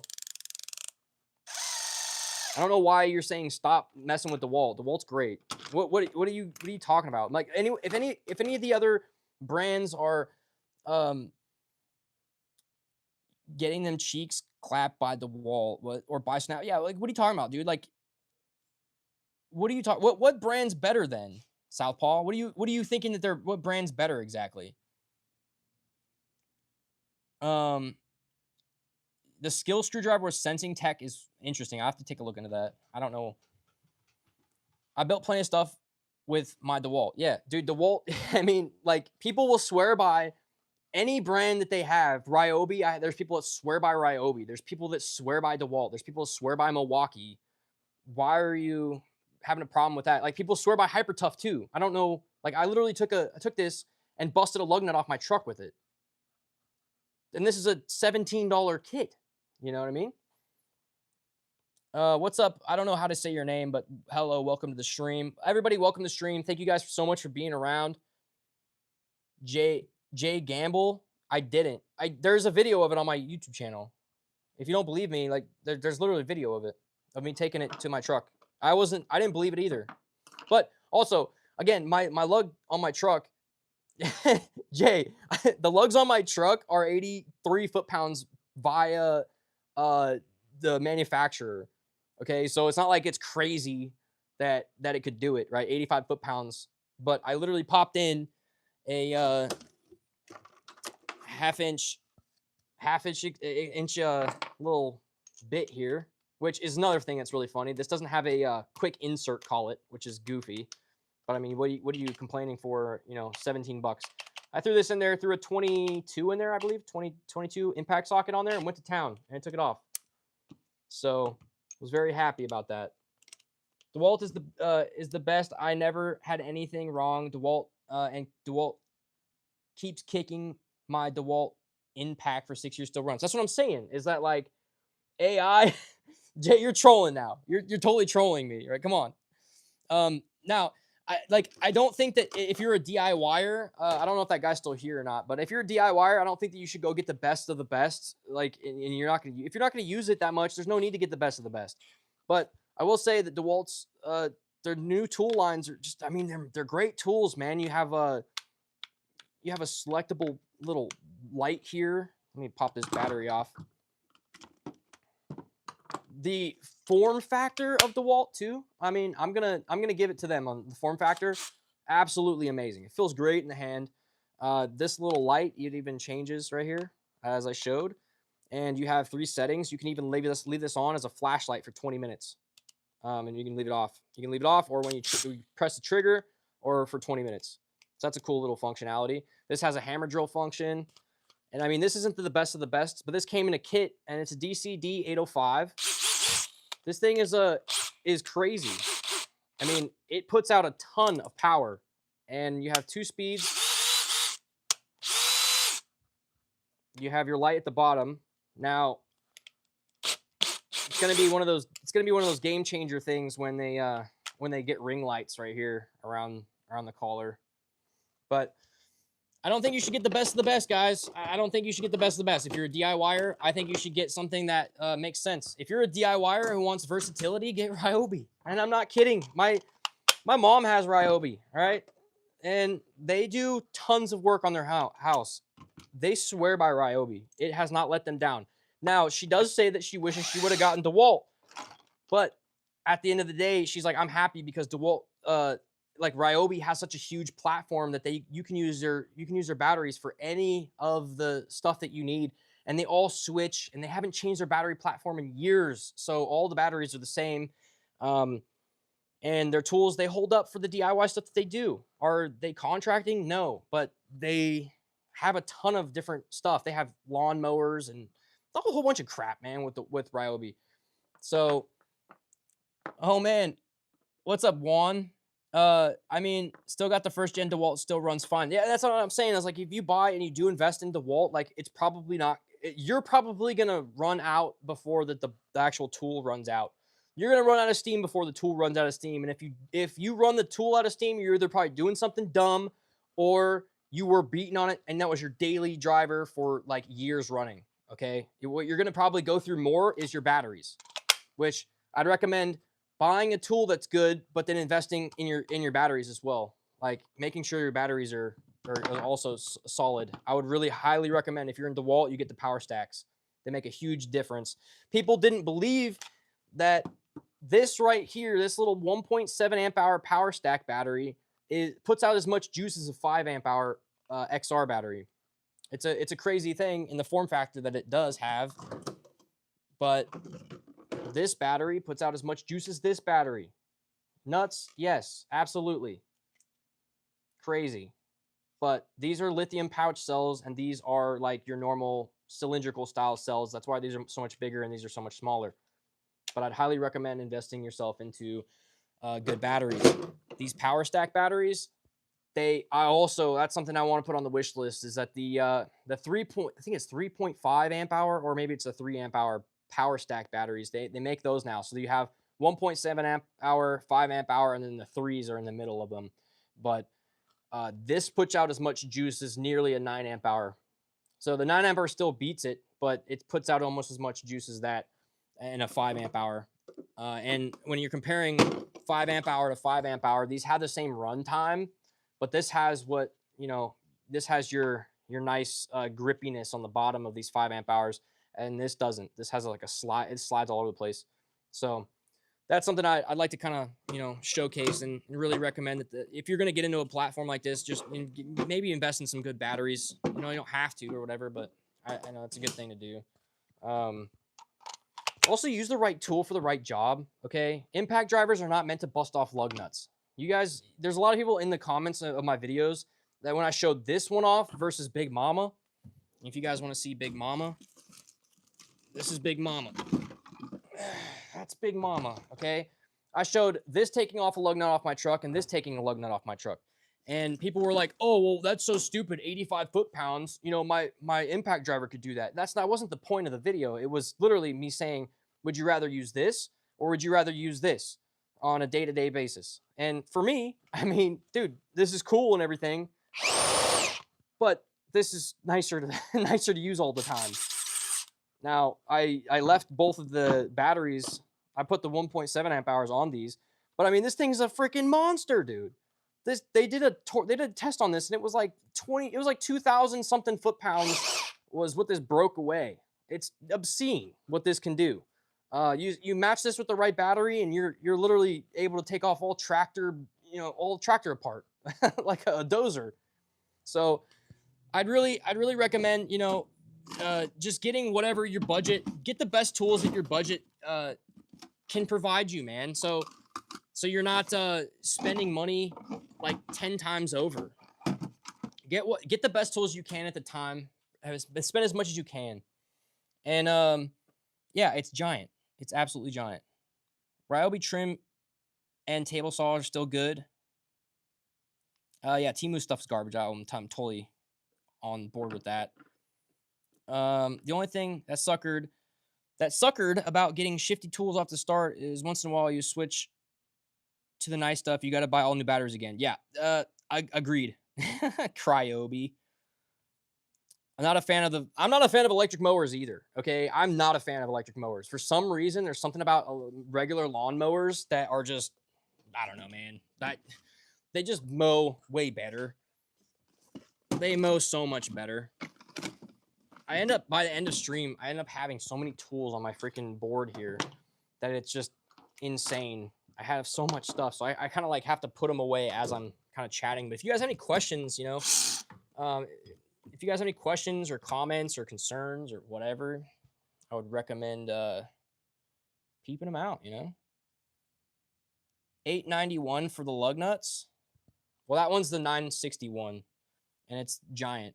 I don't know why you're saying stop messing with DeWalt. DeWalt's great. What are you talking about? Like, if any of the other brands are getting them cheeks clapped by DeWalt or by Snap, yeah, like, what are you talking about, dude? Like, what are you talking? What brand's better then, Southpaw? What are you thinking that what brand's better exactly? The skill screwdriver with sensing tech is interesting. I have to take a look into that. I don't know. I built plenty of stuff with my DeWalt. Yeah, dude, DeWalt, I mean, like, people will swear by any brand that they have. Ryobi, there's people that swear by Ryobi. There's people that swear by DeWalt. There's people that swear by Milwaukee. Why are you having a problem with that? Like, people swear by Hyper Tough too. I don't know. Like, I literally took this and busted a lug nut off my truck with it. And this is a $17 kit. You know what I mean? What's up? I don't know how to say your name, but hello, welcome to the stream. Everybody, welcome to the stream. Thank you guys so much for being around. Jay Gamble, I didn't. There's a video of it on my YouTube channel. If you don't believe me, like, there's literally a video of it, of me taking it to my truck. I didn't believe it either. But also, again, my lug on my truck, Jay, the lugs on my truck are 83 foot-pounds via the manufacturer. Okay, so it's not like it's crazy that it could do it, right? 85 foot-pounds. But I literally popped in a half inch little bit here, which is another thing that's really funny. This doesn't have a quick insert collet, which is goofy. But I mean, what are you complaining for? You know, 17 bucks. I threw this in there, threw a 22 in there, I believe, 22 impact socket on there, and went to town and took it off. So was very happy about that. DeWalt is the best. I never had anything wrong. DeWalt keeps kicking my DeWalt impact for 6 years still runs. That's what I'm saying. Is that, like, AI? Jay, you're trolling now. You're totally trolling me, right? Come on. Now, I don't think that if you're a DIYer, I don't know if that guy's still here or not, but if you're a DIYer, I don't think that you should go get the best of the best. Like, and if you're not gonna use it that much, there's no need to get the best of the best. But I will say that DeWalt's their new tool lines are just, I mean, they're great tools, man. You have a selectable little light here. Let me pop this battery off. The form factor of DeWalt too. I mean, I'm gonna give it to them on the form factor. Absolutely amazing. It feels great in the hand. This little light, it even changes right here, as I showed. And you have 3 settings. You can even leave this on as a flashlight for 20 minutes. And you can leave it off. You can leave it off, or when you press the trigger, or for 20 minutes. So that's a cool little functionality. This has a hammer drill function. And I mean, this isn't the best of the best, but this came in a kit, and it's a DCD 805. This thing is crazy. I mean, it puts out a ton of power, and you have 2 speeds. You have your light at the bottom. Now, it's gonna be one of those game changer things when they get ring lights right here around the collar. But I don't think you should get the best of the best, guys. I don't think you should get the best of the best. If you're a DIYer, I think you should get something that makes sense. If you're a DIYer who wants versatility, get Ryobi. And I'm not kidding. My mom has Ryobi, all right? And they do tons of work on their house. They swear by Ryobi. It has not let them down. Now, she does say that she wishes she would have gotten DeWalt. But at the end of the day, she's like, I'm happy because DeWalt, like, Ryobi has such a huge platform that you can use their batteries for any of the stuff that you need, and they all switch, and they haven't changed their battery platform in years, so all the batteries are the same. And their tools, they hold up for the DIY stuff that they do. Are they contracting? No, but they have a ton of different stuff. They have lawn mowers and a whole bunch of crap, man, with Ryobi. So, oh man, what's up, Juan? I mean, still got the first gen DeWalt, still runs fine. Yeah, that's what I'm saying. Is like, if you buy and you do invest in DeWalt, like, it's probably not. You're probably gonna run out before the actual tool runs out. You're gonna run out of steam before the tool runs out of steam. And if you run the tool out of steam, you're either probably doing something dumb, or you were beating on it, and that was your daily driver for like years running. Okay, what you're gonna probably go through more is your batteries, which I'd recommend buying a tool that's good, but then investing in your batteries as well. Like, making sure your batteries are also solid. I would really highly recommend, if you're in DeWalt, you get the power stacks. They make a huge difference. People didn't believe that this right here, this little 1.7 amp hour power stack battery, puts out as much juice as a 5 amp hour XR battery. It's a crazy thing in the form factor that it does have, but this battery puts out as much juice as this battery. Nuts, yes, absolutely. Crazy. But these are lithium pouch cells, and these are like your normal cylindrical style cells. That's why these are so much bigger and these are so much smaller. But I'd highly recommend investing yourself into good batteries. These power stack batteries, that's something I want to put on the wish list, is that the I think it's 3.5 amp hour, or maybe it's a 3 amp hour power stack batteries. They make those now. So you have 1.7 amp hour, 5 amp hour, and then the threes are in the middle of them. But this puts out as much juice as nearly a 9 amp hour. So the 9 amp hour still beats it, but it puts out almost as much juice as that in a 5 amp hour. And when you're comparing 5 amp hour to 5 amp hour, these have the same run time, but this has this has your nice grippiness on the bottom of these 5 amp hours, and this doesn't. This has like a slide. It slides all over the place. So that's something I'd like to kind of, showcase and really recommend that if you're going to get into a platform like this, just maybe invest in some good batteries. You don't have to or whatever, but I know it's a good thing to do. Also, use the right tool for the right job, okay? Impact drivers are not meant to bust off lug nuts. You guys, there's a lot of people in the comments of my videos that when I showed this one off versus Big Mama, if you guys want to see Big Mama, this is Big Mama. That's Big Mama, okay? I showed this taking off a lug nut off my truck and this taking a lug nut off my truck. And people were like, oh, well, that's so stupid, 85 foot-pounds. My impact driver could do that. That wasn't the point of the video. It was literally me saying, would you rather use this or would you rather use this on a day-to-day basis? And for me, I mean, dude, this is cool and everything, but this is nicer to use all the time. Now, I left both of the batteries. I put the 1.7 amp hours on these, but I mean, this thing's a freaking monster, dude. They did a test on this, and it was like 2,000 something foot-pounds was what this broke away. It's obscene what this can do. You match this with the right battery, and you're literally able to take off all tractor apart like a dozer. So I'd really recommend just getting whatever your budget, get the best tools that your budget can provide you, man. So you're not spending money like 10 times over. Get the best tools you can at the time. Spend as much as you can. And yeah, it's giant. It's absolutely giant. Ryobi trim and table saw are still good. Yeah, Temu stuff's garbage. I'm totally on board with that. The only thing that suckered about getting shifty tools off the start is once in a while you switch to the nice stuff, you got to buy all new batteries again. Yeah, I agreed. Ryobi. I'm not a fan of electric mowers either. Okay, I'm not a fan of electric mowers. For some reason, there's something about regular lawn mowers that are just, I don't know, man. They just mow way better. They mow so much better. By the end of stream, I end up having so many tools on my freaking board here that it's just insane. I have so much stuff, so I kind of like have to put them away as I'm kind of chatting. But if you guys have any questions, if you guys have any questions or comments or concerns or whatever, I would recommend peeping them out, $891 for the lug nuts. Well, that one's the 961, and it's giant.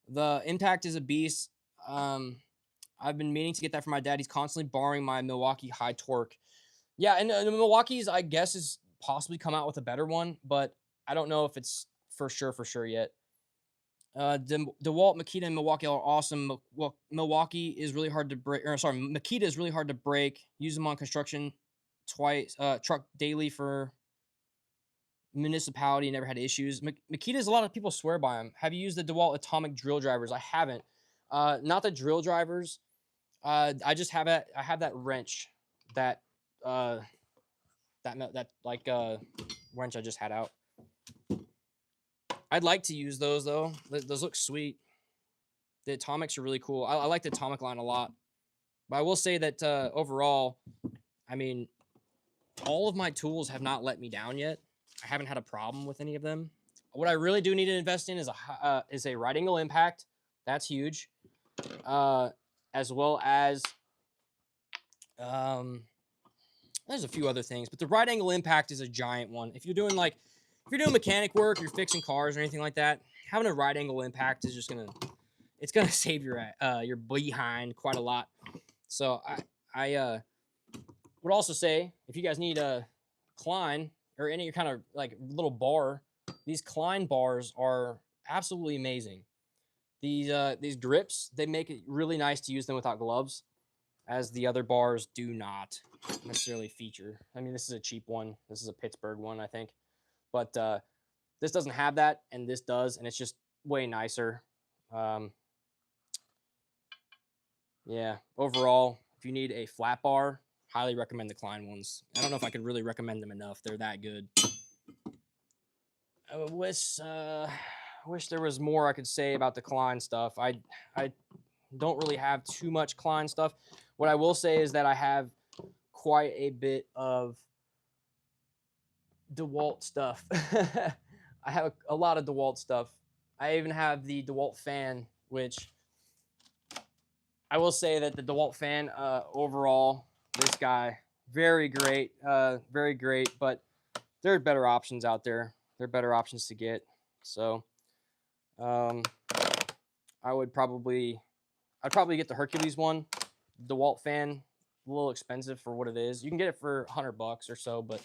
The Impact is a beast. I've been meaning to get that for my dad. He's constantly borrowing my Milwaukee high torque. Yeah, and the Milwaukee's, I guess, is possibly come out with a better one, but I don't know if it's for sure yet. DeWalt, Makita, and Milwaukee are awesome. Well, Milwaukee is really hard to break. Makita is really hard to break. Use them on construction twice. Truck daily for municipality. Never had issues. Makita's, a lot of people swear by them. Have you used the DeWalt atomic drill drivers? I haven't. Not the drill drivers. I just have it. I have that wrench that wrench I just had out. I'd like to use those though. Those look sweet. The atomics are really cool. I like the atomic line a lot. But I will say that overall, I mean, all of my tools have not let me down yet. I haven't had a problem with any of them. What I really do need to invest in is a right angle impact. That's huge. As well as There's a few other things, but the right angle impact is a giant one. If you're doing mechanic work, you're fixing cars or anything like that, having a right angle impact is just it's gonna save your behind quite a lot. So I would also say if you guys need a Klein or any kind of like little bar, these Klein bars are absolutely amazing. These grips, they make it really nice to use them without gloves, as the other bars do not necessarily feature. I mean, this is a cheap one. This is a Pittsburgh one, I think. But this doesn't have that, and this does, and it's just way nicer. Yeah, overall, if you need a flat bar, highly recommend the Klein ones. I don't know if I could really recommend them enough. They're that good. I wish there was more I could say about the Klein stuff. I don't really have too much Klein stuff. What I will say is that I have quite a bit of DeWalt stuff. I have a lot of DeWalt stuff. I even have the DeWalt fan, which I will say that the DeWalt fan, overall, this guy, very great, but there are better options out there. There are better options to get. So I'd probably get the Hercules one. DeWalt fan, a little expensive for what it is. You can get it for $100 or so, but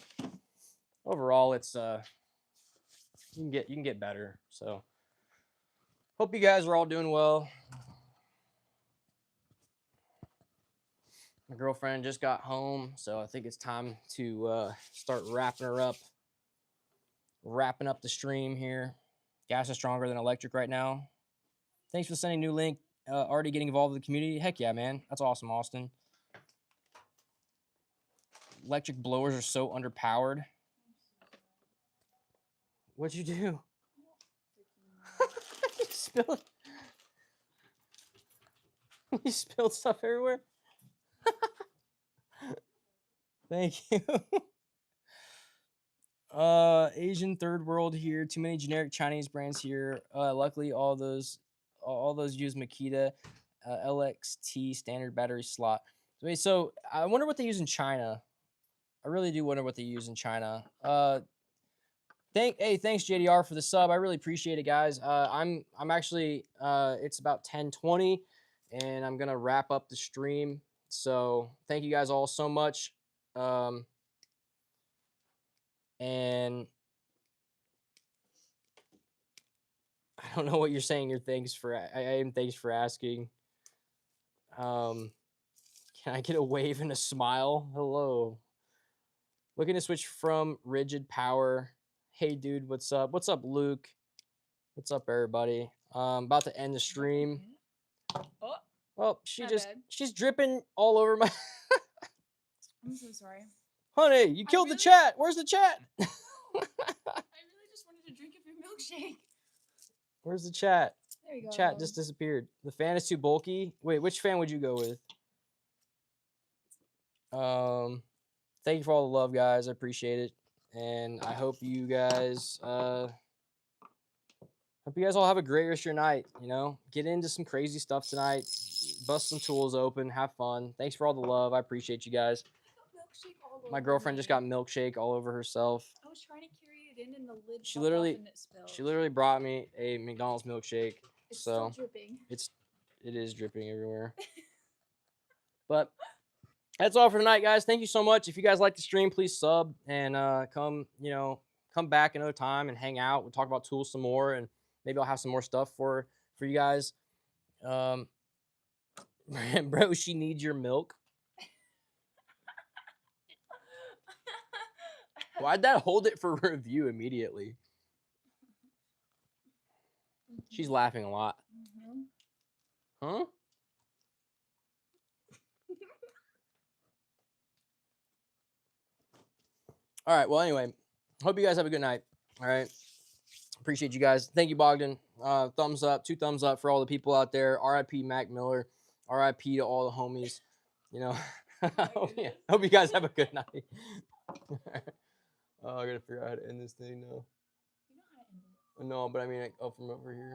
overall, it's you can get better. So hope you guys are all doing well. My girlfriend just got home, so I think it's time to start wrapping up the stream here. Gas is stronger than electric right now. Thanks for sending new link. Already getting involved with the community. Heck yeah, man. That's awesome, Austin. Electric blowers are so underpowered. What'd you do? You spilled stuff everywhere. Thank you. Asian third world here. Too many generic Chinese brands here. Luckily, all those use Makita LXT standard battery slot. So I wonder what they use in China. I really do wonder what they use in China. Thanks JDR for the sub. I really appreciate it, guys. I'm actually it's about 10:20, and I'm gonna wrap up the stream. So thank you guys all so much. And I don't know what you're saying. Thanks for asking. Can I get a wave and a smile? Hello. Looking to switch from rigid power. Hey dude, what's up? What's up, Luke? What's up, everybody? About to end the stream. Oh, she's dripping all over my. I'm so sorry. Honey, you killed the chat. Where's the chat? I really just wanted to drink of your milkshake. Where's the chat? There you go. Chat just disappeared. The fan is too bulky. Wait, which fan would you go with? Thank you for all the love, guys. I appreciate it, and I hope you guys all have a great rest of your night. You know, get into some crazy stuff tonight. Bust some tools open. Have fun. Thanks for all the love. I appreciate you guys. My girlfriend just got milkshake all over herself. I was trying to carry it in the lid. She literally brought me a McDonald's milkshake. It's still dripping. It is dripping everywhere. But that's all for tonight, guys. Thank you so much. If you guys like the stream, please sub and come back another time and hang out. We'll talk about tools some more, and maybe I'll have some more stuff for you guys. Bro, she needs your milk. Why'd that hold it for review immediately? She's laughing a lot. Huh? All right. Well, anyway, hope you guys have a good night. All right. Appreciate you guys. Thank you, Bogdan. Thumbs up, 2 thumbs up for all the people out there. RIP Mac Miller. RIP to all the homies. You know, yeah. Hope you guys have a good night. Oh, I gotta figure out how to end this thing now. You know how to end it. No, but I mean, like, from over here.